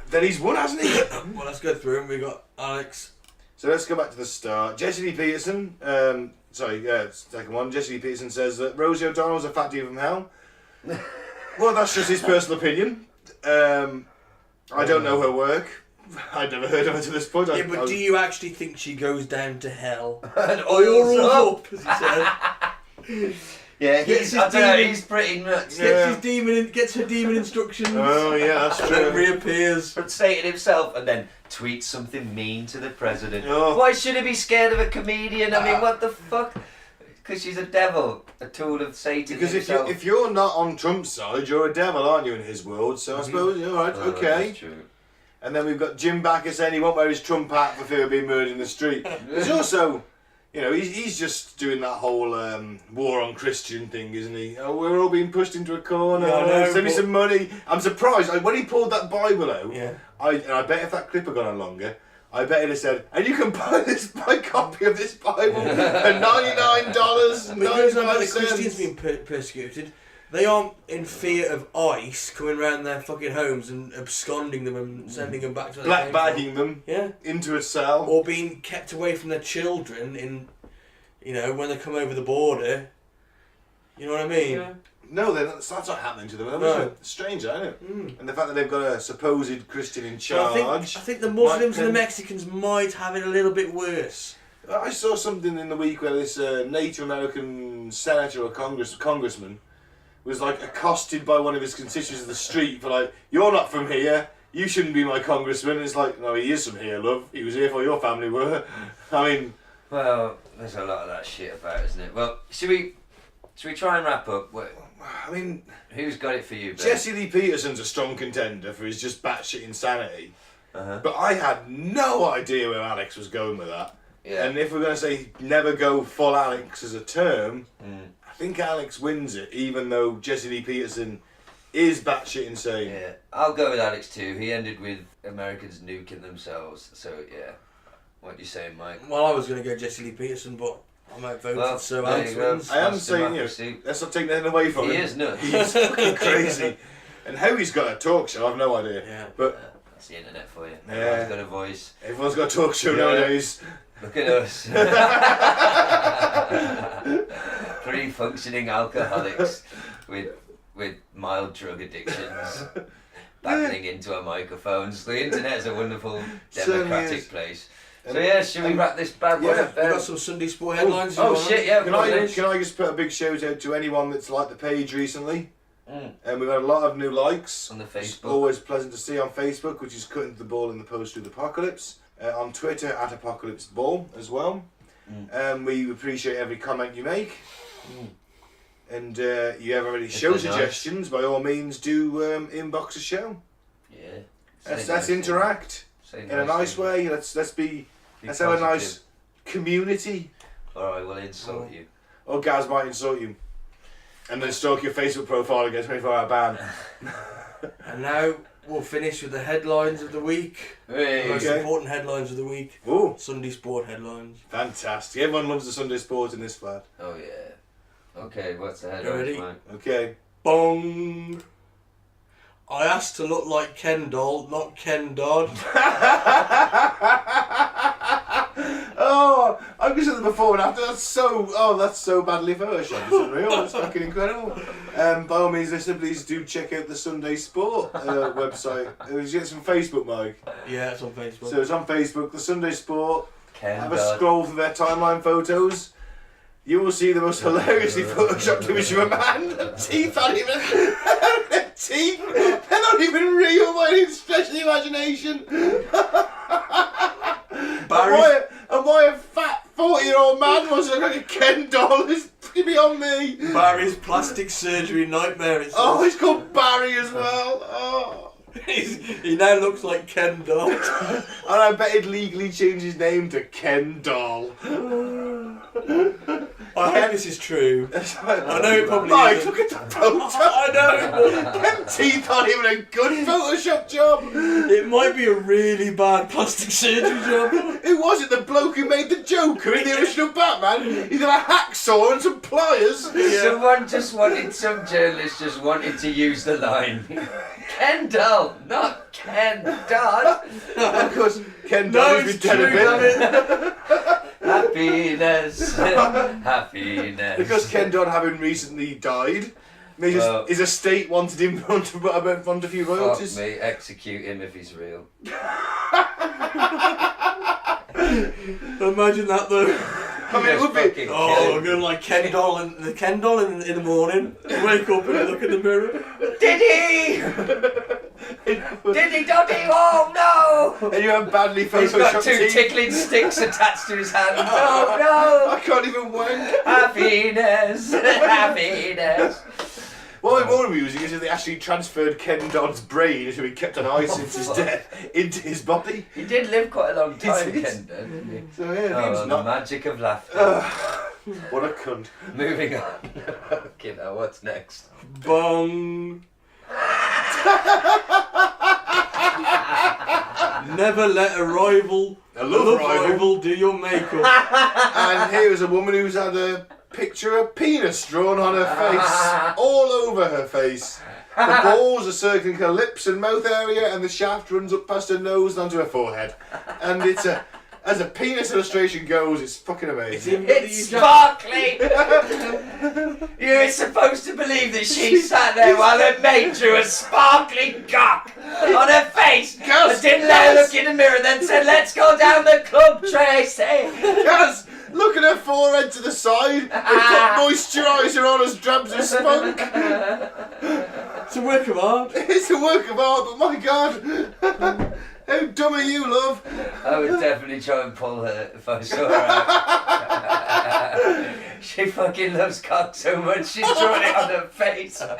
then he's won, hasn't he? Well, let's go through them. We got Alex. So let's go back to the start. Jesse D. Peterson. Second one. Jesse D. Peterson says that Rosie O'Donnell was a fat diva from hell. Well, that's just his personal opinion. I don't know her work. I'd never heard of her to this point. Yeah, but do you actually think she goes down to hell? And oils up, as he said. Yeah, he's pretty nuts. Gets her demon instructions. Oh yeah, that's true. And reappears from Satan himself, and then tweets something mean to the president. Oh. Why should he be scared of a comedian? I mean, what the fuck? Because she's a devil, a tool of Satan. Because himself. if you're not on Trump's side, you're a devil, aren't you, in his world? So I suppose you're right. Okay. That's true. And then we've got Jim Backer saying he won't wear his Trump hat for fear of being murdered in the street. There's also, you know, he's just doing that whole war on Christian thing, isn't he? Oh, we're all being pushed into a corner. Yeah, Send me some money. I'm surprised. When he pulled that Bible out, yeah. I bet if that clip had gone on longer, I bet he'd have said, and you can buy a copy of this Bible for $99. I mean, the Christians being persecuted. They aren't in fear of ICE coming around their fucking homes and absconding them and sending them back to their black bagging them into a cell. Or being kept away from their children in, you know, when they come over the border. You know what I mean? Yeah. No, that's not happening to them. That's strange, isn't it? And the fact that they've got a supposed Christian in charge. I think the Muslims and the Mexicans might have it a little bit worse. I saw something in the week where this Native American senator or congressman was like accosted by one of his constituents in the street for like, you're not from here, you shouldn't be my congressman. It's like, no, he is from here, love. He was here before your family were. I mean... Well, there's a lot of that shit about, isn't it? Well, should we try and wrap up? I mean... Who's got it for you, Ben? Jesse Lee Peterson's a strong contender for his just batshit insanity. But I had no idea where Alex was going with that. Yeah. And if we're going to say never go full Alex as a term... I think Alex wins it, even though Jesse Lee Peterson is batshit insane. Yeah, I'll go with Alex too. He ended with Americans nuking themselves. So yeah, what do you say, Mike? Well, I was going to go Jesse Lee Peterson, but I might vote Well, so there you go. wins. I am That's saying, democracy. let's not take anything away from him. He is nuts. He's fucking crazy. And how he's got a talk show, I've no idea. Yeah. But That's the internet for you. Yeah. Everyone's got a voice. everyone's got a talk show Yeah. nowadays. Look at us. 3 functioning alcoholics with mild drug addictions battling into our microphones. The internet's a wonderful Certainly democratic is. place. So yeah, should we wrap this bad boy Yeah, up We then? got some Sunday Sport headlines. Oh shit, yeah. Can I just put a big shout out to anyone that's liked the page recently? And we've had a lot of new likes. On the It's Facebook. always pleasant to see on Facebook, which is cutting the ball in the post with Apocalypse. On Twitter at Apocalypse Ball as well. We appreciate every comment you make. And you have any show they're nice. suggestions, by all means do inbox a show. Yeah. Let's Say nice interact things. Say in a nice things. way. Let's have a positive. nice community. Or I will insult you. Or Gaz might insult you. And then stalk your Facebook profile and get 24-hour ban. And now we'll finish with the headlines of the week. Hey. The most Okay. important headlines of the week. Ooh, Sunday Sport headlines. fantastic. Everyone loves the Sunday sport in this flat. Oh yeah. Okay, what's the You headline, ready? Mike? Okay. Bong. I asked to look like Ken Doll, not Ken Dodd. Oh, I've just said it before and after. That's so badly photoshopped. It's unreal. It's fucking incredible. By all means, listener, please do check out the Sunday Sport website. It's from Facebook, Mike. Yeah, it's on Facebook. So it's on Facebook. The Sunday Sport. Ken Have a Dodd. scroll through their timeline photos. You will see the most hilariously photoshopped image of a man. The teeth aren't even. The teeth. They're not even real by any stretch of the imagination. And why a fat 40-year-old man wants to look like a Ken doll is beyond me. Barry's plastic surgery nightmare. It's Oh, he's called Barry as well. Oh. he now looks like Ken Doll. And I bet he'd legally change his name to Ken Doll. I hope this is true. I know it probably Mike, isn't. look at the photo. I know. Them teeth aren't even a good Photoshop job. It might be a really bad plastic surgery job. Who was it? The bloke who made the Joker in the original Batman? He's got a hacksaw and some pliers. Some journalist just wanted to use the line. Ken Doll, not Ken Dodd. Of course, Ken No, Doll is it's dead a true, bit. damn it. Happiness. Happiness. Because Ken Dodd, having recently died, his estate wanted him on a few Fuck royalties. me, execute him if he's real. Imagine that though. I mean, it would be. Fucking Oh, kill I'm him. going like Ken Doll in the morning. Wake up and look in the mirror. Diddy! Diddy Doddy, oh no! And you have badly He's got photoshopped 2 teeth. tickling sticks attached to his hands. Oh I can't even wank. no! Happiness! Happiness! What I'm more amusing is that they actually transferred Ken Dodd's brain, who he kept on ice since his death, into his body. He did live quite a long time, did. Ken Dodd, didn't he? So yeah, he Oh, was the not. magic of laughter. What a cunt. Moving on. Okay, now what's next? Bong. Never let a love rival do your makeup. And here is a woman who's had a picture of penis drawn on her face, all over her face. The balls are circling her lips and mouth area, and the shaft runs up past her nose and onto her forehead. And as a penis illustration goes, it's fucking amazing. It's sparkly! You're supposed to believe that she sat there while her mate drew a sparkling cock on her face and didn't let her look in the mirror, then said, "Let's go down the club, Tracy." Gaz, look at her forehead to the side. They've put moisturiser on as drabs as spunk. It's a work of art. It's a work of art, but my God. How dumb are you, love? I would definitely try and pull her if I saw her out. She fucking loves cock so much she's drawn it on her face and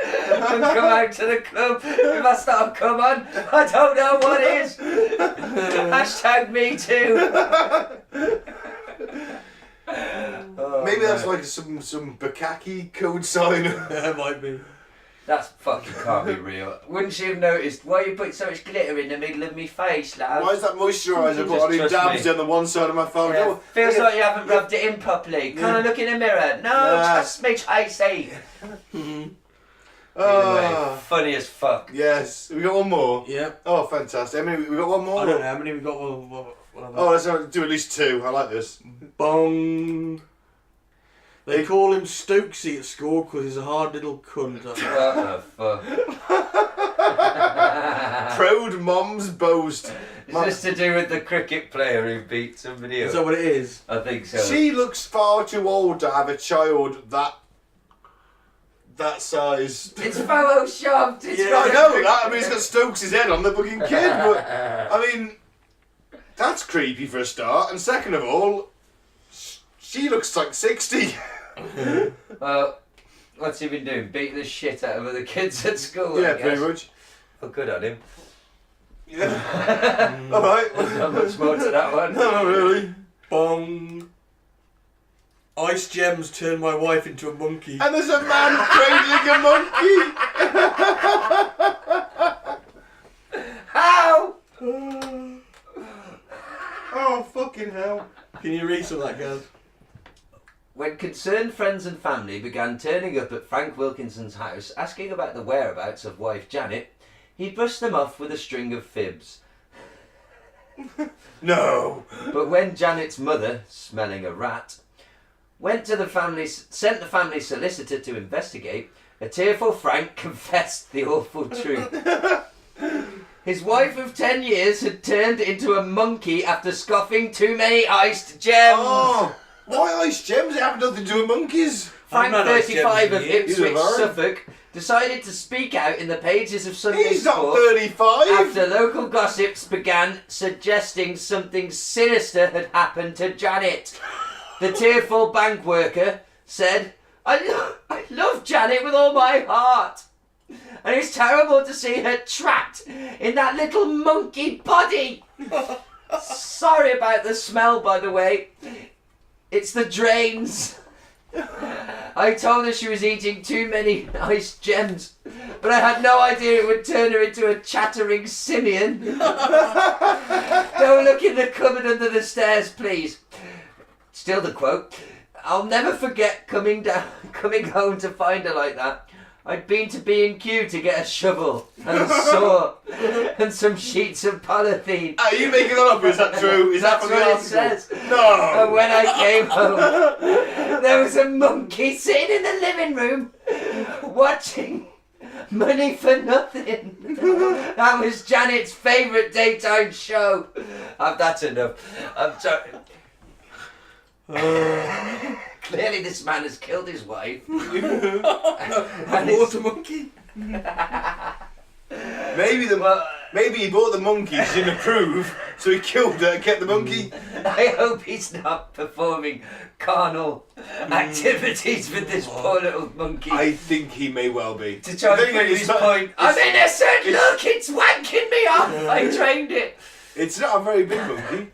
come out to the club. If I start come on, I don't know what is. Hashtag me too. Maybe that's like some Bukkake code sign. Yeah, it might be. That's fucking can't be real. Wouldn't she have noticed? Why are you putting so much glitter in the middle of me face, love? Why is that moisturiser put on in trust dabs me. on the one side of my phone? Yeah, Oh, feels like you haven't rubbed it in properly. Can I look in the mirror? No, trust me, Tracy. Anyway, funny as fuck. Yes. We got one more? Yeah. Oh, fantastic. How many, we got one more? I don't know how many we got. Oh, let's do at least 2. I like this. Bong. They call him Stokesy at school because he's a hard little cunt. What the fuck? Proud mom's boast. Is this to do with the cricket player who beat somebody else? Is that what it is? I think so. She looks far too old to have a child that size. It's photoshopped. It's Yeah, I know that. I mean, he's got Stokes' head on the fucking kid, but I mean, that's creepy for a start. And second of all, she looks like 60. Well, what's he been doing? Beating the shit out of other kids at school? Yeah, I guess. pretty much. Oh, good on him. Yeah. All right. Not much more to that one. No, not really. Bong. Ice gems turned my wife into a monkey. And there's a man cradling a monkey. How? Oh, fucking hell. Can you read some of that, Gaz? When concerned friends and family began turning up at Frank Wilkinson's house asking about the whereabouts of wife Janet, he brushed them off with a string of fibs. No. But when Janet's mother, smelling a rat, sent the family solicitor to investigate, a tearful Frank confessed the awful truth. His wife of 10 years had turned into a monkey after scoffing too many iced gems. Oh, why ice gems? It have nothing to do with monkeys. Frank, I've had ice 35 of gems in years. Ipswich, Either have I. Suffolk, decided to speak out in the pages of Sunday He's not Sport 35. after local gossips began suggesting something sinister had happened to Janet. The tearful bank worker said, I love Janet with all my heart. And it's terrible to see her trapped in that little monkey body. Sorry about the smell, by the way. It's the drains. I told her she was eating too many iced gems, but I had no idea it would turn her into a chattering simian. Don't look in the cupboard under the stairs, please. Still the quote. I'll never forget coming home to find her like that. I'd been to B&Q to get a shovel and a saw and some sheets of polythene. Are you making that up or is that true? Is that That's from the what it article? says. No. And when I came home, there was a monkey sitting in the living room watching Money for Nothing. That was Janet's favourite daytime show. That's enough. I'm sorry. Clearly this man has killed his wife. And it's a monkey. Maybe he bought the monkey, she didn't approve, so he killed her and kept the monkey. I hope he's not performing carnal activities with this poor little monkey. I think he may well be. To try to prove his point. I'm innocent! Look, it's wanking me off! I trained it! It's not a very big monkey.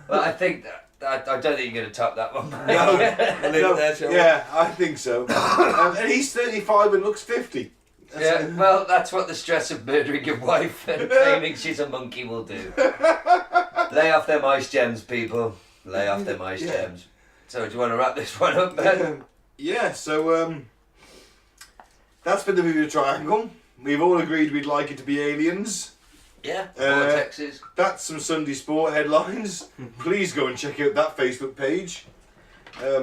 Well, I think that. I don't think you're going to top that one, mate. No, Shall we? yeah, I think so. And he's 35 and looks 50. Yeah, well, that's what the stress of murdering your wife and claiming she's a monkey will do. Lay off them ice gems, people. Lay off them ice gems. So, do you want to wrap this one up, Ben? Yeah, so that's been the Bermuda Triangle. We've all agreed we'd like it to be aliens. Yeah, vortexes. That's some Sunday Sport headlines. Please go and check out that Facebook page.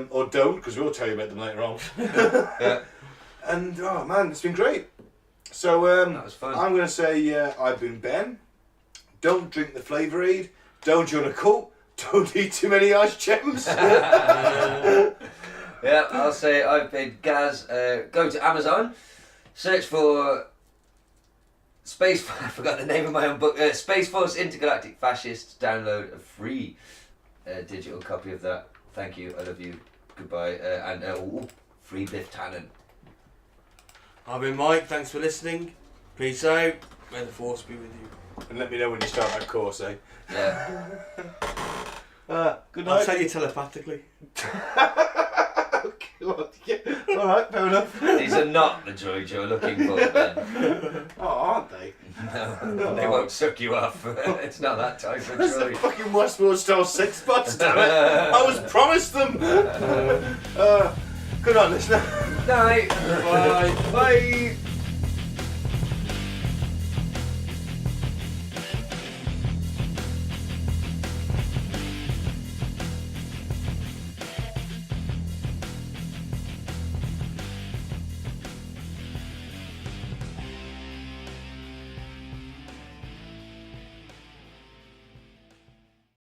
Or don't, because we'll tell you about them later on. Yeah. And, oh man, it's been great. So, That was fun. I'm going to say I've been Ben. Don't drink the Flavour Aid. Don't join a cult. Don't eat too many ice gems. Yeah, I'll say I've been Gaz. Go to Amazon, search for I forgot the name of my own book. Space Force Intergalactic Fascists. Download a free digital copy of that. Thank you. I love you. Goodbye. And free Biff Tannen. I've been Mike. Thanks for listening. Peace out. May the force be with you. And let me know when you start that course, eh? Yeah. Good I'll night. tell you telepathically. Okay. God, yeah. All right, fair enough. These are not the droids you're looking for, Ben. Oh, aren't they? No, they won't suck you off. It's not that type of That's the droid. fucking Westworld style sex bots, damn it. I was promised them. Good on, listener. Night. Bye. Bye.